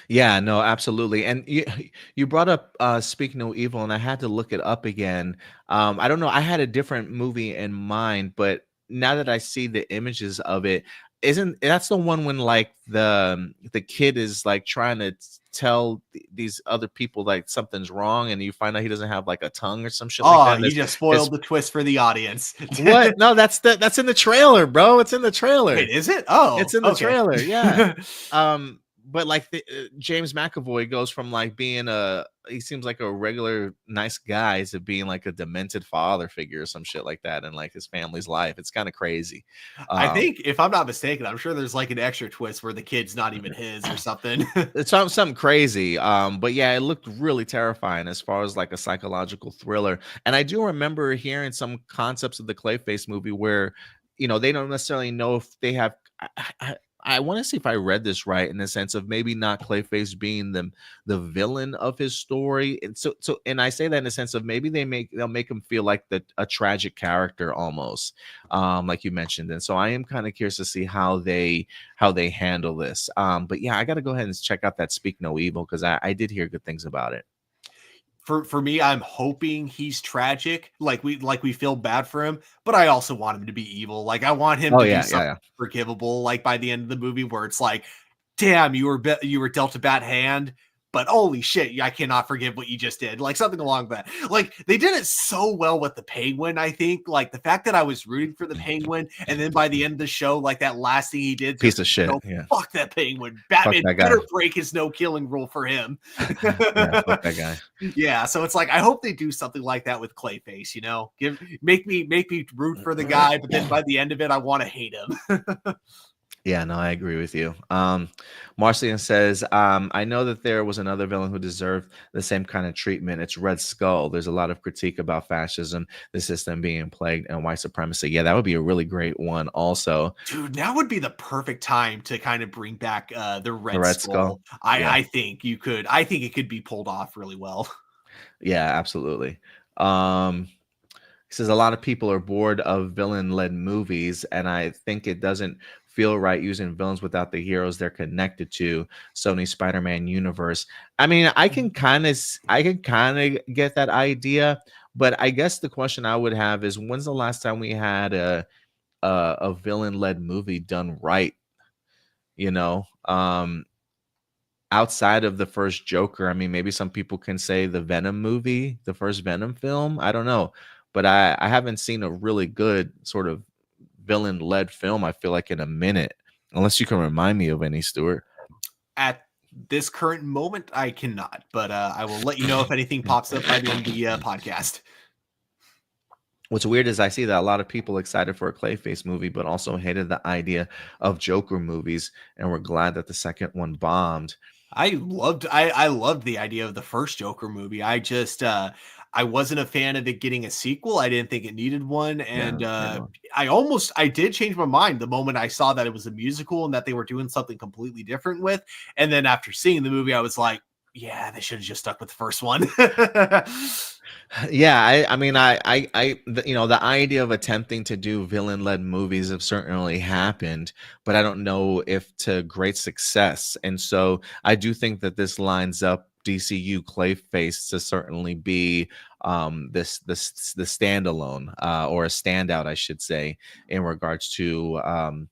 Yeah, no, absolutely. And you brought up Speak No Evil, and I had to look it up again. I don't know, I had a different movie in mind, but now that I see the images of it, isn't that's the one when like the kid is like trying to tell these other people like something's wrong, and you find out he doesn't have like a tongue or some shit like that. You just spoiled the twist for the audience. What? No, that's in the trailer, bro. It's in the trailer. Wait, is it? Oh, it's in the trailer. Yeah. But like James McAvoy goes from like being he seems like a regular nice guy to being like a demented father figure or some shit like that in like his family's life. It's kind of crazy. I think, if I'm not mistaken, I'm sure there's like an extra twist where the kid's not even his or something. It's something crazy. But yeah, it looked really terrifying as far as like a psychological thriller. And I do remember hearing some concepts of the Clayface movie where, they don't necessarily know if they have. I want to see if I read this right, in the sense of maybe not Clayface being the villain of his story, and so and I say that in the sense of maybe they'll make him feel like a tragic character almost, like you mentioned. And so I am kind of curious to see how they handle this. But yeah, I got to go ahead and check out that Speak No Evil, because I did hear good things about it. For me, I'm hoping he's tragic, like we feel bad for him, but I also want him to be evil. Like I want him to do something forgivable, like by the end of the movie, where it's like, damn, you were dealt a bad hand, but holy shit, I cannot forgive what you just did. Like something along that. Like they did it so well with the Penguin, I think. Like the fact that I was rooting for the Penguin, and then by the end of the show, like that last thing he did, piece of shit. Fuck that Penguin. Batman better break his no killing rule for him. Yeah, fuck that guy. Yeah, so it's like I hope they do something like that with Clayface. Make me root for the guy, but then by the end of it, I want to hate him. Yeah, no, I agree with you. Marcian says, I know that there was another villain who deserved the same kind of treatment. It's Red Skull. There's a lot of critique about fascism, the system being plagued, and white supremacy. Yeah, that would be a really great one also. Dude, now would be the perfect time to kind of bring back the Red Skull. I think you could. I think it could be pulled off really well. Yeah, absolutely. He says a lot of people are bored of villain-led movies, and I think it doesn't feel right using villains without the heroes they're connected to. Sony's Spider-Man universe. I mean, I can kind of get that idea, but I guess the question I would have is, when's the last time we had a villain-led movie done right? Outside of the first Joker. I mean, maybe some people can say the Venom movie, the first Venom film. I don't know, but I haven't seen a really good sort of villain-led film, I feel like, in a minute, unless you can remind me of any, Stuart. At this current moment, I cannot, but I will let you know if anything pops up by the end of the podcast. What's weird is I see that a lot of people excited for a Clayface movie, but also hated the idea of Joker movies, and were glad that the second one bombed. I loved the idea of the first Joker movie. I just I wasn't a fan of it getting a sequel. I didn't think it needed one, Yeah, and neither one. I did change my mind the moment I saw that it was a musical and that they were doing something completely different with. And then after seeing the movie, I was like, yeah, they should have just stuck with the first one. Yeah, I mean, you know, the idea of attempting to do villain-led movies have certainly happened, but I don't know if to great success. And so I do think that this lines up DCU Clayface to certainly be this the standalone or a standout, I should say, in regards to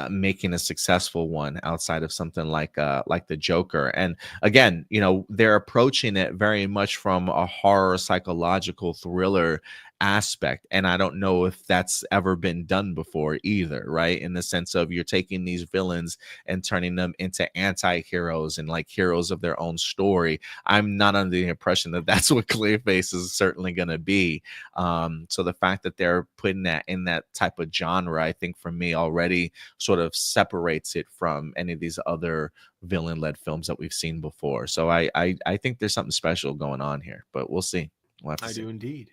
making a successful one outside of something like the Joker. And again, you know, they're approaching it very much from a horror psychological thriller aspect, and I don't know if that's ever been done before either, right? In the sense of you're taking these villains and turning them into anti-heroes and like heroes of their own story. I'm not under the impression that that's what Clayface is certainly going to be. So the fact that they're putting that in that type of genre, I think for me already sort of separates it from any of these other villain-led films that we've seen before. So I think there's something special going on here, but we'll see. We'll have to I see. do indeed.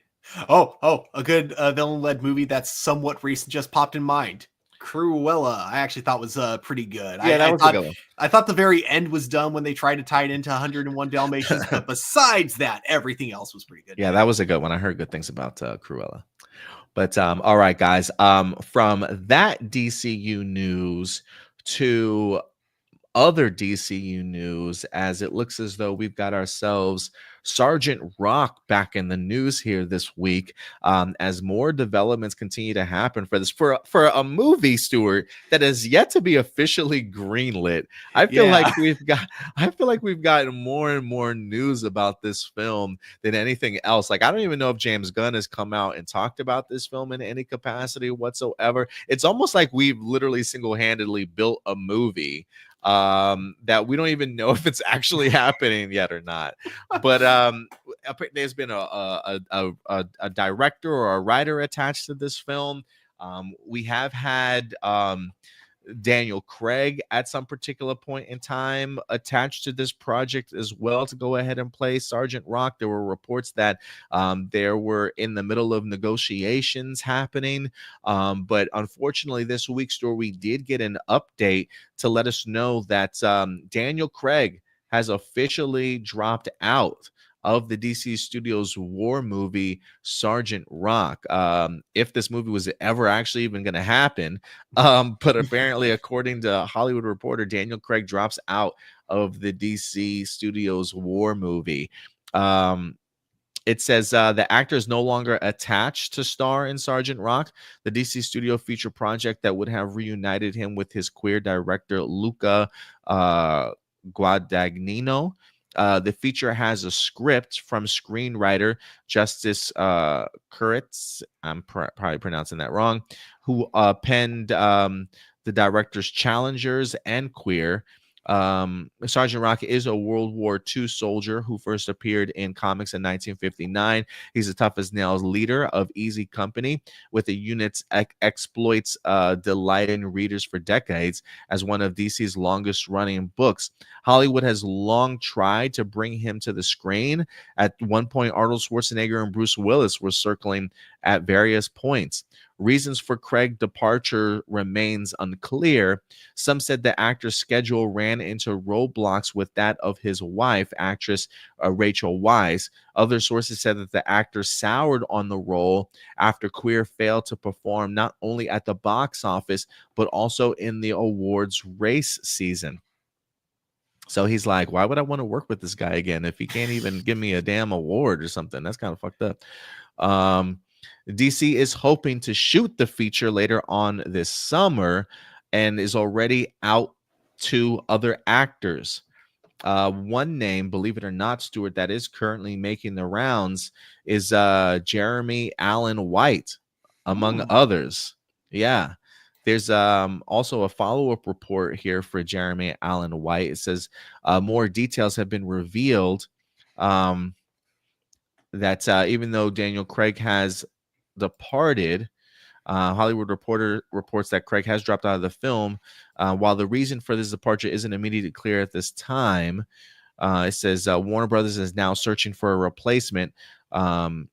Oh, a good villain-led movie that's somewhat recent just popped in mind. Cruella, I actually thought was pretty good. Yeah, that was a good one. I thought the very end was dumb when they tried to tie it into 101 Dalmatians, but besides that, everything else was pretty good Yeah, too. that was a good one. I heard good things about Cruella. But all right, guys. From that DCU news to other DCU news, as it looks as though we've got ourselves Sergeant Rock back in the news here this week, as more developments continue to happen for this for a movie, Stuart, that has yet to be officially greenlit. I feel Yeah. like we've gotten more and more news about this film than anything else. Like I don't even know if James Gunn has come out and talked about this film in any capacity whatsoever. It's almost like we've literally single-handedly built a movie that we don't even know if it's actually happening yet or not. But there's been a director or a writer attached to this film. We have had Daniel Craig at some particular point in time attached to this project as well to go ahead and play Sergeant Rock. There were reports that there were in the middle of negotiations happening. But unfortunately, this week's story, we did get an update to let us know that Daniel Craig has officially dropped out of the DC Studios war movie Sergeant Rock. If this movie was ever actually even going to happen, but apparently, according to Hollywood Reporter, Daniel Craig drops out of the DC Studios war movie. It says the actor is no longer attached to star in Sergeant Rock, the DC Studio feature project that would have reunited him with his queer director Luca Guadagnino. The feature has a script from screenwriter Justice Kuritz. I'm probably pronouncing that wrong. Who penned the director's Challengers and Queer. Sergeant Rock is a World War II soldier who first appeared in comics in 1959. He's a tough as nails leader of Easy Company, with the unit's exploits delighting readers for decades as one of DC's longest running books. Hollywood has long tried to bring him to the screen. At one point, Arnold Schwarzenegger and Bruce Willis were circling at various points. Reasons for Craig's departure remains unclear. Some said the actor's schedule ran into roadblocks with that of his wife, actress Rachel Weisz. Other sources said that the actor soured on the role after Queer failed to perform not only at the box office, but also in the awards race season. So he's like, why would I want to work with this guy again if he can't even give me a damn award or something? That's kind of fucked up. DC is hoping to shoot the feature later on this summer and is already out to other actors. One name, believe it or not, Stuart, that is currently making the rounds is Jeremy Allen White, among others. Yeah. There's also a follow-up report here for Jeremy Allen White. It says more details have been revealed that even though Daniel Craig has departed, Hollywood Reporter reports that Craig has dropped out of the film. While the reason for this departure isn't immediately clear at this time, it says Warner Brothers is now searching for a replacement. Um,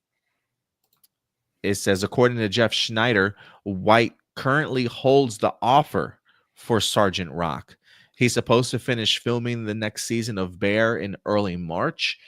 it says, according to Jeff Schneider, White currently holds the offer for Sergeant Rock. He's supposed to finish filming the next season of Bear in early March,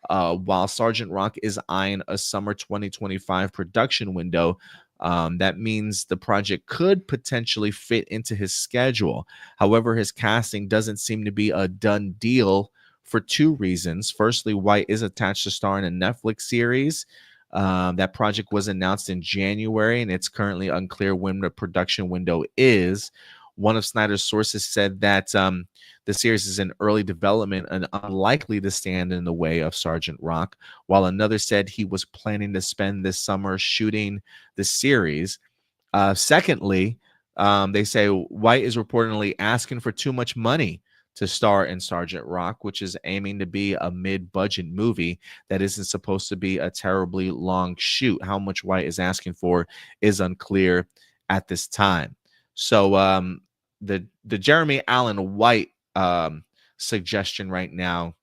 while Sergeant Rock is eyeing a summer 2025 production window. That means the project could potentially fit into his schedule. However, his casting doesn't seem to be a done deal for two reasons. Firstly, White is attached to star in a Netflix series. That project was announced in January, and it's currently unclear when the production window is. One of Snyder's sources said that the series is in early development and unlikely to stand in the way of Sergeant Rock, while another said he was planning to spend this summer shooting the series. Secondly, they say White is reportedly asking for too much money to star in Sergeant Rock, which is aiming to be a mid-budget movie that isn't supposed to be a terribly long shoot. How much White is asking for is unclear at this time. So the Jeremy Allen White suggestion right now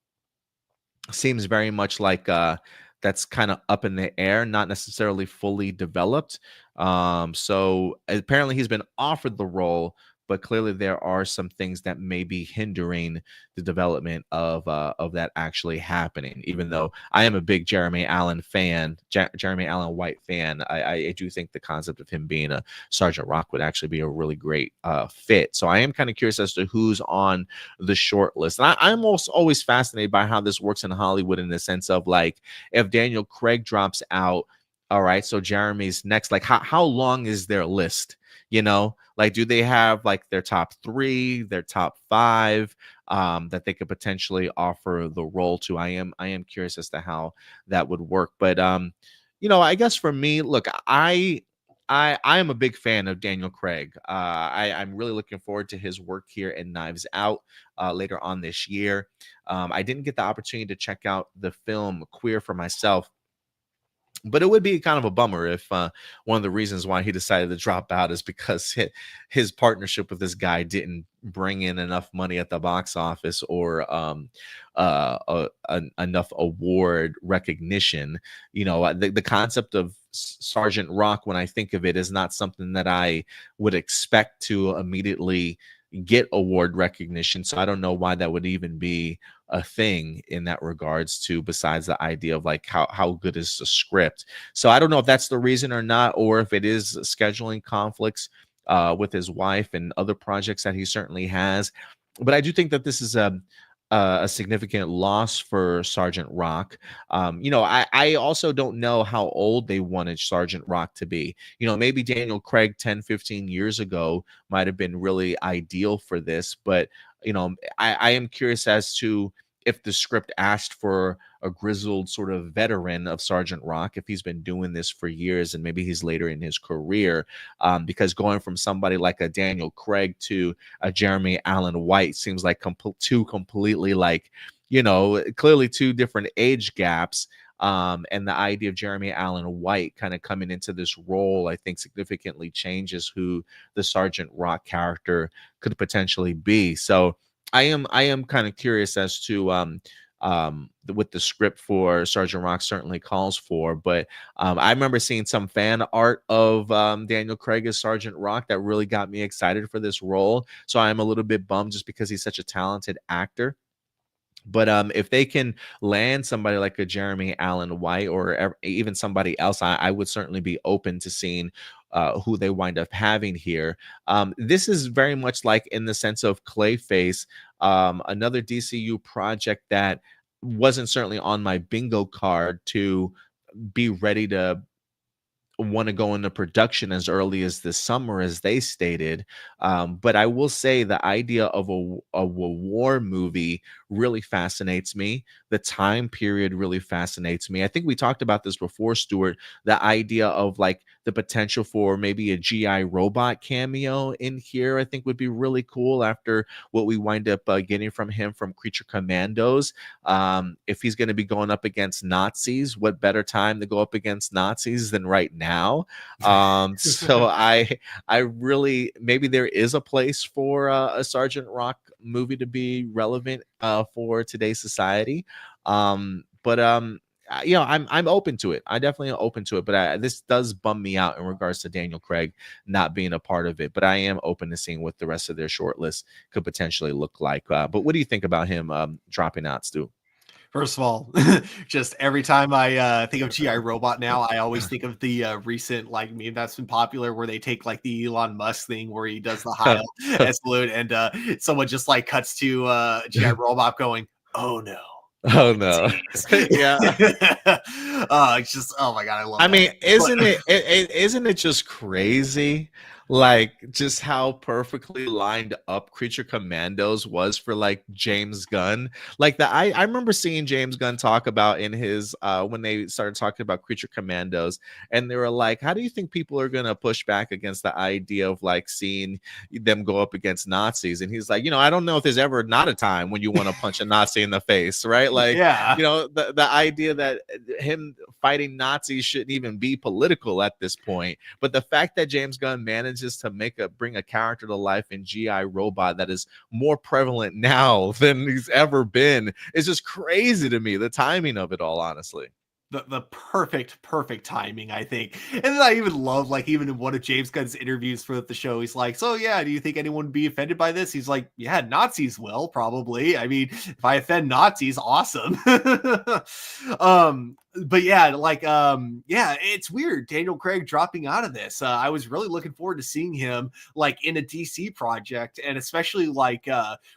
seems very much like that's kind of up in the air, not necessarily fully developed. So apparently he's been offered the role, but clearly there are some things that may be hindering the development of that actually happening. Even though I am a big Jeremy Allen fan, Jeremy Allen White fan, I do think the concept of him being a Sergeant Rock would actually be a really great fit. So I am kind of curious as to who's on the short list. And I'm also always fascinated by how this works in Hollywood in the sense of like if Daniel Craig drops out, all right, so Jeremy's next. Like how long is their list? You know, like do they have like their top three, their top five that they could potentially offer the role to? I am curious as to how that would work. But you know, I guess for me, look, I am a big fan of Daniel Craig. I'm really looking forward to his work here in Knives Out later on this year. I didn't get the opportunity to check out the film Queer for myself, but it would be kind of a bummer if one of the reasons why he decided to drop out is because his partnership with this guy didn't bring in enough money at the box office or enough award recognition. You know, the concept of Sergeant Rock, when I think of it, is not something that I would expect to immediately get award recognition. So I don't know why that would even be a thing in that regards to, besides the idea of like how good is the script. So I don't know if that's the reason or not, or if it is scheduling conflicts with his wife and other projects that he certainly has. But I do think that this is a significant loss for Sergeant Rock. You know, I also don't know how old they wanted Sergeant Rock to be. You know, maybe Daniel Craig 10, 15 years ago might have been really ideal for this. But, you know, I am curious as to if the script asked for a grizzled sort of veteran of Sergeant Rock, if he's been doing this for years and maybe he's later in his career, because going from somebody like a Daniel Craig to a Jeremy Allen White seems like two completely like, you know, clearly two different age gaps. And the idea of Jeremy Allen White kind of coming into this role, I think significantly changes who the Sergeant Rock character could potentially be. So I am kind of curious as to what the script for Sergeant Rock certainly calls for. But I remember seeing some fan art of Daniel Craig as Sergeant Rock that really got me excited for this role. So I'm a little bit bummed just because he's such a talented actor. But if they can land somebody like a Jeremy Allen White or even somebody else, I would certainly be open to seeing who they wind up having here. This is very much like in the sense of Clayface, another DCU project that wasn't certainly on my bingo card to be ready to want to go into production as early as this summer, as they stated. But I will say the idea of a war movie really fascinates me. The time period really fascinates me. I think we talked about this before, Stuart. The idea of like the potential for maybe a GI robot cameo in here, I think would be really cool after what we wind up getting from him from Creature Commandos. If he's going to be going up against Nazis, what better time to go up against Nazis than right now? So I really, maybe there is a place for a Sergeant Rock movie to be relevant for today's society. But I'm open to it. I definitely am open to it, but this does bum me out in regards to Daniel Craig not being a part of it. But I am open to seeing what the rest of their short list could potentially look like. But what do you think about him dropping out, Stu? First of all, just every time I think of GI Robot now, I always think of the recent like meme that's been popular where they take like the Elon Musk thing where he does the Heil and salute, and someone just like cuts to GI Robot going, "Oh no." Oh no. Yeah. It's just, oh my god, I love I that. mean, isn't it just crazy? Like just how perfectly lined up Creature Commandos was for like James Gunn. Like I remember seeing James Gunn talk about in his when they started talking about Creature Commandos, and they were like, how do you think people are gonna push back against the idea of like seeing them go up against Nazis? And he's like, I don't know if there's ever not a time when you want to punch a Nazi in the face, right? Like, Yeah. the idea that him fighting Nazis shouldn't even be political at this point. But the fact that James Gunn manages to bring a character to life in GI Robot that is more prevalent now than he's ever been is just crazy to me. The timing of it all, honestly. The perfect timing, I think. And then I even love, like, even in one of James Gunn's interviews for the show, he's like, so yeah, do you think anyone would be offended by this? He's like, yeah, Nazis will probably. I mean, if I offend Nazis, awesome. But yeah, like yeah, it's weird Daniel Craig dropping out of this. I was really looking forward to seeing him like in a DC project, and especially like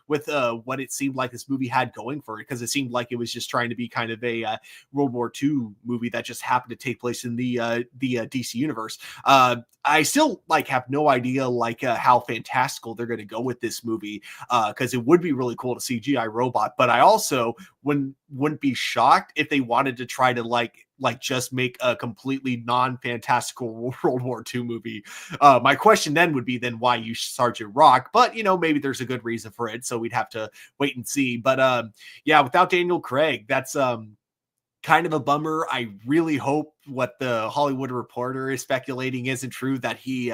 with what it seemed like this movie had going for it, because it seemed like it was just trying to be kind of a World War II movie that just happened to take place in the DC universe. I still like have no idea like how fantastical they're going to go with this movie, because it would be really cool to see GI Robot, but I also wouldn't be shocked if they wanted to try to like just make a completely non-fantastical World War II movie. My question then would be, then why use Sergeant Rock? But maybe there's a good reason for it, so we'd have to wait and see. But yeah, without Daniel Craig, that's kind of a bummer. I really hope what the Hollywood Reporter is speculating isn't true, that he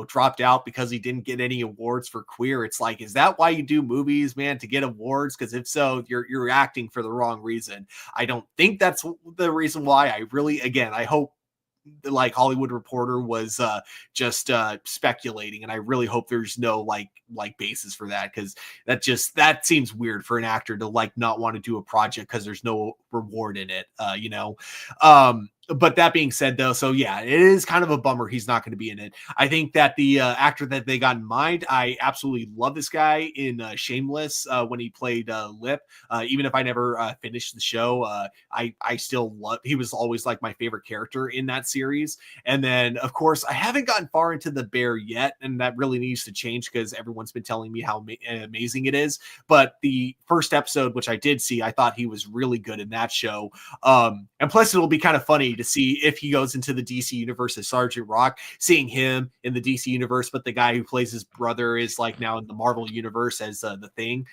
dropped out because he didn't get any awards for Queer. It's like, is that why you do movies, man, to get awards? Because if so, you're acting for the wrong reason. I don't think that's the reason why. I hope like Hollywood Reporter was just speculating, and I really hope there's no like basis for that, because that seems weird for an actor to like not want to do a project because there's no reward in it. But that being said, though, so yeah, it is kind of a bummer he's not going to be in it. I think that the actor that they got in mind, I absolutely love this guy in Shameless when he played Lip. Even if I never finished the show, I still love. He was always like my favorite character in that series. And then, of course, I haven't gotten far into The Bear yet, and that really needs to change because everyone's been telling me how amazing it is. But the first episode, which I did see, I thought he was really good in that show. And plus, it'll be kind of funny to see if he goes into the DC universe as Sergeant Rock, seeing him in the DC universe, but the guy who plays his brother is like now in the Marvel universe as the Thing.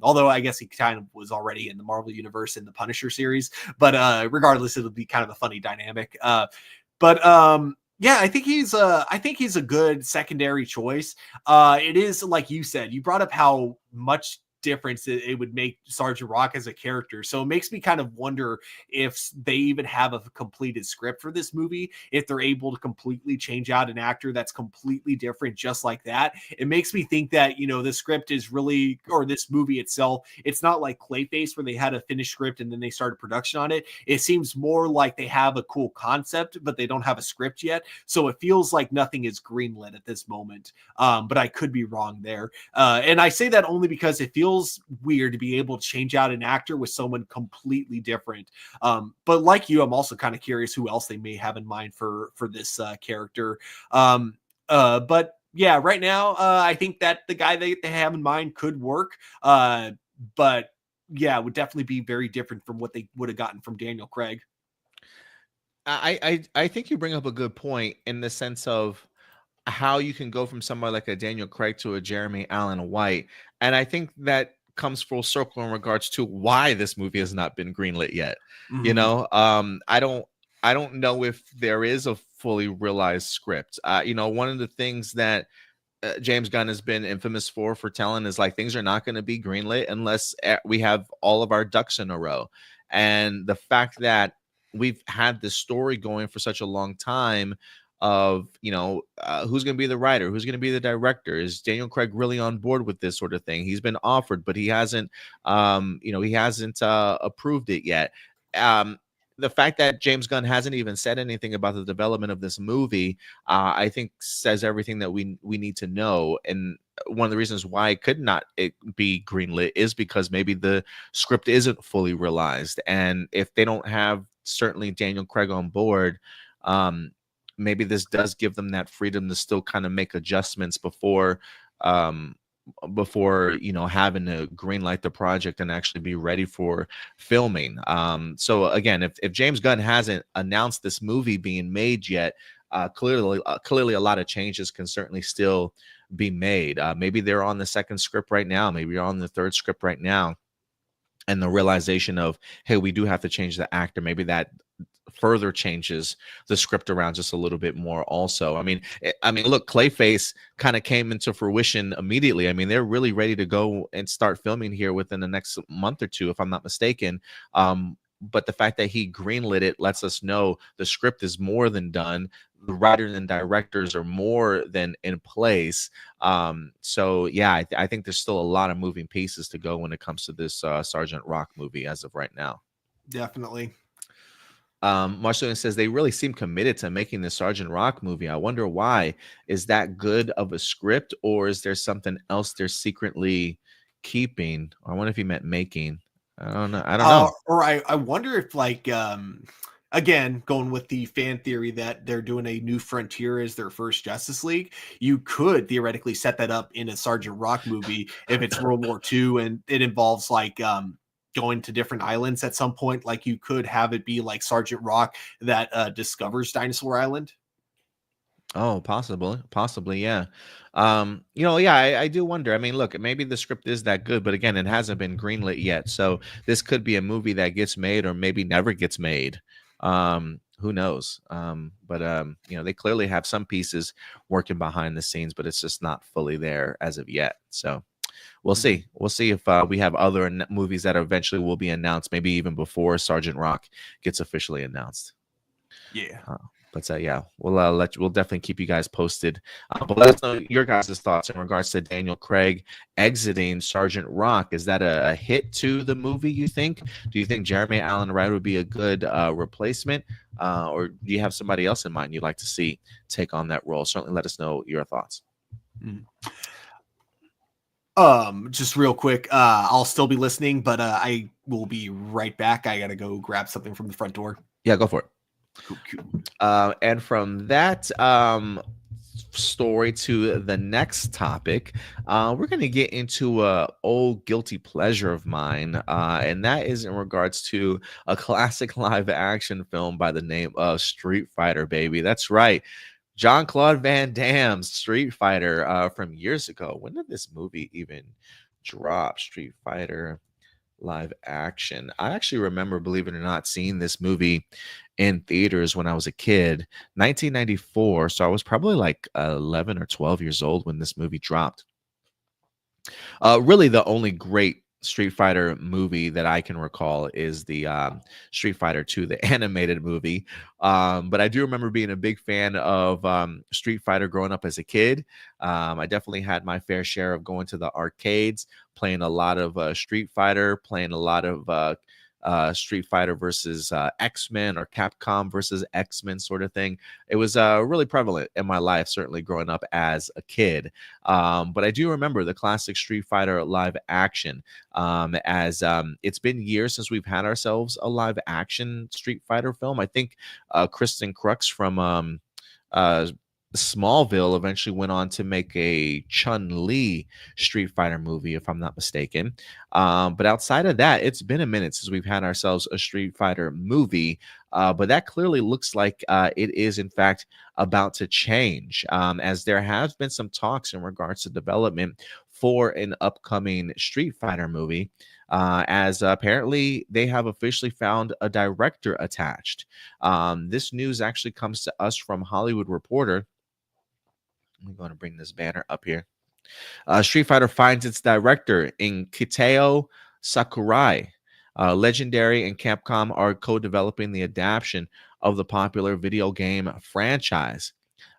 Although I guess he kind of was already in the Marvel universe in the Punisher series, but regardless, it'll be kind of a funny dynamic. Yeah, I think he's a good secondary choice. It is like you said, you brought up how much difference it would make Sergeant Rock as a character. So it makes me kind of wonder if they even have a completed script for this movie, if they're able to completely change out an actor that's completely different just like that. It makes me think that, the script is really, or this movie itself, it's not like Clayface where they had a finished script and then they started production on it. It seems more like they have a cool concept, but they don't have a script yet. So it feels like nothing is greenlit at this moment. But I could be wrong there. And I say that only because it feels weird to be able to change out an actor with someone completely different. But like you, I'm also kind of curious who else they may have in mind for this character. But yeah, right now, I think that the guy they have in mind could work. But yeah, it would definitely be very different from what they would have gotten from Daniel Craig. I think you bring up a good point in the sense of how you can go from somebody like a Daniel Craig to a Jeremy Allen White. And I think that comes full circle in regards to why this movie has not been greenlit yet. Mm-hmm. I don't know if there is a fully realized script. One of the things that James Gunn has been infamous for telling is like things are not going to be greenlit unless we have all of our ducks in a row. And the fact that we've had this story going for such a long time of, who's going to be the writer, who's going to be the director, is Daniel Craig really on board with this sort of thing? He's been offered, but he hasn't approved it yet. The fact that James Gunn hasn't even said anything about the development of this movie, I think says everything that we need to know. And one of the reasons why it could not be greenlit is because maybe the script isn't fully realized, and if they don't have certainly Daniel Craig on board, maybe this does give them that freedom to still kind of make adjustments um, before having to greenlight the project and actually be ready for filming. So again, if James Gunn hasn't announced this movie being made yet, clearly a lot of changes can certainly still be made. Maybe they're on the second script right now, maybe you're on the third script right now, and the realization of, hey, we do have to change the actor, maybe that further changes the script around just a little bit more also. I mean, look, Clayface kind of came into fruition immediately. I mean, they're really ready to go and start filming here within the next month or two, if I'm not mistaken. But the fact that he greenlit it lets us know the script is more than done. The writers and directors are more than in place. So yeah, I think there's still a lot of moving pieces to go when it comes to this Sergeant Rock movie as of right now. Definitely. Marcelino says they really seem committed to making the Sergeant Rock movie. I wonder why. Is that good of a script, or is there something else they're secretly keeping? I wonder if he meant making. I don't know. Or I wonder if, like, again, going with the fan theory that they're doing a New Frontier as their first Justice League, you could theoretically set that up in a Sergeant Rock movie if it's World War II and it involves like going to different islands at some point. Like, you could have it be like Sergeant Rock that discovers Dinosaur Island. Oh, possibly, yeah. I do wonder. I mean, look, maybe the script is that good, but again, it hasn't been greenlit yet. So this could be a movie that gets made or maybe never gets made. Who knows? They clearly have some pieces working behind the scenes, but it's just not fully there as of yet. So we'll see. We'll see if we have other movies that eventually will be announced, maybe even before Sergeant Rock gets officially announced. Yeah. Yeah, we'll definitely keep you guys posted. But let us know your guys' thoughts in regards to Daniel Craig exiting Sergeant Rock. Is that a hit to the movie, you think? Do you think Jeremy Allen Wright would be a good replacement? Or do you have somebody else in mind you'd like to see take on that role? Certainly let us know your thoughts. Just real quick, I'll still be listening, but I will be right back. I gotta go grab something from the front door. Yeah, go for it. Cool. And from that story to the next topic, we're going to get into a old guilty pleasure of mine, and that is in regards to a classic live action film by the name of Street Fighter, baby. That's right. Jean-Claude Van Damme's Street Fighter from years ago. When did this movie even drop? Street Fighter live action. I actually remember, believe it or not, seeing this movie in theaters when I was a kid, 1994. So I was probably like 11 or 12 years old when this movie dropped. Really, the only great Street Fighter movie that I can recall is the Street Fighter 2, the animated movie. But I do remember being a big fan of Street Fighter growing up as a kid. I definitely had my fair share of going to the arcades, playing a lot of Street Fighter, playing a lot of Street Fighter versus X-Men or Capcom versus X-Men sort of thing. It was really prevalent in my life, certainly growing up as a kid. But I do remember the classic Street Fighter live action, as it's been years since we've had ourselves a live action Street Fighter film. I think Kristen Crux from Smallville eventually went on to make a Chun-Li Street Fighter movie, if I'm not mistaken. But outside of that, it's been a minute since we've had ourselves a Street Fighter movie. But that clearly looks like it is, in fact, about to change, as there have been some talks in regards to development for an upcoming Street Fighter movie. As apparently they have officially found a director attached. This news actually comes to us from Hollywood Reporter. I'm going to bring this banner up here. Street Fighter finds its director in Kitao Sakurai. Legendary and Capcom are co-developing the adaptation of the popular video game franchise.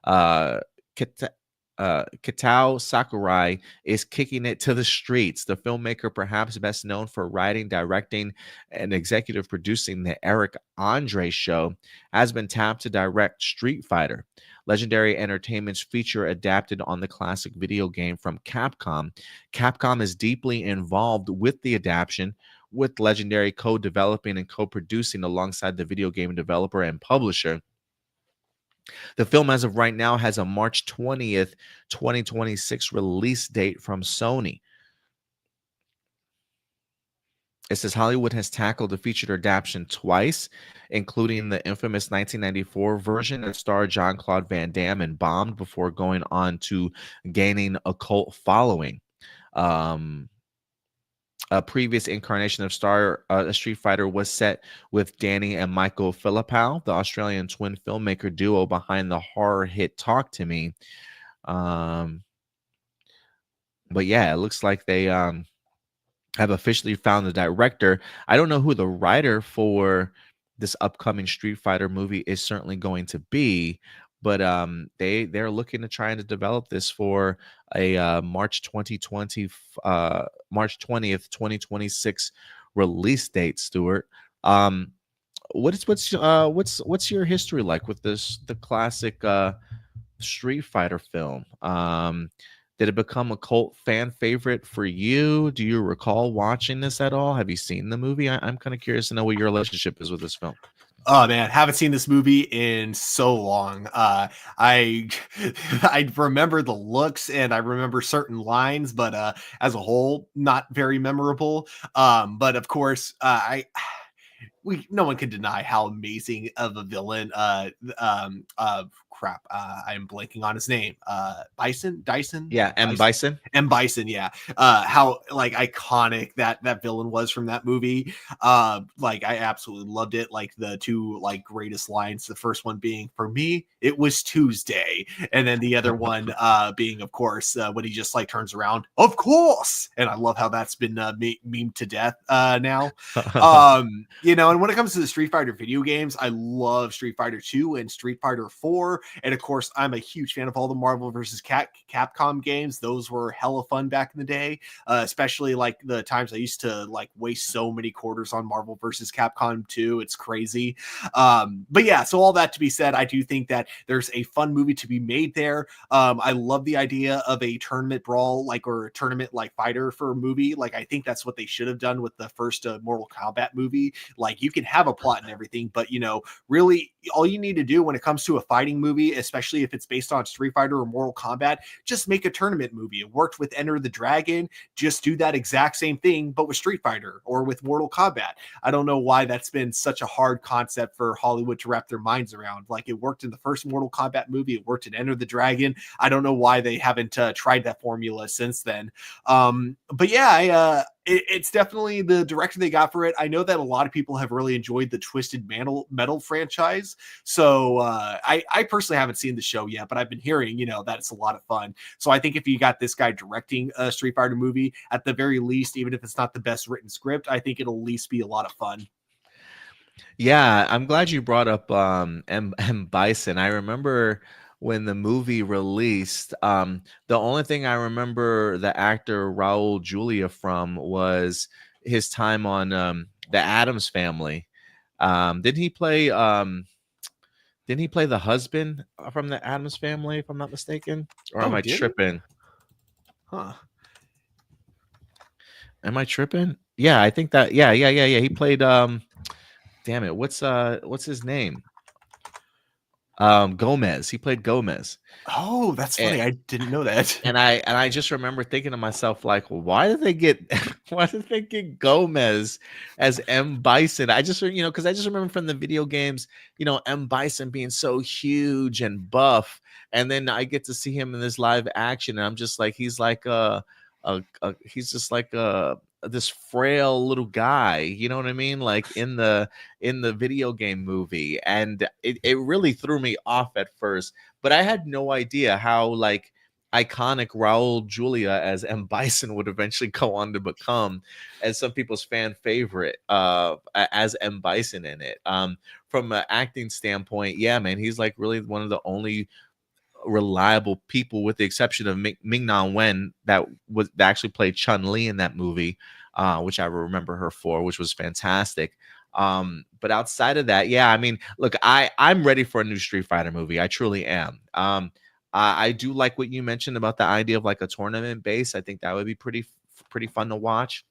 Uh, Kitao Sakurai is kicking it to the streets. The filmmaker, perhaps best known for writing, directing, and executive producing the Eric Andre Show, has been tapped to direct Street Fighter. Legendary Entertainment's feature adapted on the classic video game from Capcom. Capcom is deeply involved with the adaptation, with Legendary co-developing and co-producing alongside the video game developer and publisher. The film, as of right now, has a March 20th, 2026 release date from Sony. It says Hollywood has tackled the featured adaptation twice, including the infamous 1994 version that starred Jean-Claude Van Damme and bombed before going on to gaining a cult following. A previous incarnation of Street Fighter was set with Danny and Michael Philippou, the Australian twin filmmaker duo behind the horror hit Talk to Me. But yeah, it looks like they have officially found the director. I don't know who the writer for this upcoming Street Fighter movie is certainly going to be, but they're looking to try and develop this for a March 20th, 2026 release date. Stuart, what's your history like with the classic Street Fighter film? Did it become a cult fan favorite for you? Do you recall watching this at all? Have you seen the movie? I'm kind of curious to know what your relationship is with this film. Oh man, haven't seen this movie in so long. I I remember the looks and I remember certain lines, but as a whole, not very memorable. But of course, no one can deny how amazing of a villain crap, I'm blanking on his name. Dyson Yeah, M. Bison. M. Bison, yeah. How like iconic that villain was from that movie. Like I absolutely loved it. Like the two like greatest lines, the first one being, "For me it was Tuesday," and then the other one being, of course, when he just like turns around, "Of course." And I love how that's been memed to death now. And when it comes to the Street Fighter video games, I love Street Fighter 2 and Street Fighter 4. And of course, I'm a huge fan of all the Marvel versus Capcom games. Those were hella fun back in the day, especially like the times I used to like waste so many quarters on Marvel versus Capcom 2. It's crazy. But yeah, so all that to be said, I do think that there's a fun movie to be made there. I love the idea of a tournament brawl, or a tournament like fighter for a movie. Like, I think that's what they should have done with the first Mortal Kombat movie. Like, you can have a plot and everything, but really all you need to do when it comes to a fighting movie, especially if it's based on Street Fighter or Mortal Kombat, just make a tournament movie. It worked with Enter the Dragon. Just do that exact same thing, but with Street Fighter or with Mortal Kombat. I don't know why that's been such a hard concept for Hollywood to wrap their minds around. Like, it worked in the first Mortal Kombat movie. It worked in Enter the Dragon. I don't know why they haven't tried that formula since then. But yeah, it's definitely the direction they got for it. I know that a lot of people have really enjoyed the Twisted Metal franchise. So I personally haven't seen the show yet, but I've been hearing, that it's a lot of fun. So I think if you got this guy directing a Street Fighter movie, at the very least, even if it's not the best written script, I think it'll at least be a lot of fun. Yeah, I'm glad you brought up M. Bison. I remember when the movie released, the only thing I remember the actor Raul Julia from was his time on the Addams Family. Didn't he play the husband from the Addams Family, if I'm not mistaken? Or am I tripping? Huh. Am I tripping? Yeah, I think that yeah. He played damn it, what's his name? Gomez. He played Gomez. Oh, that's funny. I didn't know that. And I just remember thinking to myself, like, why did they get Gomez as M. Bison? I just because I just remember from the video games, M. Bison being so huge and buff, and then I get to see him in this live action, and I'm just like, he's like he's just like this frail little guy, you know what I mean? Like in the video game movie. And it really threw me off at first, but I had no idea how iconic Raul Julia as M. Bison would eventually go on to become, as some people's fan favorite, as M. Bison in it. From an acting standpoint, yeah, man, he's like really one of the only reliable people, with the exception of Ming-Na Wen, that actually played Chun-Li in that movie, which I remember her for, which was fantastic. But outside of that, yeah, I mean, look, I'm ready for a new Street Fighter movie. I truly am. I do like what you mentioned about the idea of like a tournament base. I think that would be pretty fun to watch.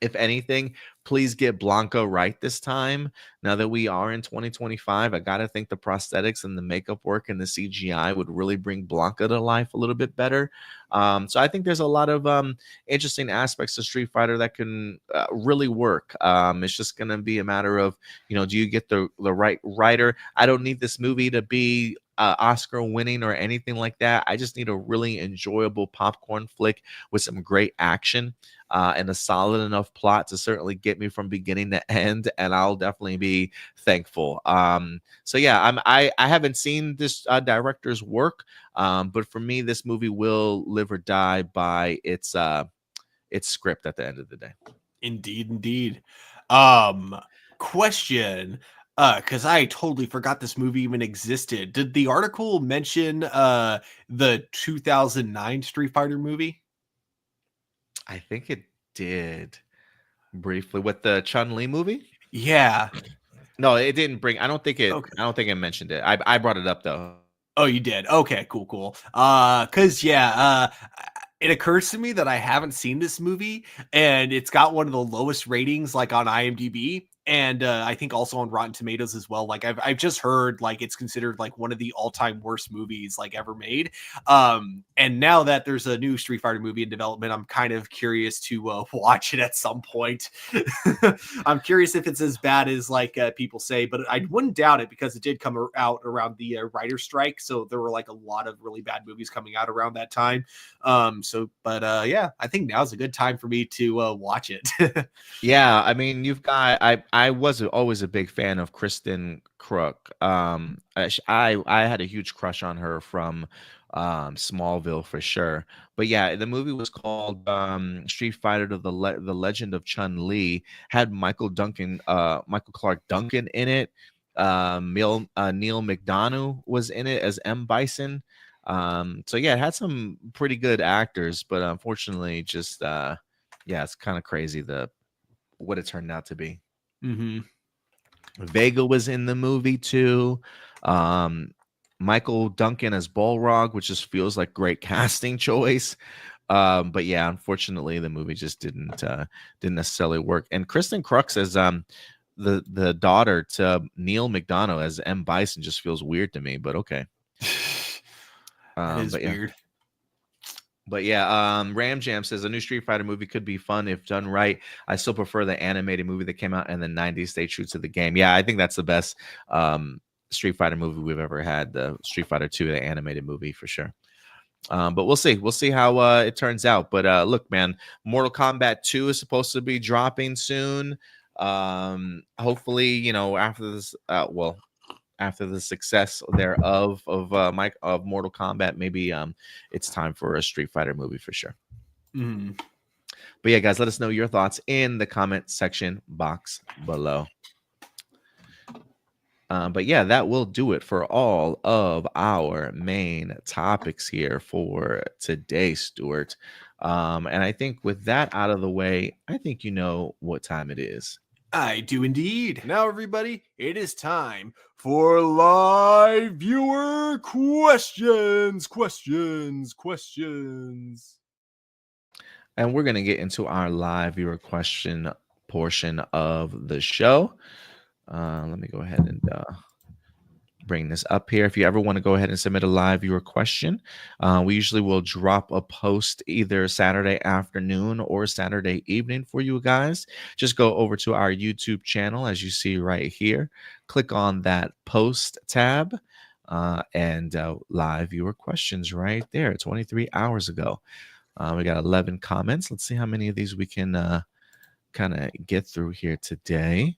If anything, please get Blanca right this time. Now that we are in 2025, I gotta think the prosthetics and the makeup work and the CGI would really bring Blanca to life a little bit better. So I think there's a lot of interesting aspects of Street Fighter that can really work. It's just gonna be a matter of, do you get the right writer? I don't need this movie to be Oscar winning or anything like that. I just need a really enjoyable popcorn flick with some great action and a solid enough plot to certainly get me from beginning to end, and I'll definitely be thankful. So yeah, I haven't seen this director's work, but for me, this movie will live or die by its script at the end of the day. Indeed. Question, because I totally forgot this movie even existed. Did the article mention the 2009 Street Fighter movie? I think it did briefly with the Chun-Li movie. Yeah. No, it didn't bring. I don't think it. Okay. I don't think it mentioned it. I brought it up though. Oh, you did. Okay, cool. It occurs to me that I haven't seen this movie, and it's got one of the lowest ratings like on IMDb, and I think also on Rotten Tomatoes as well. Like I've just heard like it's considered like one of the all-time worst movies like ever made. And now that there's a new Street Fighter movie in development, I'm kind of curious to watch it at some point. I'm curious if it's as bad as like people say, but I wouldn't doubt it because it did come out around the writer strike, so there were like a lot of really bad movies coming out around that time. Yeah, I think now's a good time for me to watch it. Yeah, I mean, you've got. I was always a big fan of Kristen Crook. I had a huge crush on her from Smallville for sure. But yeah, the movie was called Street Fighter to the Legend of Chun-Li. Had Michael Clark Duncan in it. Neil McDonough was in it as M. Bison. So yeah, it had some pretty good actors, but unfortunately, just yeah, it's kind of crazy what it turned out to be. Mm-hmm. Vega was in the movie too. Michael Duncan as Balrog, which just feels like great casting choice. But yeah, unfortunately, the movie just didn't necessarily work. And Kristen Crux as the daughter to Neil McDonough as M. Bison just feels weird to me, but okay. That is but weird. Yeah. But yeah, Ram Jam says a new Street Fighter movie could be fun if done right. I still prefer the animated movie that came out in the 90s. Stay true to the game. Yeah, I think that's the best Street Fighter movie we've ever had. The Street Fighter 2, the animated movie for sure. But we'll see. We'll see how it turns out. But look, man, Mortal Kombat 2 is supposed to be dropping soon. Hopefully, after this, after the success thereof of Mortal Kombat, maybe it's time for a Street Fighter movie for sure. Mm. But yeah, guys, let us know your thoughts in the comment section box below. But yeah, that will do it for all of our main topics here for today, Stuart. And I think with that out of the way, I think you know what time it is. I do indeed. Now, everybody, it is time for live viewer questions. And we're going to get into our live viewer question portion of the show. Let me go ahead and bring this up here. If you ever want to go ahead and submit a live viewer question, we usually will drop a post either Saturday afternoon or Saturday evening for you guys. Just go over to our YouTube channel, as you see right here. Click on that post tab and live viewer questions right there 23 hours ago. We got 11 comments. Let's see how many of these we can kind of get through here today.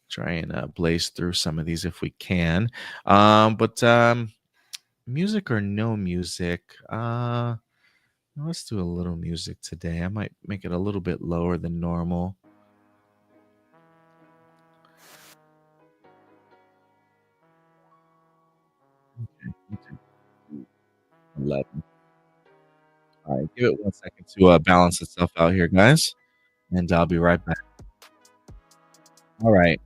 Try and blaze through some of these if we can. But man, music or no music? Let's do a little music today. I might make it a little bit lower than normal. Okay, YouTube 11. All right, give it 1 second to balance itself out here, guys, and I'll be right back. All right,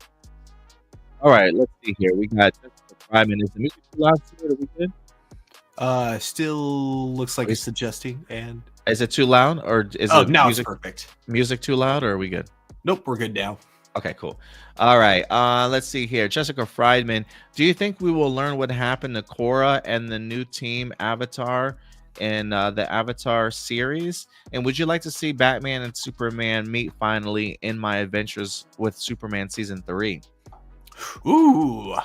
all right. Let's see here. We got just 5 minutes. Is the music too loud? Stuart? Are we good? Still looks like Are it's adjusting. And Is it too loud, or is oh, the now it's perfect. music too loud, or are we good? Nope, we're good now. Okay, cool. All right. Let's see here. Jessica Friedman, do you think we will learn what happened to Korra and the new team Avatar in the Avatar series? And would you like to see Batman and Superman meet finally in My Adventures with Superman season 3? Ooh.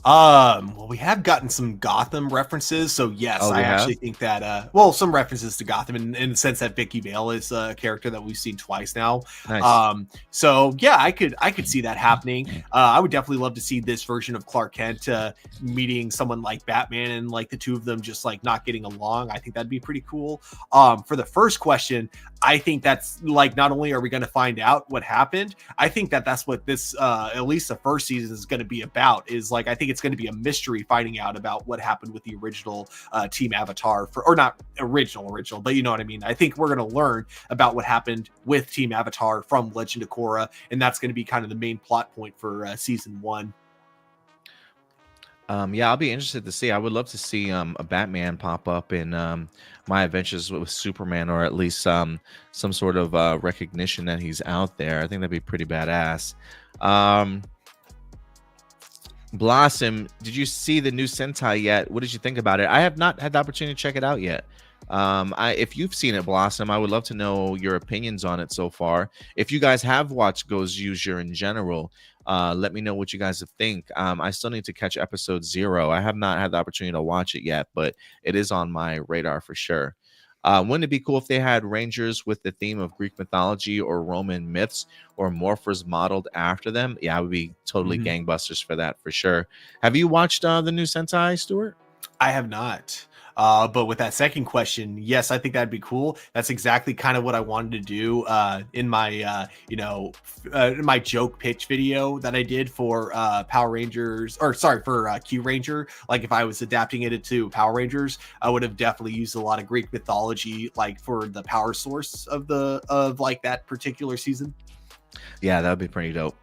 Well, we have gotten some Gotham references, so yes, Oh, I we have? actually think that well, some references to Gotham in the sense that Vicky Vale is a character that we've seen twice now. Nice. So yeah, I could see that happening. I would definitely love to see this version of Clark Kent meeting someone like Batman and like the two of them just like not getting along. I think that'd be pretty cool. For the first question, I think that's like not only are we going to find out what happened, I think that that's what this at least the first season is going to be about. Is like I think it's going to be a mystery finding out about what happened with the original Team Avatar or not original, but you know what I mean. I think we're going to learn about what happened with Team Avatar from Legend of Korra, and that's going to be kind of the main plot point for season 1. Yeah, I'll be interested to see. I would love to see a Batman pop up in My Adventures with Superman, or at least some sort of recognition that he's out there. I think that'd be pretty badass. Um, Blossom, did you see the new Sentai yet? What did you think about it? I have not had the opportunity to check it out yet. If you've seen it, Blossom, I would love to know your opinions on it so far. If you guys have watched Goes User in general, let me know what you guys think. I still need to catch episode 0. I have not had the opportunity to watch it yet, but it is on my radar for sure. Wouldn't it be cool if they had Rangers with the theme of Greek mythology or Roman myths or morphers modeled after them? Yeah, I would be totally gangbusters for that for sure. Have you watched the new Sentai, Stuart? I have not. But with that second question, yes, I think that'd be cool. That's exactly kind of what I wanted to do in my, in my joke pitch video that I did for Power Rangers, or sorry, for Q Ranger. Like if I was adapting it to Power Rangers, I would have definitely used a lot of Greek mythology, like for the power source of like that particular season. Yeah, that would be pretty dope.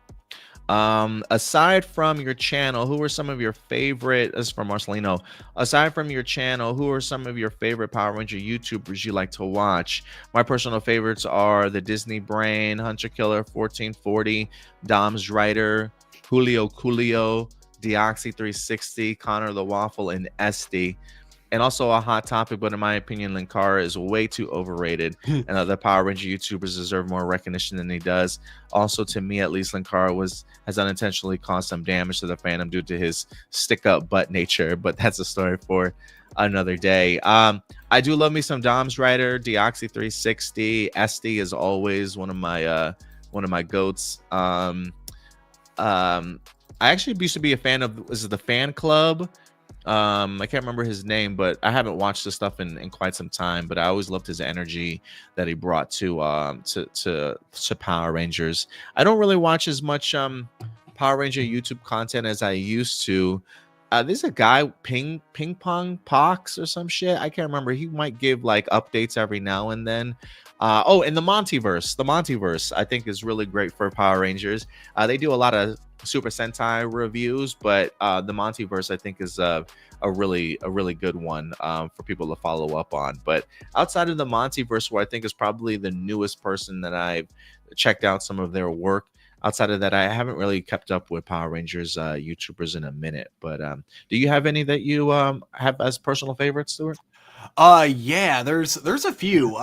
Aside from your channel, who are some of your favorite, this is from Marcelino, aside from your channel, who are some of your favorite Power Ranger YouTubers you like to watch? My personal favorites are the Disney Brain, Hunter Killer 1440, Dom's Writer, Julio Coolio, Deoxy 360, Connor the Waffle, and Esty. And also a hot topic, but in my opinion, Linkara is way too overrated, and other Power Ranger YouTubers deserve more recognition than he does. Also, to me, at least, Linkara has unintentionally caused some damage to the fandom due to his stick-up butt nature, but that's a story for another day. I do love me some Dom's Writer, Deoxy 360, Esty is always one of my goats. I actually used to be a fan of, is it the Fan Club? I can't remember his name, but I haven't watched this stuff in quite some time, but I always loved his energy that he brought to Power Rangers. I don't really watch as much Power Ranger YouTube content as I used to. There's a guy, Ping Pong Pox or some shit, I can't remember. He might give like updates every now and then. And the Montyverse I think is really great for Power Rangers. They do a lot of Super Sentai reviews, but the Montyverse I think is a really good one for people to follow up on. But outside of the Montyverse, where I think is probably the newest person that I've checked out some of their work, outside of that, I haven't really kept up with Power Rangers YouTubers in a minute. But do you have any that you have as personal favorites, Stuart? Yeah, there's a few.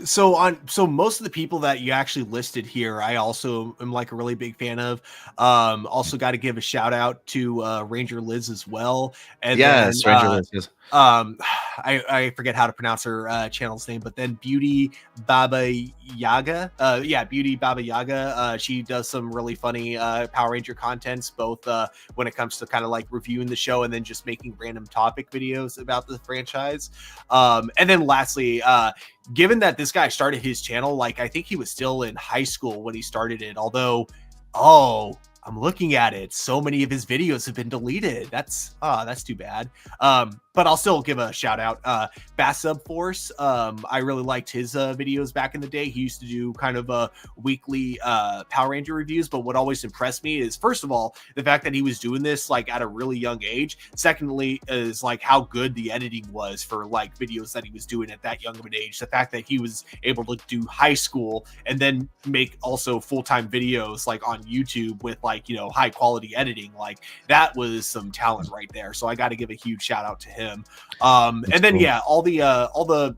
So most of the people that you actually listed here, I also am like a really big fan of. Also got to give a shout out to Ranger Liz as well. And Yes, then Ranger Liz. Yes. um I forget how to pronounce her channel's name, but then Beauty Baba Yaga. Beauty Baba Yaga. She does some really funny Power Ranger contents, both when it comes to kind of like reviewing the show and then just making random topic videos about the franchise. And then lastly, given that this guy started his channel, like I think he was still in high school when he started it, although, I'm looking at it, so many of his videos have been deleted. That's too bad. But I'll still give a shout out. Bassub Force. I really liked his videos back in the day. He used to do kind of weekly Power Ranger reviews, but what always impressed me is, first of all, the fact that he was doing this like at a really young age. Secondly, is like how good the editing was for like videos that he was doing at that young of an age. The fact that he was able to do high school and then make also full-time videos like on YouTube with like, you know, high quality editing, like that was some talent right there. So I got to give a huge shout out to him. And then cool. All the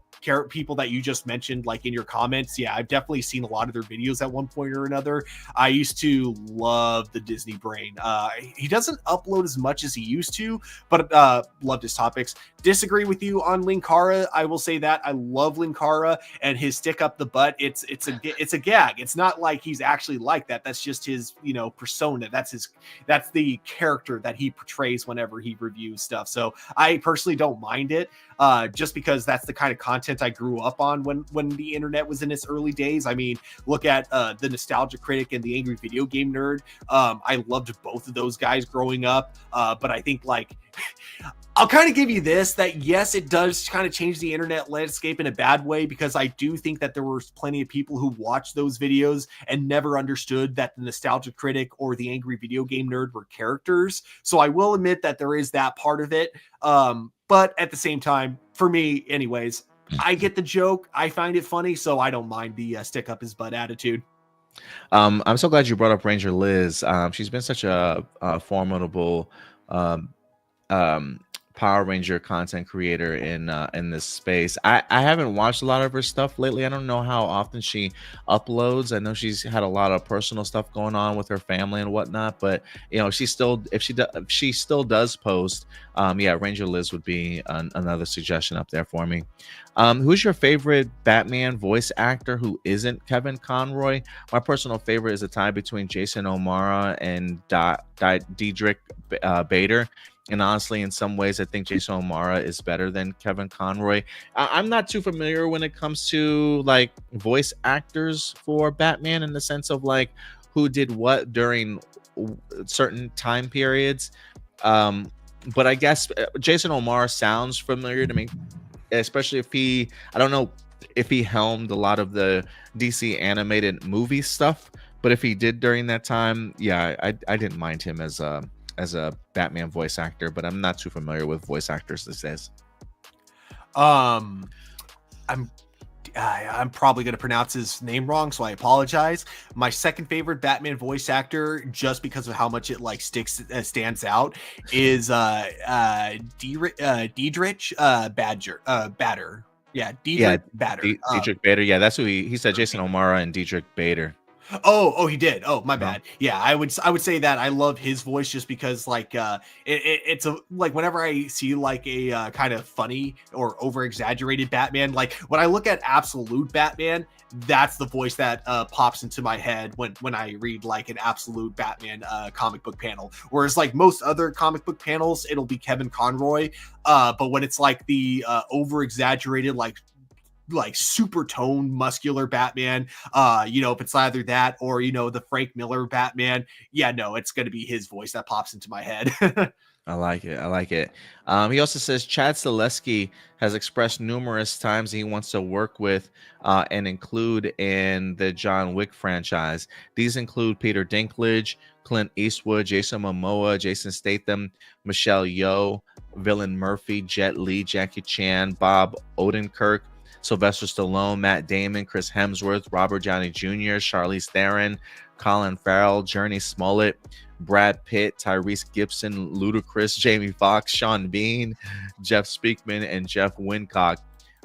people that you just mentioned, like in your comments, I've definitely seen a lot of their videos at one point or another. I used to love the Disney Brain. He doesn't upload as much as he used to, but loved his topics. Disagree with you on Linkara. I will say that I love Linkara and his stick up the butt. It's a gag. It's not like he's actually like that. That's just his, you know, persona. That's the character that he portrays whenever he reviews stuff. So I personally don't mind it. Just because that's the kind of content I grew up on when the internet was in its early days. I mean, look at the Nostalgia Critic and the Angry Video Game Nerd. I loved both of those guys growing up, but I think like I'll kind of give you this, that yes, it does kind of change the internet landscape in a bad way, because I do think that there were plenty of people who watched those videos and never understood that the Nostalgia Critic or the Angry Video Game Nerd were characters. So I will admit that there is that part of it. But at the same time, for me anyways, I get the joke. I find it funny, so I don't mind the stick up his butt attitude. I'm so glad you brought up Ranger Liz. She's been such a formidable Power Ranger content creator in this space. I haven't watched a lot of her stuff lately. I don't know how often she uploads. I know she's had a lot of personal stuff going on with her family and whatnot, but you know, if she still does post, Ranger Liz would be another suggestion up there for me. Who's your favorite Batman voice actor who isn't Kevin Conroy? My personal favorite is a tie between Jason O'Mara and Diedrich Bader. And honestly, in some ways, I think Jason O'Mara is better than Kevin Conroy. I'm not too familiar when it comes to like voice actors for Batman, in the sense of like who did what during certain time periods. But I guess Jason O'Mara sounds familiar to me, especially I don't know if he helmed a lot of the DC animated movie stuff, but if he did during that time, I didn't mind him as a Batman voice actor, but I'm not too familiar with voice actors these days. I'm probably going to pronounce his name wrong, so I apologize. My second favorite Batman voice actor, just because of how much it like stands out, is Diedrich Bader. Diedrich Bader. Diedrich Bader. That's who he said. Jason O'Mara and Diedrich Bader. Oh, he did. Oh, my bad. Yeah, I would say that I love his voice just because like it's a like whenever I see like a kind of funny or over exaggerated Batman, like when I look at absolute Batman, that's the voice that pops into my head when I read like an absolute Batman comic book panel. Whereas like most other comic book panels, it'll be Kevin Conroy. But when it's like the over exaggerated like super toned muscular Batman, if it's either that or the Frank Miller Batman, it's going to be his voice that pops into my head. I like it. He also says Chad Stileski has expressed numerous times he wants to work with and include in the John Wick franchise. These include Peter Dinklage, Clint Eastwood, Jason Momoa, Jason Statham, Michelle Yeoh, Villain Murphy, Jet Li, Jackie Chan, Bob Odenkirk, Sylvester Stallone, Matt Damon, Chris Hemsworth, Robert Downey Jr., Charlize Theron, Colin Farrell, Journey Smollett, Brad Pitt, Tyrese Gibson, Ludacris, Jamie Foxx, Sean Bean, Jeff Speakman, and Jeff Wincock.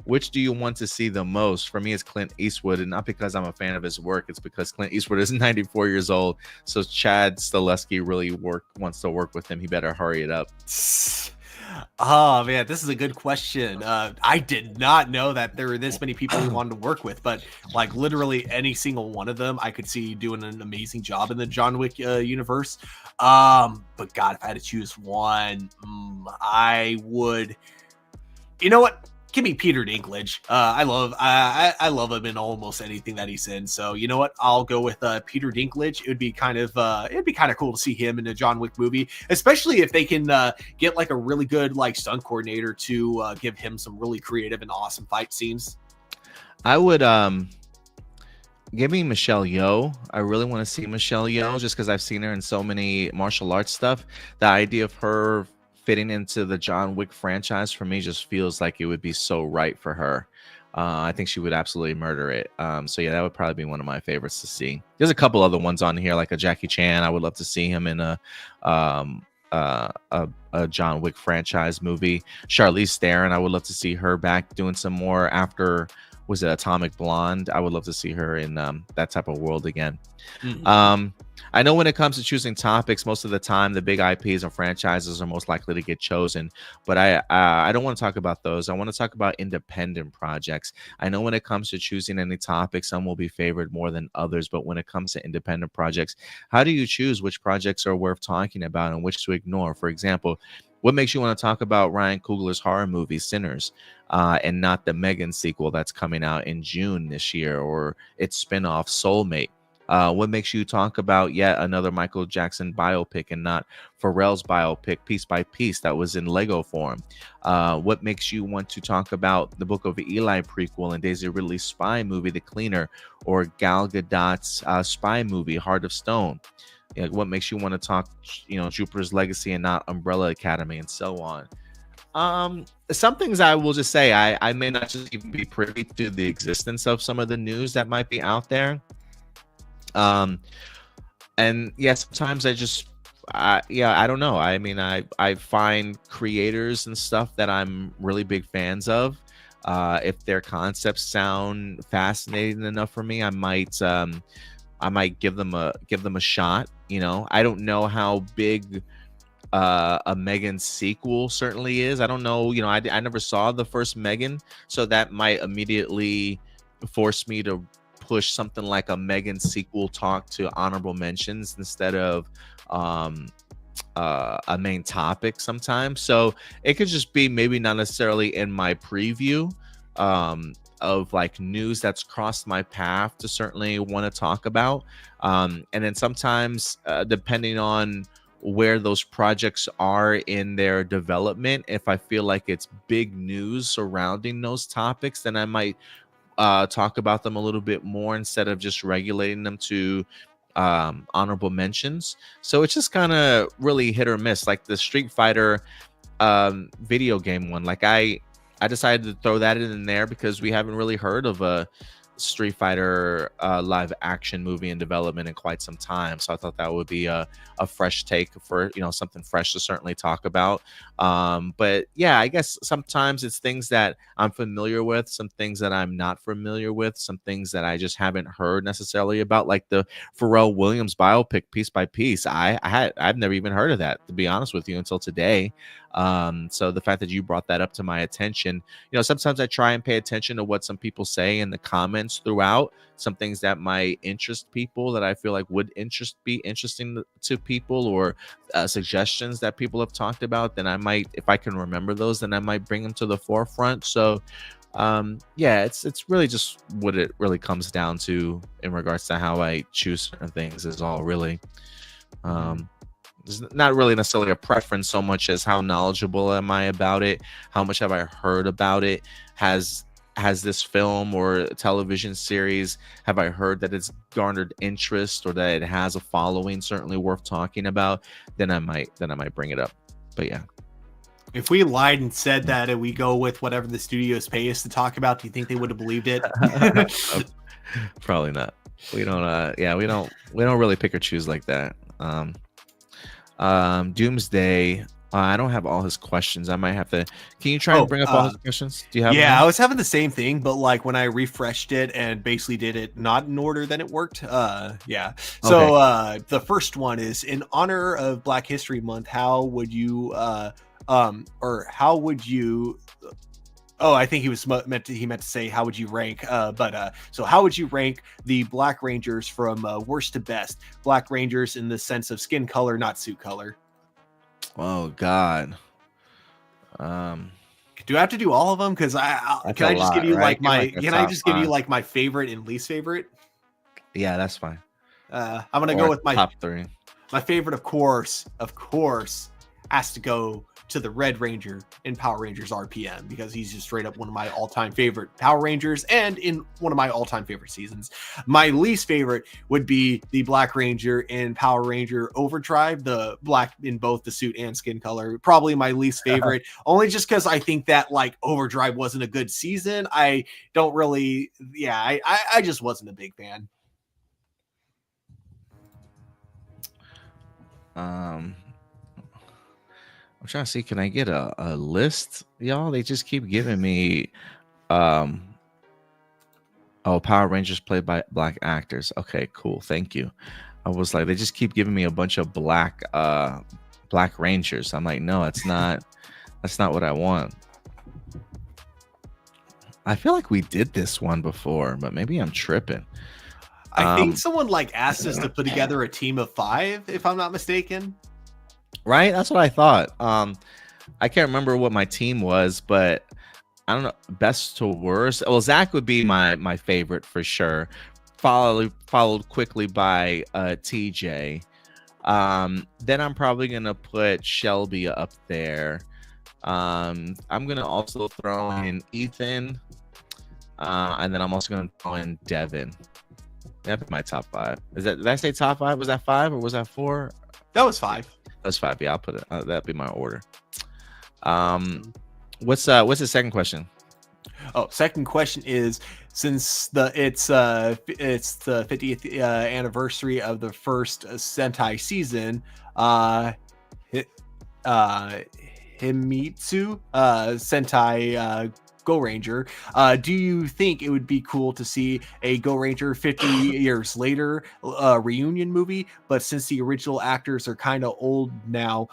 Which do you want to see the most? For me, it's Clint Eastwood, and not because I'm a fan of his work. It's because Clint Eastwood is 94 years old. So Chad Stileski really wants to work with him. He better hurry it up. Oh man, this is a good question. I did not know that there were this many people he wanted to work with, but like literally any single one of them, I could see doing an amazing job in the John Wick universe. But God, if I had to choose one, I would. You know what? Give me Peter Dinklage. I love him in almost anything that he's in. So you know what? I'll go with Peter Dinklage. It'd be kind of cool to see him in a John Wick movie, especially if they can get like a really good like stunt coordinator to give him some really creative and awesome fight scenes. I would give me Michelle Yeoh. I really want to see Michelle Yeoh just because I've seen her in so many martial arts stuff. The idea of her fitting into the John Wick franchise for me just feels like it would be so right for her. I think she would absolutely murder it. So yeah, that would probably be one of my favorites to see. There's a couple other ones on here, like a Jackie Chan. I would love to see him in a John Wick franchise movie. Charlize Theron, I would love to see her back doing some more after, was it Atomic Blonde? I would love to see her in that type of world again. I know when it comes to choosing topics, most of the time the big IPs and franchises are most likely to get chosen, but I don't want to talk about those. I want to talk about independent projects. I know when it comes to choosing any topic, some will be favored more than others, but when it comes to independent projects, how do you choose which projects are worth talking about and which to ignore? For example, what makes you want to talk about Ryan Coogler's horror movie Sinners and not the Megan sequel that's coming out in June this year, or its spinoff Soulmate? What makes you talk about yet another Michael Jackson biopic and not Pharrell's biopic Piece by Piece that was in Lego form? What makes you want to talk about the Book of Eli prequel and Daisy Ridley's spy movie The Cleaner, or Gal Gadot's spy movie Heart of Stone? What makes you want to talk, Jupiter's Legacy and not Umbrella Academy, and so on? Some things I will just say, I may not just even be privy to the existence of some of the news that might be out there. And yeah, sometimes I don't know. I mean, I find creators and stuff that I'm really big fans of. If their concepts sound fascinating enough for me, I might give them a shot. I don't know how big a Megan sequel certainly is. I don't know. I never saw the first Megan, so that might immediately force me to push something like a Megan sequel talk to honorable mentions instead of a main topic sometimes. So it could just be maybe not necessarily in my preview of like news that's crossed my path to certainly want to talk about. And then sometimes depending on where those projects are in their development, if I feel like it's big news surrounding those topics, then I might talk about them a little bit more instead of just regulating them to honorable mentions. So it's just kind of really hit or miss. Like the Street Fighter video game one, like I decided to throw that in there because we haven't really heard of a Street Fighter live action movie in development in quite some time. So I thought that would be a fresh take for, something fresh to certainly talk about. But yeah, I guess sometimes it's things that I'm familiar with, some things that I'm not familiar with, some things that I just haven't heard necessarily about, like the Pharrell Williams biopic Piece by Piece. I've never even heard of that, to be honest with you, until today. So the fact that you brought that up to my attention, sometimes I try and pay attention to what some people say in the comments throughout, some things that might interest people that I feel like would be interesting to people, or suggestions that people have talked about. Then I might, if I can remember those, then I might bring them to the forefront. So yeah, it's really just what it really comes down to in regards to how I choose certain things is all really. There's not really necessarily a preference so much as how knowledgeable am I about it, how much have I heard about it, has this film or television series, have I heard that it's garnered interest or that it has a following certainly worth talking about, then I might bring it up. But yeah, if we lied and said that and we go with whatever the studios pay us to talk about, do you think they would have believed it? Probably not. We don't we don't really pick or choose like that. Doomsday, I don't have all his questions. I might have to. Can you try and bring up all his questions? Do you have? Yeah, I was having the same thing, but like when I refreshed it and basically did it not in order, then it worked. Yeah. So the first one is, in honor of Black History Month, how would you or how would you? Oh, I think he meant to say how would you rank? So how would you rank the Black Rangers from worst to best? Black Rangers in the sense of skin color, not suit color. Oh God. Do I have to do all of them? Because That's can a I just give lot, you right? like Give my like a can I top just give you five. like my favorite and least favorite? Yeah, that's fine. I'm gonna Or go with my top three. my favorite, of course, has to go to the Red Ranger in Power Rangers RPM, because he's just straight up one of my all-time favorite Power Rangers and in one of my all-time favorite seasons. My least favorite would be the Black Ranger in Power Ranger Overdrive, the black in both the suit and skin color. Probably my least favorite, only just because I think that like Overdrive wasn't a good season. I don't really, I just wasn't a big fan. I'm trying to see, can I get a list, y'all? They just keep giving me um oh, Power Rangers played by black actors. Okay, cool. Thank you. I was like, they just keep giving me a bunch of black Rangers. I'm like, no, that's not what I want. I feel like we did this one before, but maybe I'm tripping. I think someone like asked us to put together a team of 5, if I'm not mistaken. Right? That's what I thought. I can't remember what my team was, but I don't know, best to worst. Well, Zach would be my favorite for sure. Followed quickly by TJ. Then I'm probably gonna put Shelby up there. I'm gonna also throw in Ethan. And then I'm also gonna throw in Devin. That's my top 5. Did I say top 5? Was that 5 or was that 4? That was 5. That's 5. Yeah, I'll put it. That'd be my order. What's the second question? Oh, second question is, since it's the 50th anniversary of the first Sentai season, Himitsu Sentai Go Ranger. Do you think it would be cool to see a Go Ranger 50 years later reunion movie? But since the original actors are kind of old now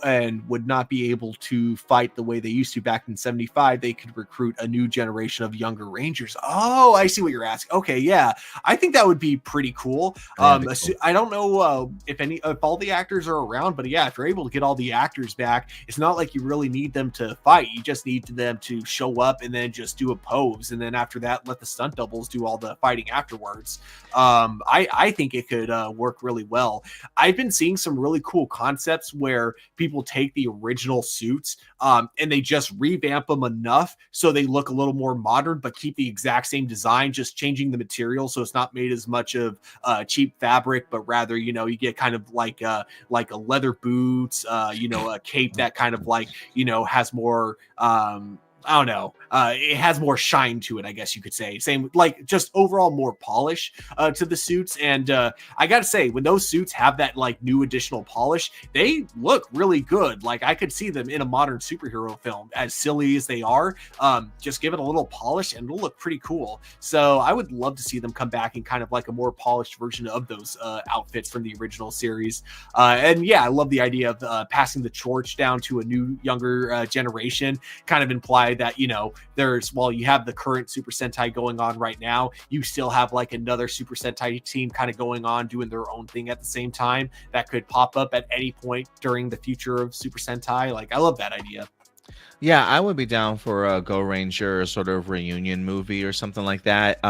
and would not be able to fight the way they used to back in 75, they could recruit a new generation of younger Rangers. Oh, I see what you're asking. Okay, yeah. I think that would be pretty cool. Cool. I don't know if all the actors are around, but yeah, if you're able to get all the actors back, it's not like you really need them to fight. You just need them to show up and then just do a pose, and then after that let the stunt doubles do all the fighting afterwards. I think it could work really well. I've been seeing some really cool concepts where people take the original suits and they just revamp them enough so they look a little more modern but keep the exact same design, just changing the material so it's not made as much of cheap fabric, but rather, you know, you get kind of like a leather boots, a cape that kind of like, has more I don't know. It has more shine to it, I guess you could say. Same, like just overall more polish to the suits. And I gotta say, when those suits have that like new additional polish, they look really good. Like I could see them in a modern superhero film, as silly as they are. Just give it a little polish and it'll look pretty cool. So I would love to see them come back in kind of like a more polished version of those outfits from the original series. And yeah, I love the idea of passing the torch down to a new, younger generation. Kind of imply that, while you have the current Super Sentai going on right now, you still have like another Super Sentai team kind of going on, doing their own thing at the same time that could pop up at any point during the future of Super Sentai. Like, I love that idea. Yeah, I would be down for a Go Ranger sort of reunion movie or something like that.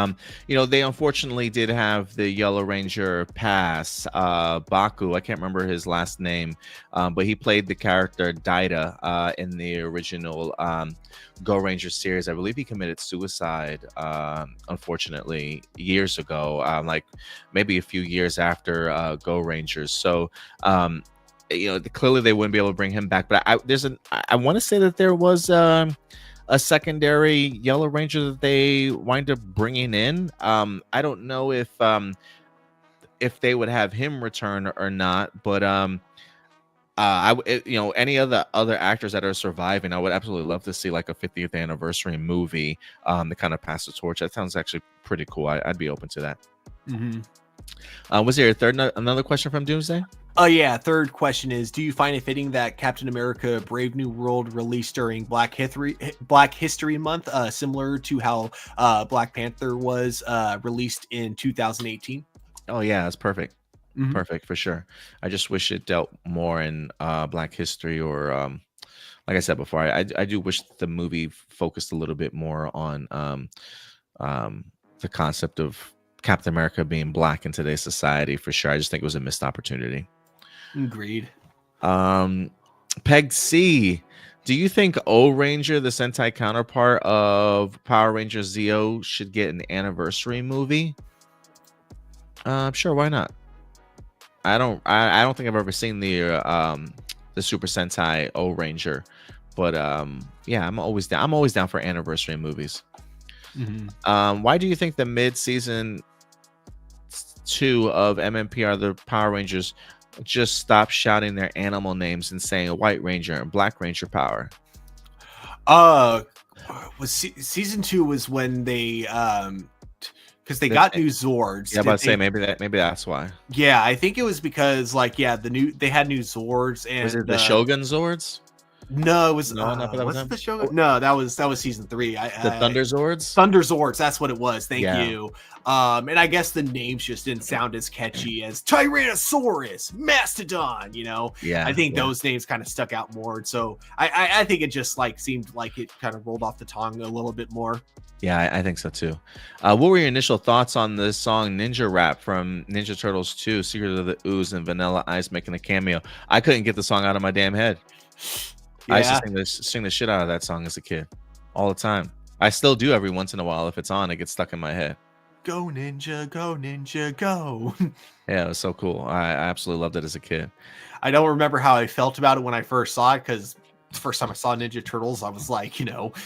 They unfortunately did have the Yellow Ranger pass, Baku. I can't remember his last name, but he played the character Daida in the original Go Ranger series. I believe he committed suicide, unfortunately, years ago, like maybe a few years after Go Rangers. So, clearly they wouldn't be able to bring him back. But I want to say that there was a secondary Yellow Ranger that they wind up bringing in. I don't know if they would have him return or not, but any of the other actors that are surviving, I would absolutely love to see like a 50th anniversary movie to kind of pass the torch. That sounds actually pretty cool. I'd be open to that. Mm-hmm. Was there another question from Doomsday? Oh yeah. Third question is: do you find it fitting that Captain America: Brave New World released during Black History Month, similar to how Black Panther was released in 2018? Oh yeah, that's perfect. Mhm. Perfect for sure. I just wish it dealt more in Black history, or like I said before, I do wish the movie focused a little bit more on um, the concept of Captain America being black in today's society. For sure, I just think it was a missed opportunity. Agreed. Um, Peg C, do you think O Ranger, the Sentai counterpart of Power Rangers Zeo, should get an anniversary movie? Sure, why not? I don't think I've ever seen the Super Sentai O Ranger, but yeah, I'm always down. I'm always down for anniversary movies. Mhm. Why do you think the mid-season 2 of MMPR, the Power Rangers, just stop shouting their animal names and saying White Ranger and Black Ranger power? Uh, was season 2 was when they because they got new Zords. Yeah, I'm Did about to say they? maybe that's why. Yeah, I think it was because like they had new Zords Was it and the Shogun Zords? no, it was No, not for that was was it him. the show? Oh, No, that was season 3. the Thunder Zords. Thunder Zords, that's what it was. Thank Yeah. you. And I guess the names just didn't sound as catchy as Tyrannosaurus, Mastodon. Yeah, I think yeah. those names kind of stuck out more. So I think it just like seemed like it kind of rolled off the tongue a little bit more. Yeah, I think so too. What were your initial thoughts on the song Ninja Rap from Ninja Turtles 2, Secret of the Ooze, and Vanilla Ice making a cameo? I couldn't get the song out of my damn head. I used Yeah. to sing the shit out of that song as a kid all the time. I still do every once in a while. If it's on, it gets stuck in my head. Go ninja, go. Yeah, it was so cool. I absolutely loved it as a kid. I don't remember how I felt about it when I first saw it because the first time I saw Ninja Turtles, I was like,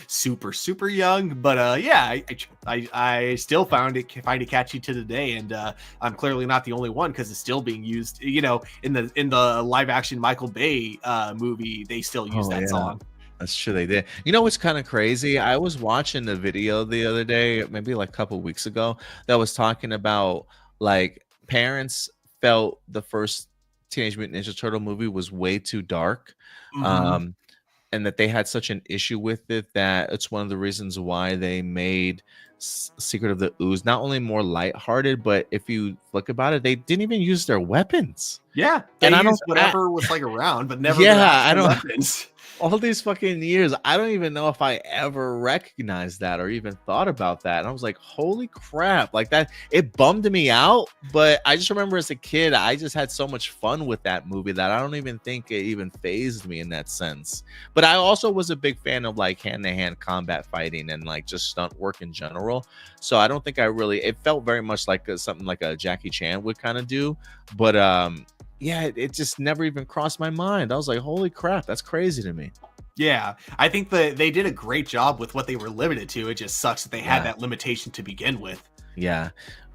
super young. But yeah, I still find it catchy to today, and I'm clearly not the only one because it's still being used. In the live action Michael Bay movie, they still use that song. That's true, they did. You know what's kind of crazy? I was watching the video the other day, maybe like a couple weeks ago, that was talking about like parents felt the first Teenage Mutant Ninja Turtle movie was way too dark. Mhm. And that they had such an issue with it that it's one of the reasons why they made Secret of the Ooze not only more lighthearted, but if you look about it, they didn't even use their weapons. Yeah, they And I used don't, whatever was like around, but never their yeah, I actual don't. weapons. All these fucking years, I don't even know if I ever recognized that or even thought about that. And I was like, holy crap, like that, it bummed me out. But I just remember as a kid, I just had so much fun with that movie that I don't even think it even phased me in that sense. But I also was a big fan of like hand-to-hand combat fighting and like just stunt work in general. So I don't think it felt very much like something like a Jackie Chan would kind of do. But yeah, it just never even crossed my mind. I was like, holy crap, that's crazy to me. Yeah, I think that they did a great job with what they were limited to. It just sucks that they had that limitation to begin with. Yeah.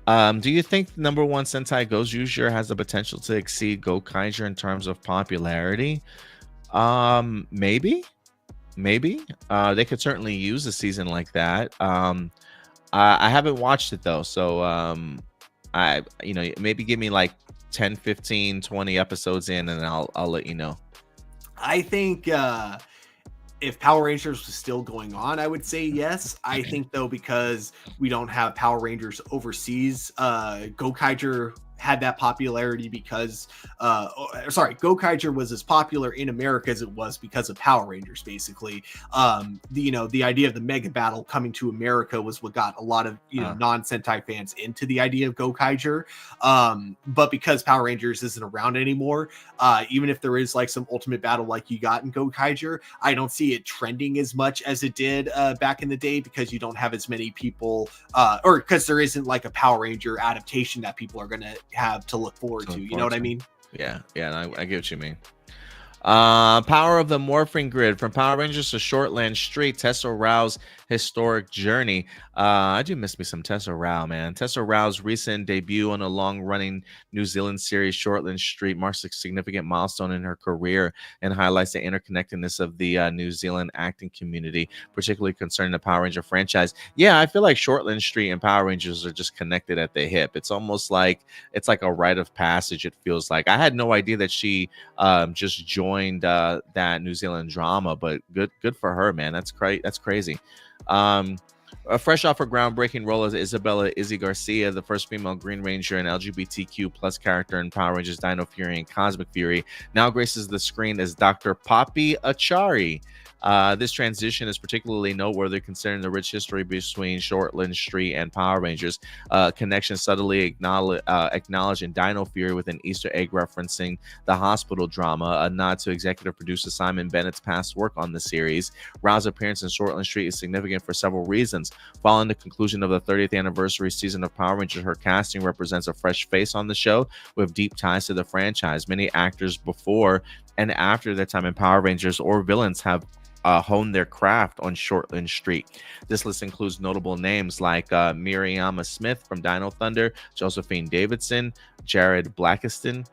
Do you think number one Sentai Gojusher has the potential to exceed Gokaiger in terms of popularity? Maybe. They could certainly use a season like that. I haven't watched it though, so maybe give me like 10, 15, 20 episodes in and I'll let you know. I think if Power Rangers was still going on, I would say yes. I think though, because we don't have Power Rangers overseas, Gokaiger had that popularity because Gokaiger was as popular in America as it was because of Power Rangers. Basically, the idea of the mega battle coming to America was what got a lot of non-Sentai fans into the idea of Gokaiger. But because Power Rangers isn't around anymore, even if there is like some ultimate battle like you got in Gokaiger, I don't see it trending as much as it did back in the day because you don't have as many people, or because there isn't like a Power Ranger adaptation that people are gonna have to look forward to. You know what I mean? Yeah, I get what you mean. Power of the Morphing Grid. From Power Rangers to Shortland Street, Tessa Rouse historic journey. I do miss me some Tessa Rao, man. Tessa Rao's recent debut on a long-running New Zealand series, Shortland Street, marks a significant milestone in her career and highlights the interconnectedness of the New Zealand acting community, particularly concerning the Power Ranger franchise. Yeah, I feel like Shortland Street and Power Rangers are just connected at the hip. It's almost like it's like a rite of passage. It feels like I had no idea that she just joined that New Zealand drama, but good for her, man. That's crazy. Um, Fresh off her groundbreaking role as Isabella Izzy Garcia, the first female Green Ranger and LGBTQ plus character in Power Rangers Dino Fury and Cosmic Fury, now graces the screen as Dr. Poppy Achari. This transition is particularly noteworthy considering the rich history between Shortland Street and Power Rangers. Connection subtly acknowledged in Dino Fury with an Easter egg referencing the hospital drama, a nod to executive producer Simon Bennett's past work on the series. Rao's appearance in Shortland Street is significant for several reasons. Following the conclusion of the 30th anniversary season of Power Rangers, her casting represents a fresh face on the show with deep ties to the franchise. Many actors before and after their time in Power Rangers or villains have honed their craft on Shortland Street. This list includes notable names like Miriam Smith from Dino Thunder, Josephine Davidson, Jared Blackiston,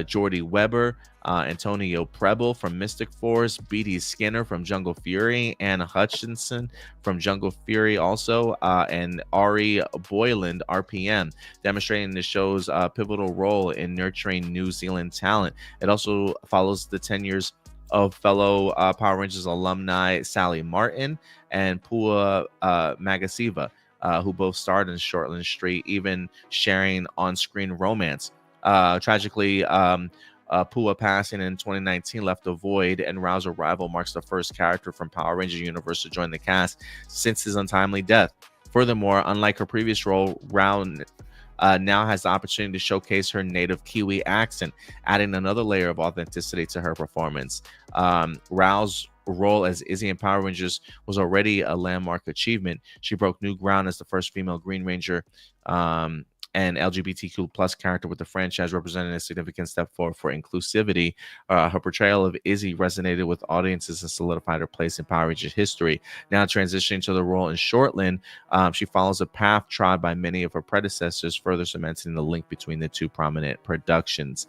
Jordy Weber, Antonio Preble from Mystic Force, B.D. Skinner from Jungle Fury, Anna Hutchinson from Jungle Fury also, and Ari Boyland, RPM, demonstrating the show's pivotal role in nurturing New Zealand talent. It also follows the 10 years of fellow Power Rangers alumni Sally Martin and Pua Magasiva, who both starred in Shortland Street, even sharing on-screen romance. Tragically, Pua passing in 2019 left a void, and Rao's arrival marks the first character from Power Rangers universe to join the cast since his untimely death. Furthermore, unlike her previous role, Rao now has the opportunity to showcase her native Kiwi accent, adding another layer of authenticity to her performance. Rao's role as Izzy in Power Rangers was already a landmark achievement. She broke new ground as the first female Green Ranger and LGBTQ plus character with the franchise, representing a significant step forward for inclusivity. Her portrayal of Izzy resonated with audiences and solidified her place in Power Rangers history. Now transitioning to the role in Shortland, she follows a path trod by many of her predecessors, further cementing the link between the two prominent productions.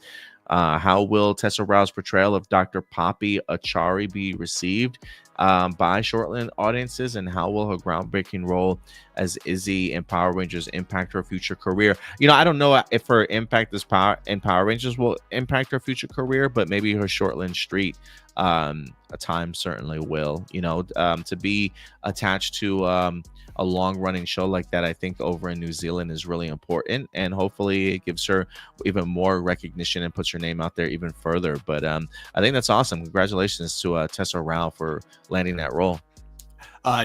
How will Tessa Rao's portrayal of Dr. Poppy Achari be received by Shortland audiences, and how will her groundbreaking role as Izzy in Power Rangers impact her future career? I don't know if her impact as Power Rangers will impact her future career, but maybe her Shortland Street time certainly will. To be attached to a long-running show like that, I think over in New Zealand is really important, and hopefully it gives her even more recognition and puts her name out there even further. But I think that's awesome. Congratulations to Tessa Rao for landing that role.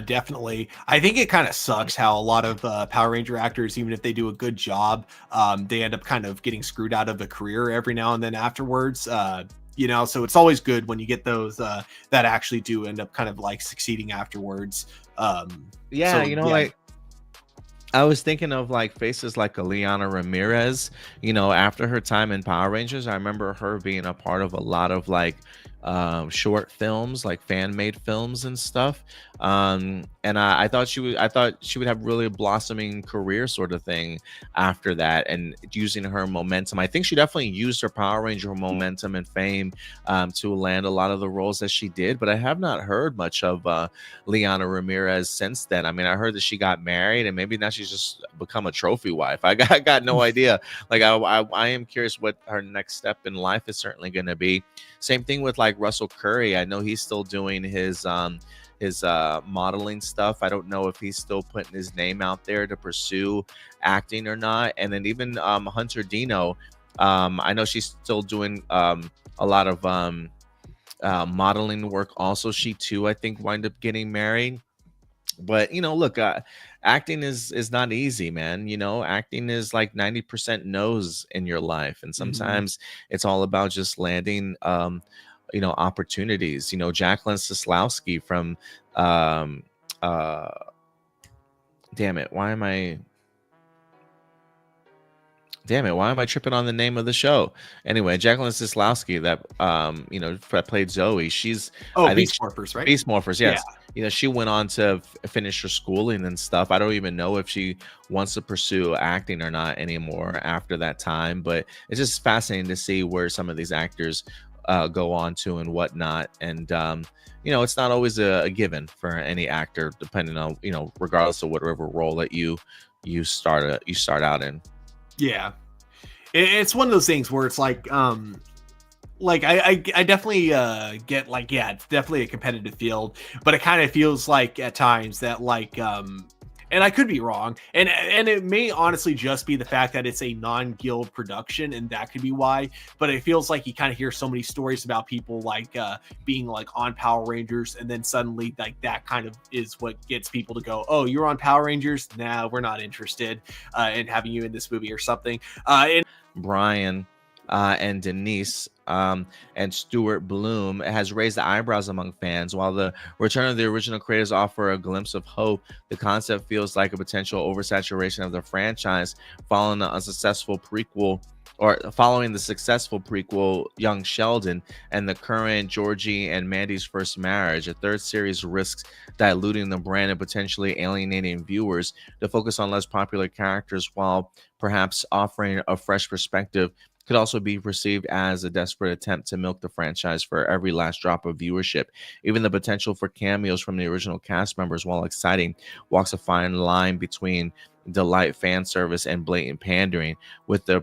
Definitely. I think it kind of sucks how a lot of Power Ranger actors, even if they do a good job, they end up kind of getting screwed out of a career every now and then afterwards. So it's always good when you get those that actually do end up kind of like succeeding afterwards. Like I was thinking of like faces like Eliana Ramirez, after her time in Power Rangers. I remember her being a part of a lot of like short films, like fan-made films and stuff. And I thought she would have really a blossoming career sort of thing after that, and using her momentum. I think she definitely used her Power Ranger momentum and fame to land a lot of the roles that she did. But I have not heard much of Liana Ramirez since then. I mean, I heard that she got married, and maybe now she's just become a trophy wife. I got no idea. Like I am curious what her next step in life is certainly going to be. Same thing with like Russell Curry. I know he's still doing his modeling stuff. I don't know if he's still putting his name out there to pursue acting or not. And then even Hunter Dino, I know she's still doing a lot of modeling work. Also, she too, I think, wind up getting married. But look, acting is not easy, man. Acting is like 90% no's in your life, and sometimes it's all about just landing opportunities. Jacqueline Soslowski from damn it, why am I tripping on the name of the show? Anyway, Jacqueline Soslowski that played Zoe. She's Beast Morphers, right? Beast Morphers, yes. she went on to finish her schooling and stuff. I don't even know if she wants to pursue acting or not anymore after that time, but it's just fascinating to see where some of these actors go on to and whatnot. And it's not always a given for any actor, depending on regardless of whatever role that you start out in. Yeah, it's one of those things where it's like I definitely get like, yeah, it's definitely a competitive field, but it kind of feels like at times that and I could be wrong, and it may honestly just be the fact that it's a non-guild production, and that could be why. But it feels like you kind of hear so many stories about people being like on Power Rangers, and then suddenly like that kind of is what gets people to go, oh, you're on Power Rangers, nah, we're not interested in having you in this movie or something. And Brian and Denise and Stuart Bloom has raised the eyebrows among fans. While the return of the original creators offer a glimpse of hope, the concept feels like a potential oversaturation of the franchise following the successful prequel Young Sheldon and the current Georgie and Mandy's First Marriage. A third series risks diluting the brand and potentially alienating viewers to focus on less popular characters, while perhaps offering a fresh perspective could also be perceived as a desperate attempt to milk the franchise for every last drop of viewership. Even the potential for cameos from the original cast members, while exciting, walks a fine line between delight fan service and blatant pandering. With the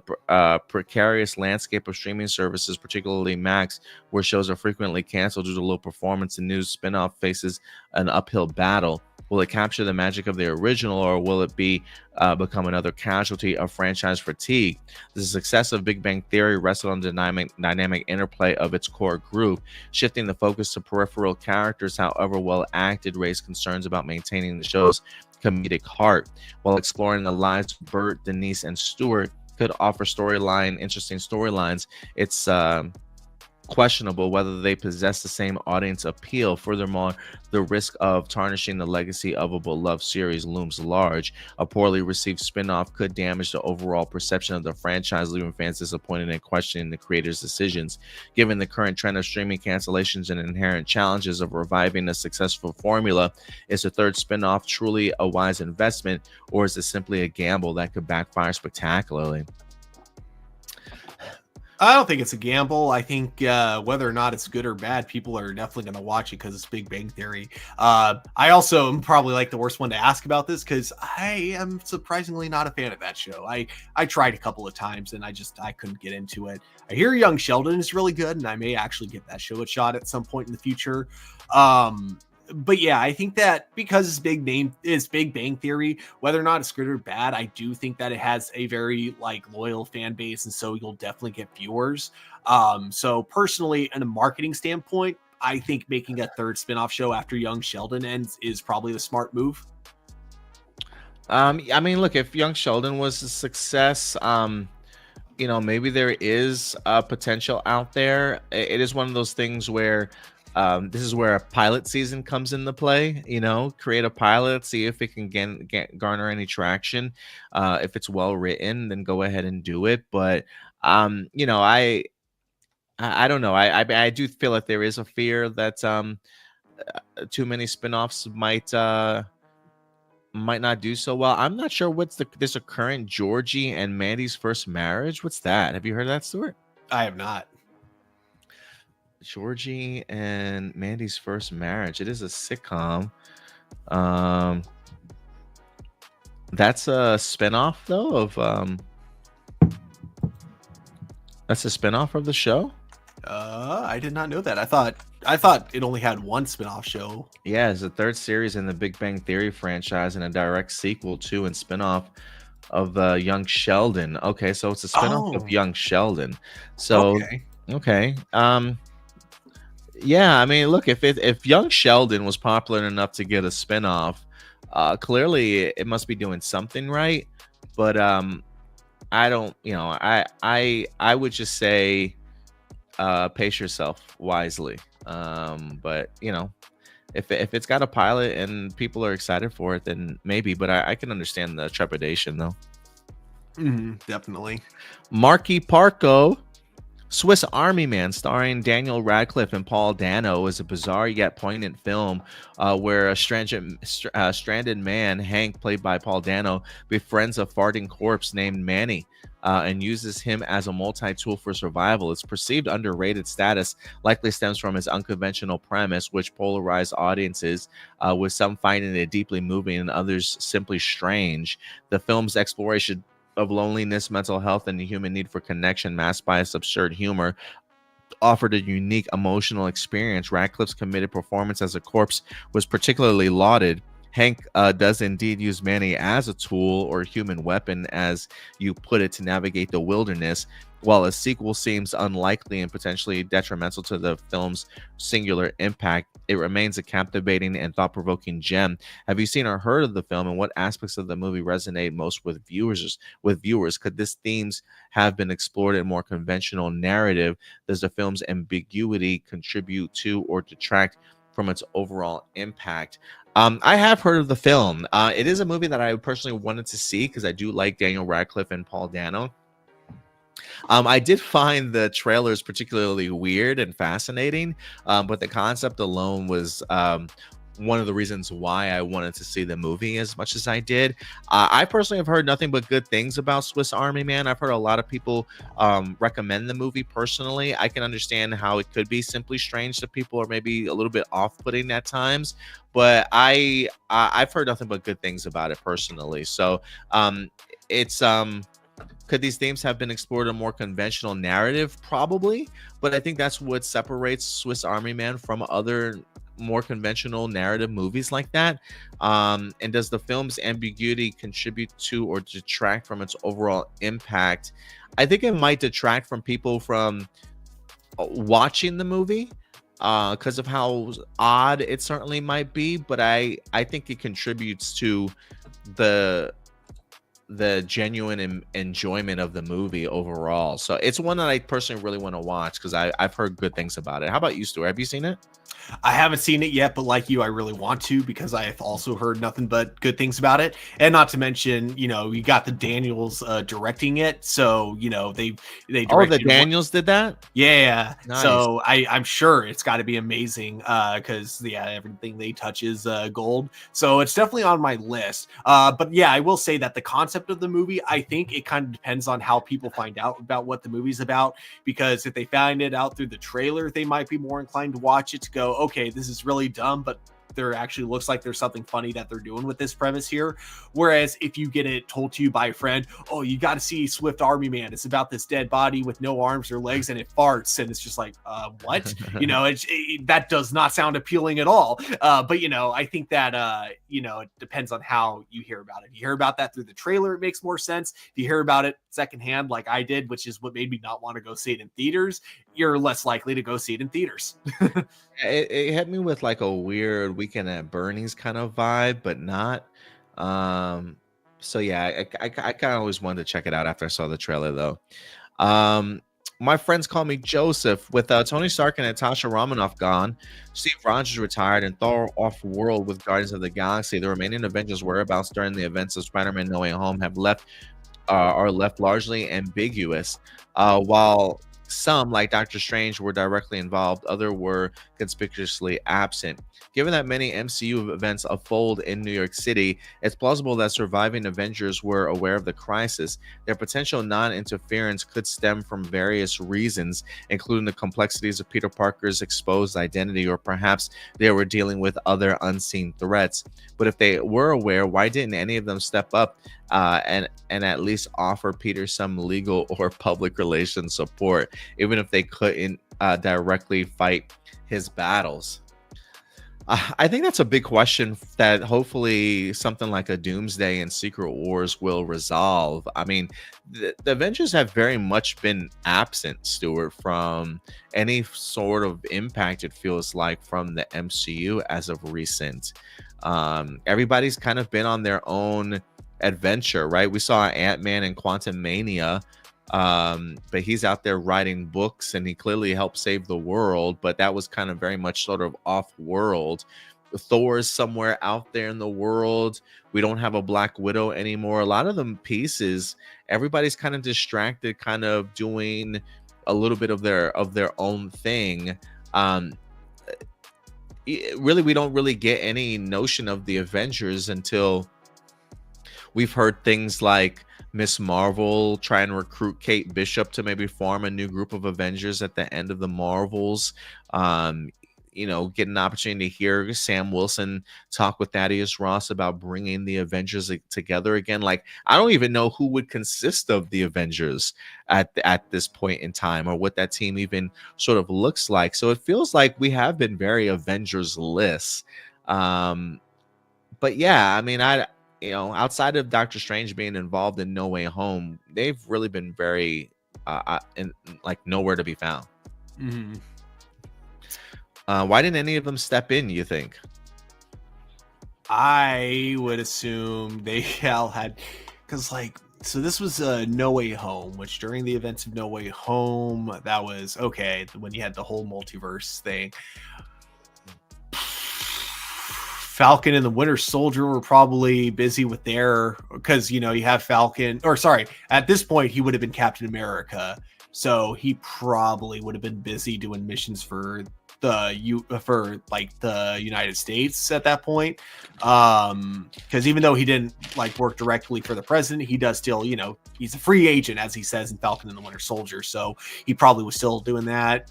precarious landscape of streaming services, particularly Max, where shows are frequently canceled due to low performance, and new spin-off faces an uphill battle. Will it capture the magic of the original, or will it become another casualty of franchise fatigue? The success of Big Bang Theory rested on the dynamic interplay of its core group. Shifting the focus to peripheral characters, however well acted, raised concerns about maintaining the show's comedic heart. While exploring the lives of Bert, Denise, and Stuart could offer interesting storylines, it's questionable whether they possess the same audience appeal. Furthermore, the risk of tarnishing the legacy of a beloved series looms large. A poorly received spin-off could damage the overall perception of the franchise, leaving fans disappointed and questioning the creators' decisions. Given the current trend of streaming cancellations and inherent challenges of reviving a successful formula, is the third spin-off truly a wise investment, or is it simply a gamble that could backfire spectacularly? I don't think it's a gamble. I think whether or not it's good or bad, people are definitely going to watch it because it's Big Bang Theory. I also am probably like the worst one to ask about this because I am surprisingly not a fan of that show. I tried a couple of times and I couldn't get into it. I hear Young Sheldon is really good, and I may actually give that show a shot at some point in the future. But yeah, I think that because it's Big Bang Theory, whether or not it's good or bad, I do think that it has a very loyal fan base, and so you'll definitely get viewers. So personally, in a marketing standpoint, I think making a third spinoff show after Young Sheldon ends is probably the smart move. I mean, look, if Young Sheldon was a success, maybe there is a potential out there. It is one of those things where this is where a pilot season comes into play. Create a pilot, see if it can garner any traction. If it's well written, then go ahead and do it. But I don't know. I do feel like there is a fear that too many spinoffs might not do so well. I'm not sure there's a current Georgie and Mandy's First Marriage. What's that? Have you heard of that, Stuart? I have not. Georgie and Mandy's First Marriage. It is a sitcom. That's a spinoff though of that's a spinoff of the show. I did not know that. I thought it only had one spinoff show. Yeah, it's the third series in the Big Bang Theory franchise and a direct sequel to and spinoff of Young Sheldon. Okay, so it's a spinoff of Young Sheldon. So okay. Yeah, I mean, look, if Young Sheldon was popular enough to get a spinoff, clearly it must be doing something right. But I don't, I would just say pace yourself wisely. But if it's got a pilot and people are excited for it, then maybe. But I can understand the trepidation though. Definitely. Marky Parko Swiss Army Man, starring Daniel Radcliffe and Paul Dano, is a bizarre yet poignant film where a stranded man, Hank, played by Paul Dano, befriends a farting corpse named Manny and uses him as a multi-tool for survival. Its perceived underrated status likely stems from its unconventional premise, which polarized audiences, with some finding it deeply moving and others simply strange. The film's exploration of loneliness, mental health, and the human need for connection, masked by its absurd humor, offered a unique emotional experience. Radcliffe's committed performance as a corpse was particularly lauded. Hank does indeed use Manny as a tool or human weapon, as you put it, to navigate the wilderness. While a sequel seems unlikely and potentially detrimental to the film's singular impact, it remains a captivating and thought-provoking gem. Have you seen or heard of the film, and what aspects of the movie resonate most with viewers? Could these themes have been explored in a more conventional narrative? Does the film's ambiguity contribute to or detract from its overall impact? I have heard of the film. It is a movie that I personally wanted to see because I do like Daniel Radcliffe and Paul Dano. I did find the trailers particularly weird and fascinating, but the concept alone was one of the reasons why I wanted to see the movie as much as I did. I personally have heard nothing but good things about Swiss Army Man. I've heard a lot of people recommend the movie personally. I can understand how it could be simply strange to people or maybe a little bit off-putting at times, but I've heard nothing but good things about it personally. So it's could these themes have been explored in a more conventional narrative? Probably, but I think that's what separates Swiss Army Man from other more conventional narrative movies like that. And does the film's ambiguity contribute to or detract from its overall impact? I think it might detract from people from watching the movie because of how odd it certainly might be, but I think it contributes to the genuine enjoyment of the movie overall. So it's one that I personally really want to watch because I've heard good things about it. How about you, Stuart? Have you seen it? I haven't seen it yet, but like you, I really want to because I have also heard nothing but good things about it. And not to mention, you got the Daniels directing it, so they Oh, the directed Daniels did that? Yeah. Nice. So I'm sure it's got to be amazing because everything they touch is gold. So it's definitely on my list. But yeah, I will say that the concept of the movie, I think it kind of depends on how people find out about what the movie's about. Because if they find it out through the trailer, they might be more inclined to watch it to go, okay, this is really dumb, but there actually looks like there's something funny that they're doing with this premise here. Whereas if you get it told to you by a friend, oh, you got to see Swift Army Man. It's about this dead body with no arms or legs and it farts. And it's just like, what? That does not sound appealing at all. But I think that, it depends on how you hear about it. If you hear about that through the trailer, it makes more sense. If you hear about it secondhand, like I did, which is what made me not want to go see it in theaters, you're less likely to go see it in theaters. It hit me with like a weird Weekend at Bernie's kind of vibe, but not. Um, so yeah, I kind of always wanted to check it out after I saw the trailer though. Um, my friends call me Joseph. With Tony Stark and Natasha Romanoff gone, Steve Rogers retired, and Thor off-world with Guardians of the Galaxy, the remaining Avengers' whereabouts during the events of Spider-Man: No Way Home have are left largely ambiguous. While some, like Doctor Strange, were directly involved, others were conspicuously absent. Given that many MCU events unfold in New York City, it's plausible that surviving Avengers were aware of the crisis. Their potential non-interference could stem from various reasons, including the complexities of Peter Parker's exposed identity, or perhaps they were dealing with other unseen threats. But if they were aware, why didn't any of them step up and at least offer Peter some legal or public relations support, even if they couldn't directly fight his battles? I think that's a big question that hopefully something like a Doomsday and Secret Wars will resolve. I mean, the Avengers have very much been absent, Stuart, from any sort of impact, it feels like, from the MCU as of recent. Everybody's kind of been on their own adventure, right? We saw Ant-Man and Quantumania, but he's out there writing books and he clearly helped save the world, but that was kind of very much sort of off-world. Thor's somewhere out there in the world. We don't have a Black Widow anymore. A lot of them pieces, everybody's kind of distracted, kind of doing a little bit of their own thing. Um, Really, we don't really get any notion of the Avengers until we've heard things like Miss Marvel try and recruit Kate Bishop to maybe form a new group of Avengers at the end of the Marvels. Um, get an opportunity to hear Sam Wilson talk with Thaddeus Ross about bringing the Avengers together again. Like, I don't even know who would consist of the Avengers at this point in time, or what that team even sort of looks like. So it feels like we have been very Avengers-less. But yeah, I mean, outside of Doctor Strange being involved in No Way Home, they've really been very in like nowhere to be found. Mm-hmm. Why didn't any of them step in, you think? I would assume they all had, because so this was No Way Home, which during the events of No Way Home, that was okay when you had the whole multiverse thing. Falcon and the Winter Soldier were probably busy with their, because you have Falcon, or sorry, at this point he would have been Captain America, so he probably would have been busy doing missions for the United States at that point. Because even though he didn't work directly for the president, he does still, he's a free agent, as he says in Falcon and the Winter Soldier, so he probably was still doing that.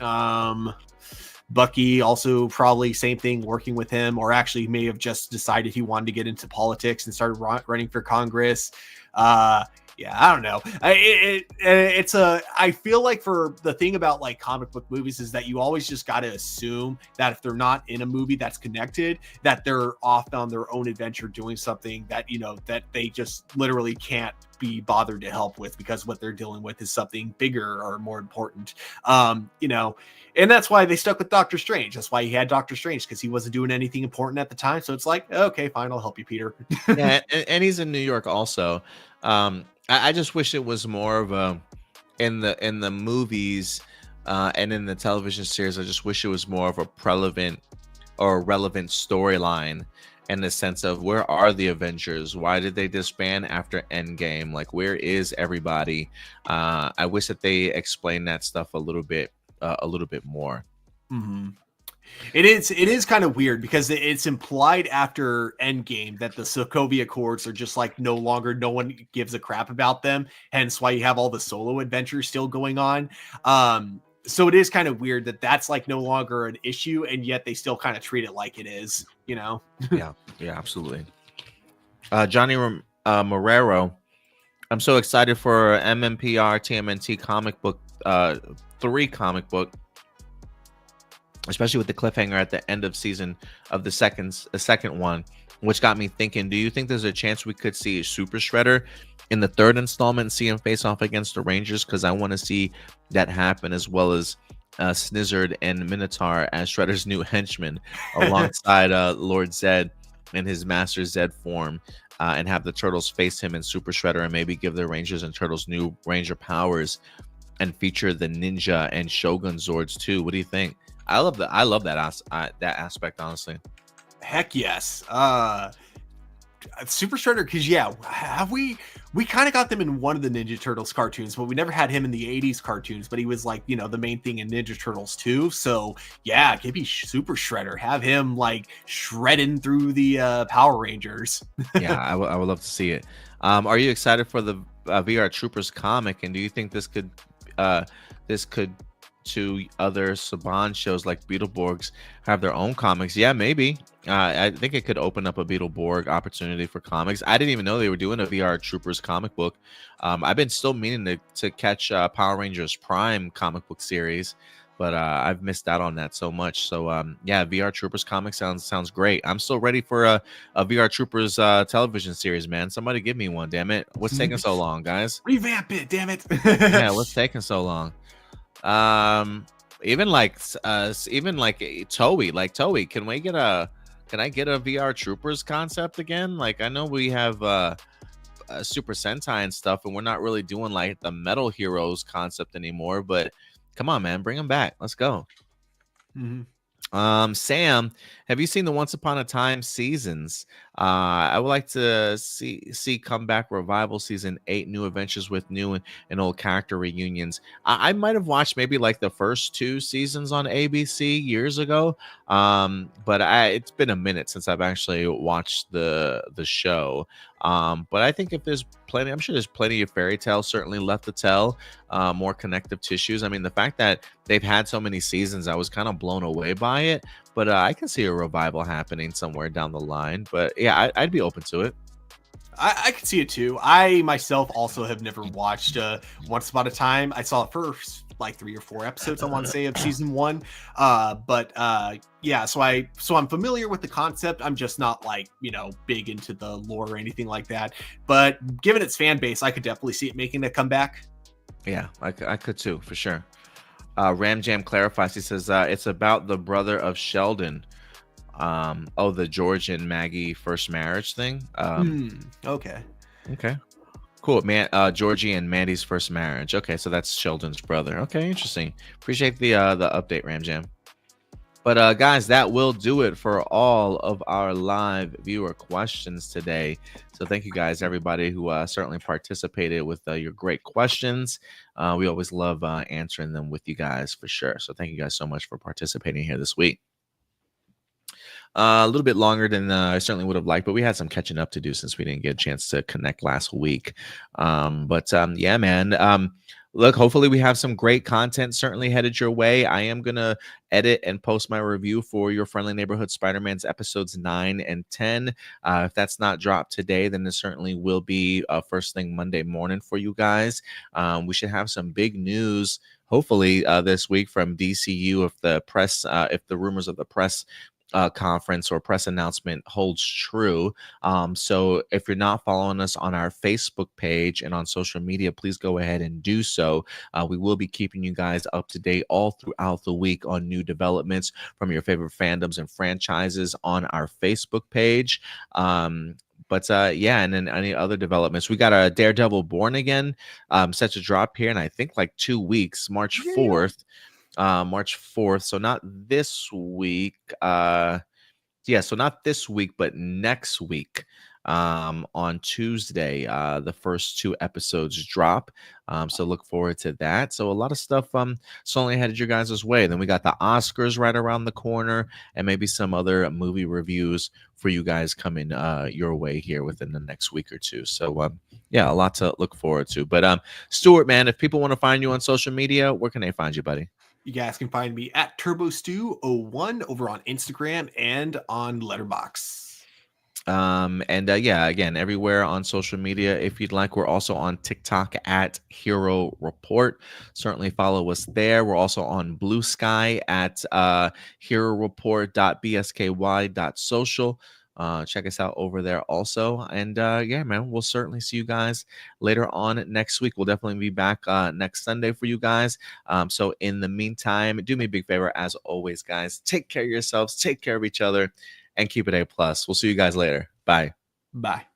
Bucky also probably same thing, working with him, or actually may have just decided he wanted to get into politics and started running for Congress. Yeah, I don't know. I feel like for the thing about comic book movies is that you always just got to assume that if they're not in a movie that's connected, that they're off on their own adventure doing something that, that they just literally can't be bothered to help with, because what they're dealing with is something bigger or more important. And that's why they stuck with Doctor Strange. That's why he had Doctor Strange, because he wasn't doing anything important at the time. So it's like, okay, fine, I'll help you, Peter. Yeah, and he's in New York also. I just wish it was more of a in the movies and in the television series. I just wish it was more of a relevant storyline, in the sense of, where are the Avengers? Why did they disband after Endgame? Like, where is everybody? I wish that they explained that stuff a little bit more. Mm-hmm. It is kind of weird, because it's implied after Endgame that the Sokovia Accords are just no longer, no one gives a crap about them. Hence why you have all the solo adventures still going on. So it is kind of weird that that's no longer an issue, and yet they still kind of treat it like it is, Yeah, absolutely. Johnny Morero, I'm so excited for MMPR TMNT comic book 3 comic book, especially with the cliffhanger at the end of the second one, which got me thinking, do you think there's a chance we could see Super Shredder in the 3rd installment and see him face off against the Rangers? Because I want to see that happen, as well as Snizzard and Minotaur as Shredder's new henchmen alongside Lord Zed in his Master Zed form, and have the Turtles face him in Super Shredder, and maybe give the Rangers and Turtles new Ranger powers, and feature the Ninja and Shogun Zords too. What do you think? I love that aspect, honestly. Heck yes. Super Shredder, because have we kind of got them in one of the Ninja Turtles cartoons, but we never had him in the 80s cartoons, but he was the main thing in Ninja Turtles too. So yeah, give me Super Shredder, have him shredding through the Power Rangers. Yeah, I would love to see it. Are you excited for the VR Troopers comic, and do you think this could to other Saban shows like Beetleborgs have their own comics? Yeah, maybe. I think it could open up a Beetleborg opportunity for comics. I didn't even know they were doing a VR Troopers comic book. I've been still meaning to catch Power Rangers Prime comic book series, but I've missed out on that so much. So yeah, VR Troopers comic sounds great. I'm still ready for a VR Troopers television series, man. Somebody give me one, damn it. What's taking so long, guys? Revamp it, damn it. Yeah, what's taking so long? Even Toei, can I get a VR Troopers concept again? I know we have Super Sentai and stuff, and we're not really doing the Metal Heroes concept anymore, but come on, man, bring them back. Let's go. Mm-hmm. Sam, have you seen the Once Upon a Time seasons? I would like to see comeback revival season 8, new adventures with new and old character reunions. I might have watched maybe like the first 2 seasons on ABC years ago, but it's been a minute since I've actually watched the show. But I think if there's plenty, I'm sure there's plenty of fairy tales certainly left to tell, more connective tissues. I mean, the fact that they've had so many seasons, I was kind of blown away by it. But I can see a revival happening somewhere down the line. But yeah, I'd be open to it. I can see it too. I myself also have never watched Once Upon a Time. I saw the first like 3 or 4 episodes, I want to say, of season 1. Yeah, so I'm familiar with the concept. I'm just not like, big into the lore or anything like that. But given its fan base, I could definitely see it making a comeback. Yeah, I could too, for sure. Ram Jam clarifies. He says it's about the brother of Sheldon. The George and Maggie first marriage thing. Okay. Cool, man. Georgie and Mandy's first marriage. Okay, so that's Sheldon's brother. Okay, interesting. Appreciate the update, Ram Jam. But guys, that will do it for all of our live viewer questions today. So thank you guys, everybody who certainly participated with your great questions. We always love answering them with you guys for sure. So thank you guys so much for participating here this week. A little bit longer than I certainly would have liked, but we had some catching up to do since we didn't get a chance to connect last week. Yeah, man. Look, hopefully we have some great content certainly headed your way. I am going to edit and post my review for Your Friendly Neighborhood Spider-Man's episodes 9 and 10. If that's not dropped today, then it certainly will be first thing Monday morning for you guys. We should have some big news hopefully this week from DCU if the rumors of the press conference or press announcement holds true. So if you're not following us on our Facebook page and on social media, please go ahead and do so. We will be keeping you guys up to date all throughout the week on new developments from your favorite fandoms and franchises on our Facebook page. And then any other developments, we got a Daredevil Born Again set to drop here in I think like 2 weeks, March 4th. March 4th. So not this week. So not this week, but next week. On Tuesday, the first 2 episodes drop. So look forward to that. So a lot of stuff certainly headed your guys' way. Then we got the Oscars right around the corner, and maybe some other movie reviews for you guys coming your way here within the next week or two. So a lot to look forward to. But Stuart, man, if people want to find you on social media, where can they find you, buddy? You guys can find me at TurboStew01 over on Instagram and on Letterboxd. Again, everywhere on social media, if you'd like. We're also on TikTok at Hero Report. Certainly follow us there. We're also on BlueSky at heroreport.bsky.social. Check us out over there also. And man, we'll certainly see you guys later on next week. We'll definitely be back next Sunday for you guys. So in the meantime, do me a big favor, as always, guys. Take care of yourselves, take care of each other, and keep it A+. We'll see you guys later. Bye. Bye.